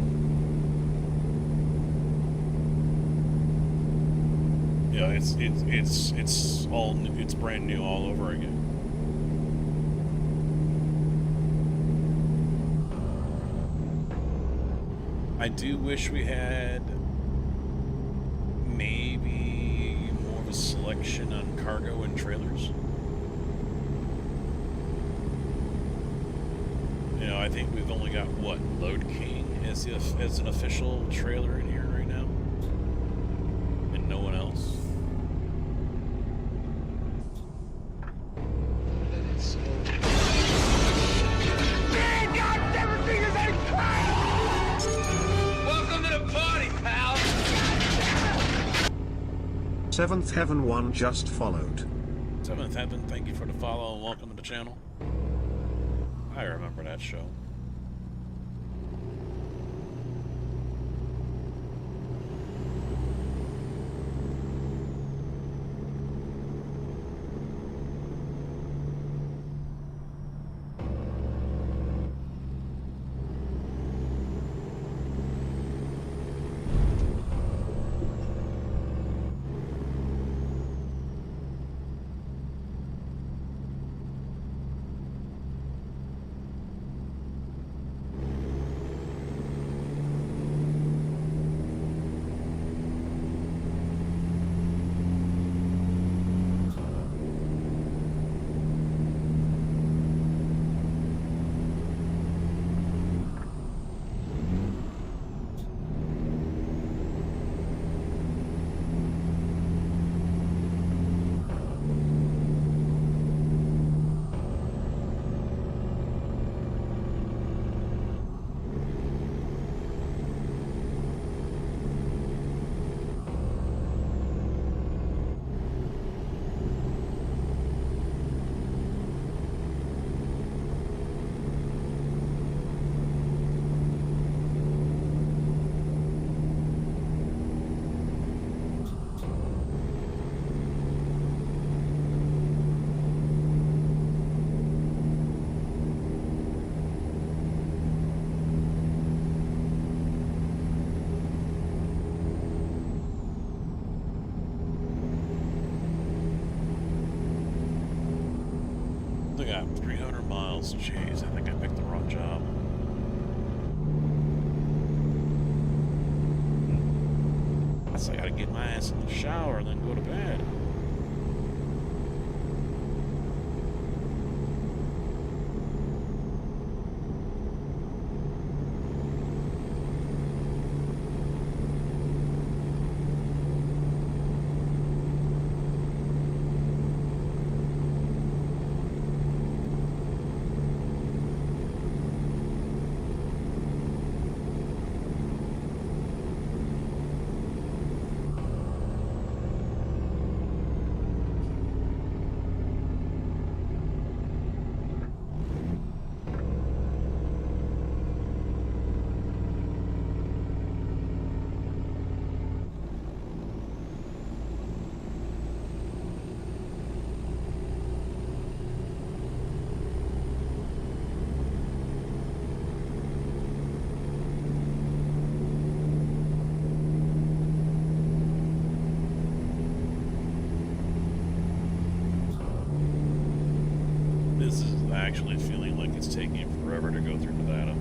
Yeah, it's brand new all over again. I do wish we had restriction on cargo and trailers. You know, I think we've only got, what, Load King as an official trailer in here right now? And no one else? Welcome to the party, pal! Seventh Heaven 1 just followed. Seventh Heaven, thank you for the follow and welcome to the channel. I remember that show. I got 300 miles. Jeez, I think I picked the wrong job. Guess I gotta get my ass in the shower and then go to bed. This is actually feeling like it's taking forever to go through Nevada.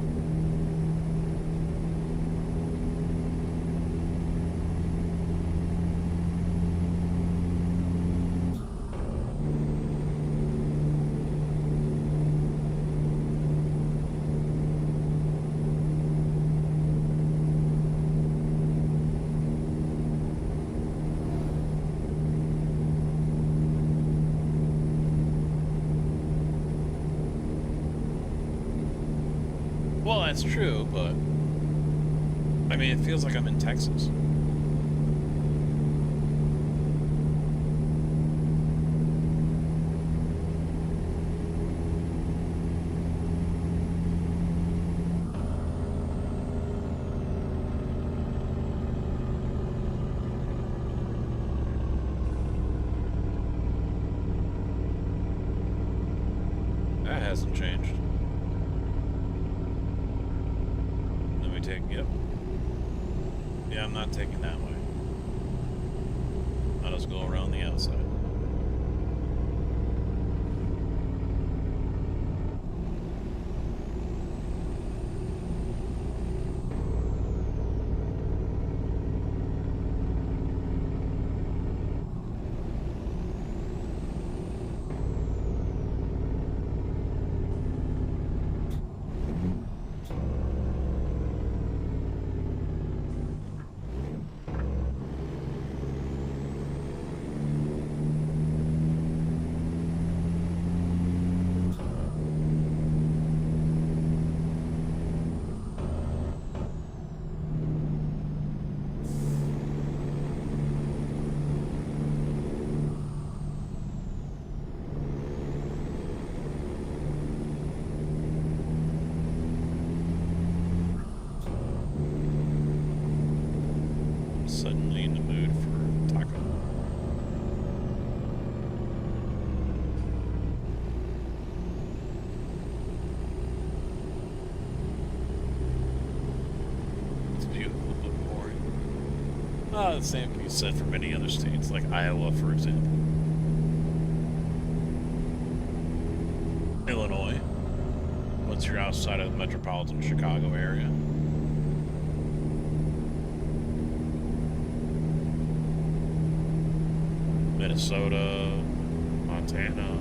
Well, that's true, but I mean, it feels like I'm in Texas. That hasn't changed. Yep. Yeah, I'm not taking that way. I'll just go around the outside. The same can be said for many other states, like Iowa, for example. Illinois, once you're outside of the metropolitan Chicago area. Minnesota, Montana.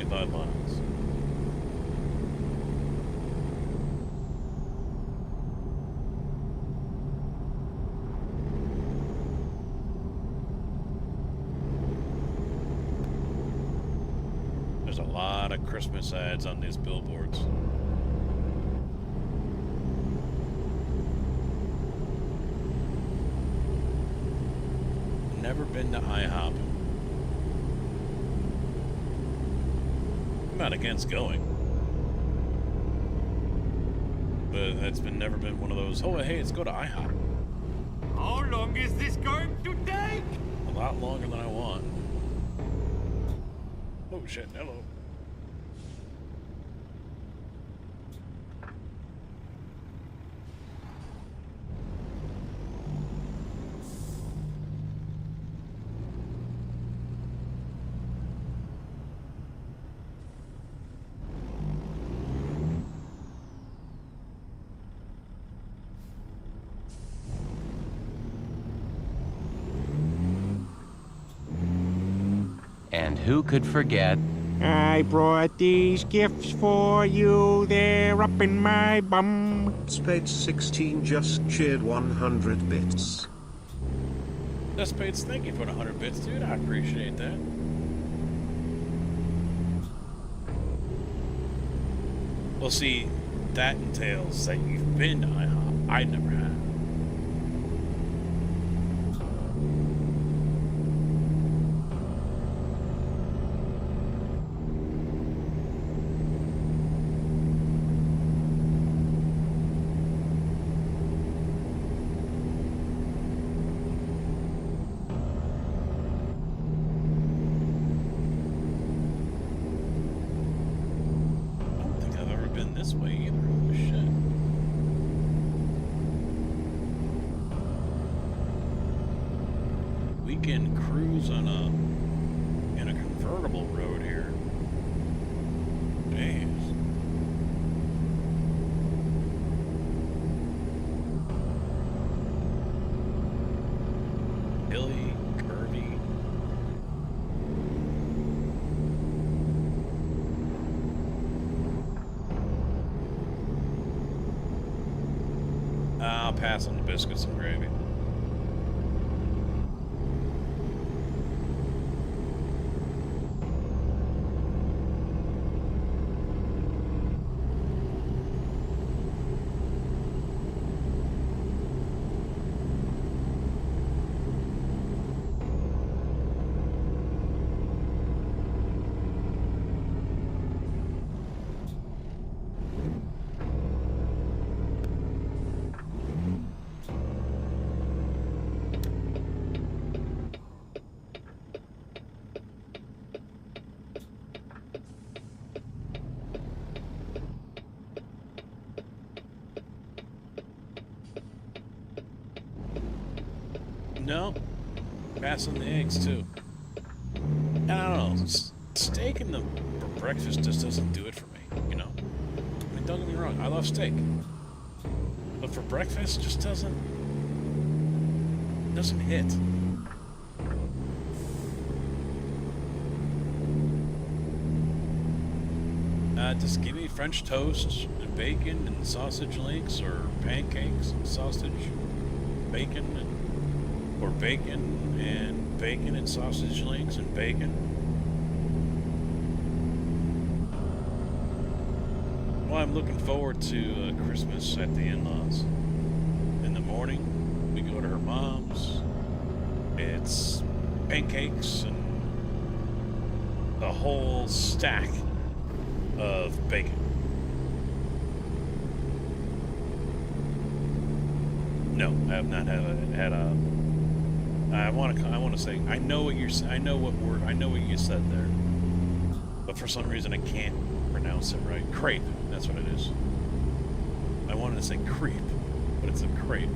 Miles. There's a lot of Christmas ads on these billboards. Never been to IHOP. I'm not against going, but it's never been one of those, oh hey, let's go to IHOP. How long is this going to take? A lot longer than I want. Oh shit, hello. And who could forget? I brought these gifts for you, they're up in my bum. Spades 16 just cheered 100 bits. Spades, thank you for the 100 bits, dude. I appreciate that. Well, see, that entails that you've been to IHOP. I never have. This way either. Oh shit. Weekend cruise on in a convertible road here. Jeez. Hilly, curvy. I'll pass on the biscuits and gravy. No, pass on the eggs too. And I don't know, steak in the for breakfast just doesn't do it for me, you know. I mean, don't get me wrong, I love steak, But for breakfast, just doesn't hit. Just give me French toast and bacon and sausage links, or pancakes and sausage, bacon, and, or bacon and sausage links and bacon. Well, I'm looking forward to Christmas at the in-laws. In the morning, we go to her mom's. It's pancakes and a whole stack of bacon. No, I have not had a. I want to say I know what you said there, but for some reason I can't pronounce it right. Crepe, that's what it is. I wanted to say crepe, but it's a crepe.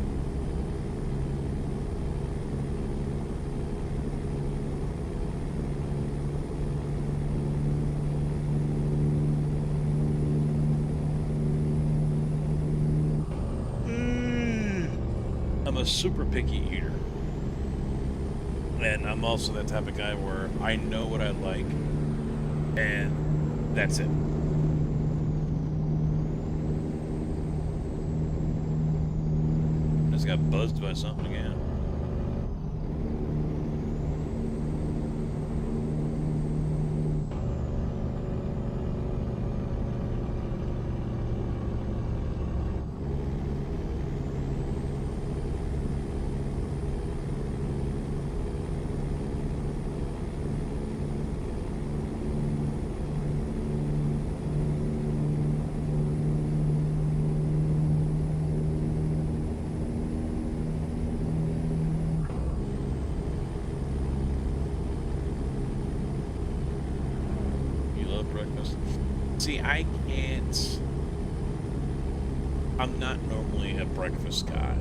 I'm a super picky eater. And I'm also that type of guy where I know what I like, and that's it. I just got buzzed by something again. See, I can't. I'm not normally a breakfast guy.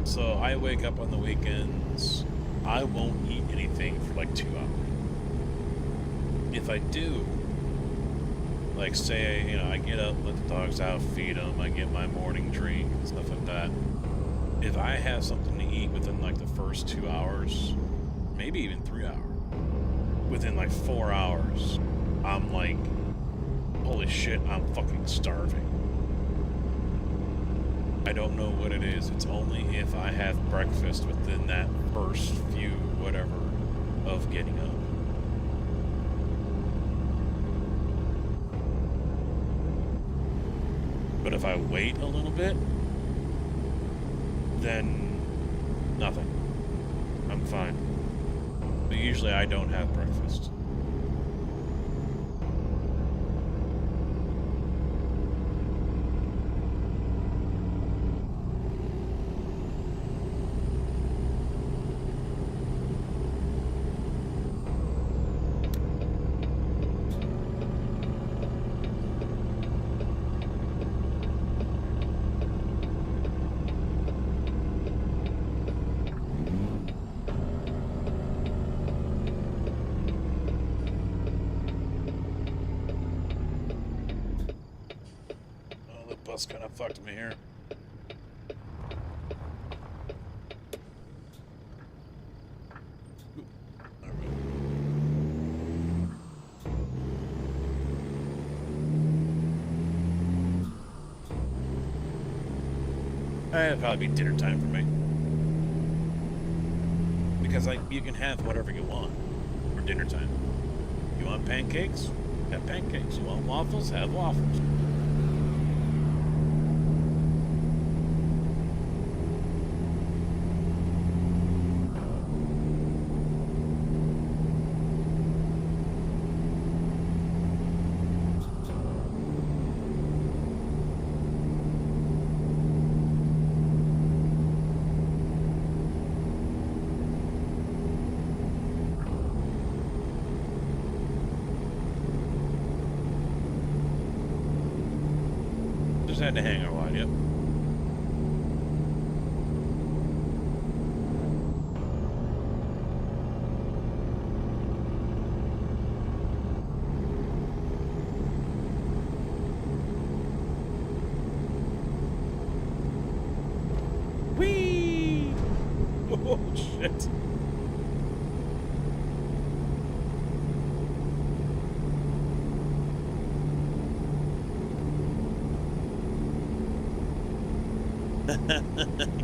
So I wake up on the weekends, I won't eat anything for like 2 hours. If I do, like say, I get up, let the dogs out, feed them, I get my morning drink and stuff like that. If I have something to eat within like the first 2 hours, maybe even 3 hours, within like 4 hours, I'm like, holy shit, I'm fucking starving. I don't know what it is. It's only if I have breakfast within that first few whatever of getting up. But if I wait a little bit, then nothing. I'm fine. But usually I don't have breakfast. Bus kind of fucked me here. It'll probably be dinner time for me. Because you can have whatever you want for dinner time. You want pancakes? Have pancakes. You want waffles? Have waffles. Had to hang a while, yep. shit.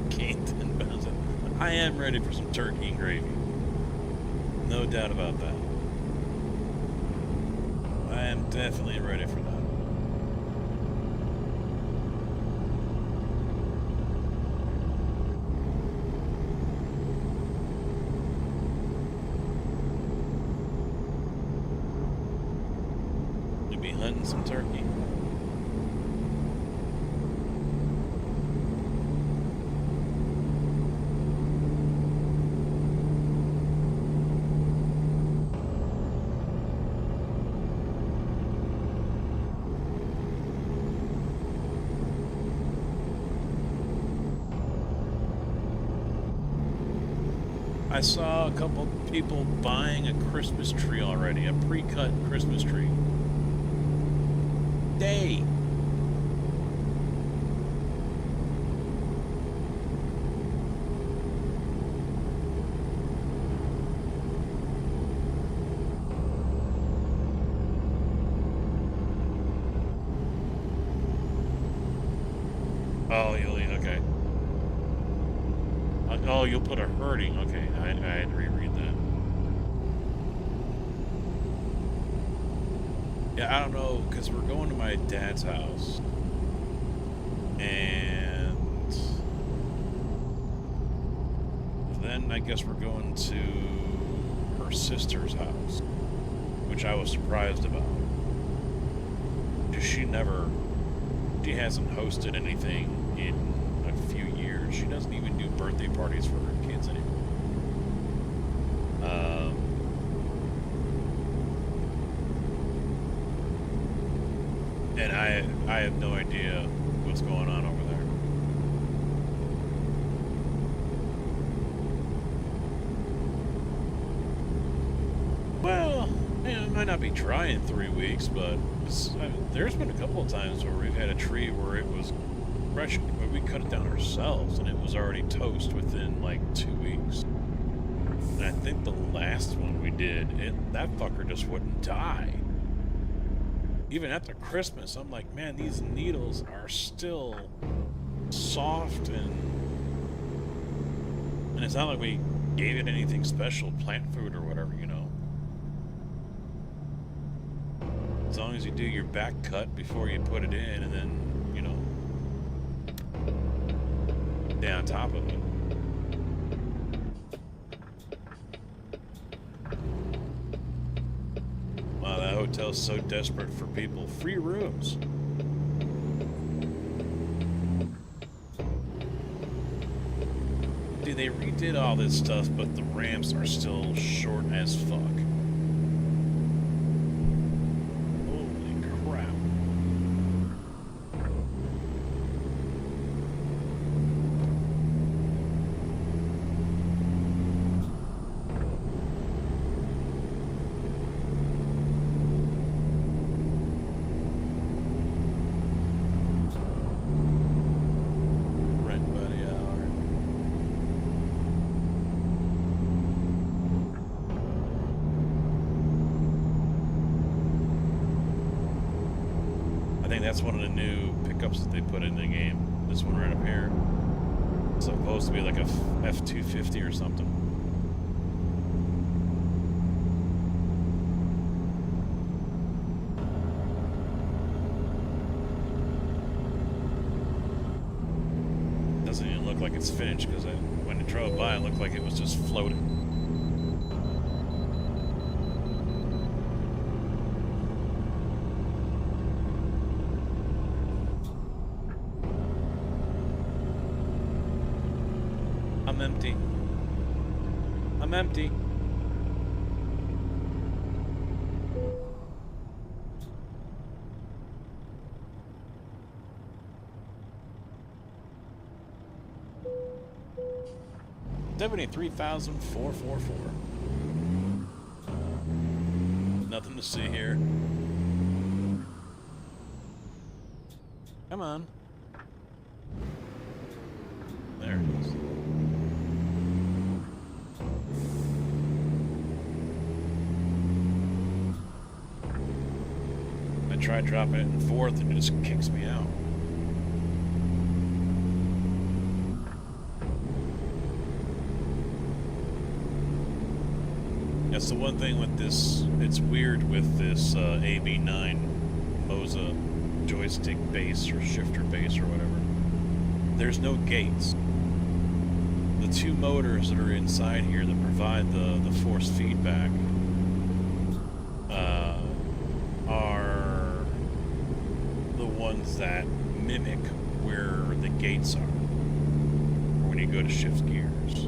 Canton bounce. I am ready for some turkey and gravy. No doubt about that. I am definitely ready for that. You'll be hunting some turkey. I saw a couple people buying a Christmas tree already, a pre-cut Christmas tree. Day. Oh, okay. Oh, you'll put a herding. Okay, I had to reread that. Yeah, I don't know, because we're going to my dad's house. And then I guess we're going to her sister's house, which I was surprised about. Because she hasn't hosted anything in a few years. She doesn't even do birthday parties for her kids anymore. And I have no idea what's going on over there. Well, it might not be dry in 3 weeks, but there's been a couple of times where we've had a tree where it was fresh, where we cut it down ourselves, and it was already toast within like 2 weeks. And I think the last one we did, that fucker just wouldn't die. Even after Christmas, I'm like, man, these needles are still soft, and it's not like we gave it anything special, plant food or whatever, you know. As long as you do your back cut before you put it in, and then, you know, stay on top of it. Wow, that hotel's so desperate for people. Free rooms. Dude, they redid all this stuff, but the ramps are still short as fuck. Holy crap. That's one of the new pickups that they put in the game. This one right up here. It's supposed to be like a F-250 or something. Doesn't even look like it's finished, because when it drove by, it looked like it was just floating. I'm empty. I'm empty. $73,444. Nothing to see here. Come on. There it is. I try dropping it in fourth and it just kicks me out. That's the one thing with this, it's weird with this AV9 Moza joystick base or shifter base or whatever. There's no gates. The two motors that are inside here that provide the force feedback are the ones that mimic where the gates are when you go to shift gears.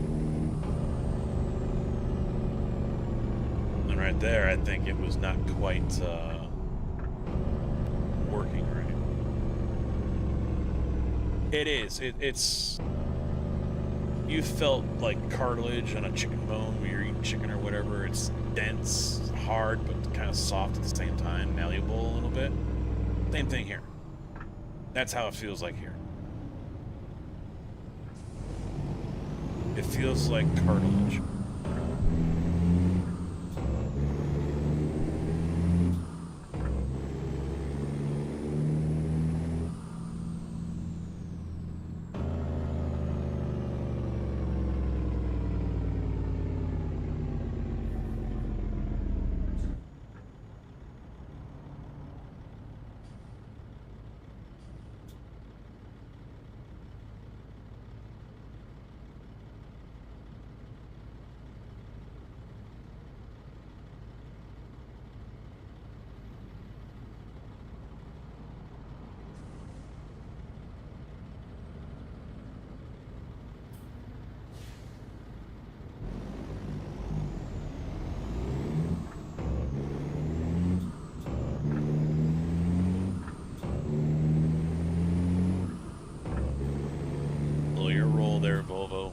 And right there, I think it was not quite working right. It is. It's. You felt like cartilage on a chicken bone when you're eating chicken or whatever. It's dense, hard, but kind of soft at the same time, malleable a little bit. Same thing here. That's how it feels like here. It feels like cartilage. There, Volvo.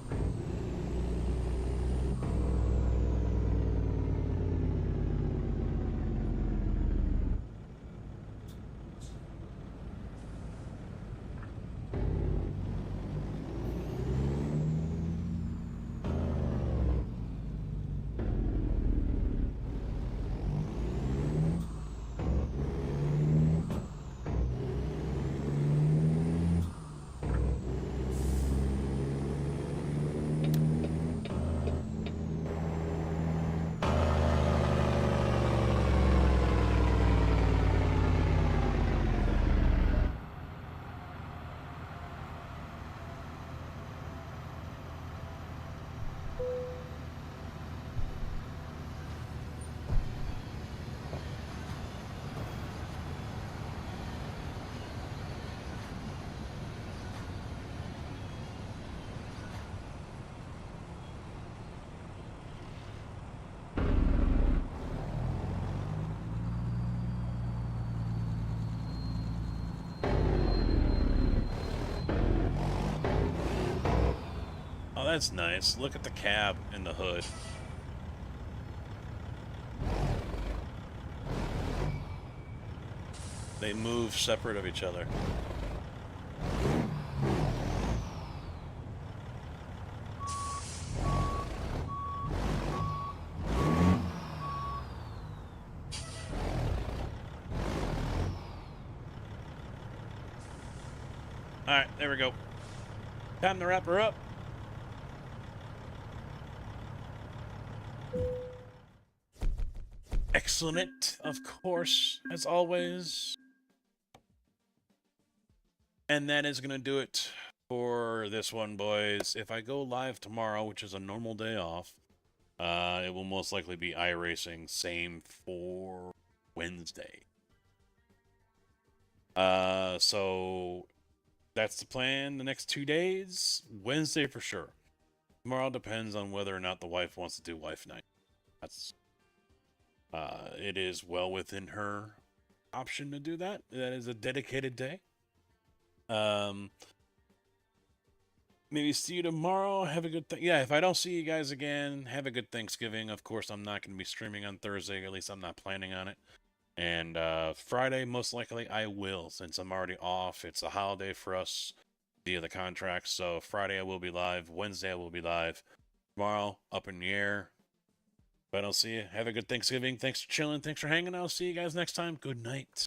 Oh, that's nice. Look at the cab and the hood. They move separate of each other. Alright, there we go. Time to wrap her up. Excellent, of course, as always. And that is going to do it for this one, boys. If I go live tomorrow, which is a normal day off, it will most likely be iRacing. Same for Wednesday. So that's the plan the next 2 days. Wednesday for sure. Tomorrow depends on whether or not the wife wants to do wife night. That's it is well within her option to do that. That is a dedicated day. Maybe see you tomorrow. Have a good yeah, if I don't see you guys again, have a good Thanksgiving. Of course, I'm not going to be streaming on Thursday, or at least I'm not planning on it. And Friday, most likely, I will, since I'm already off. It's a holiday for us via the contract. So Friday, I will be live. Wednesday, I will be live. Tomorrow, up in the air. If I don't see you, have a good Thanksgiving. Thanks for chilling. Thanks for hanging out. See you guys next time. Good night.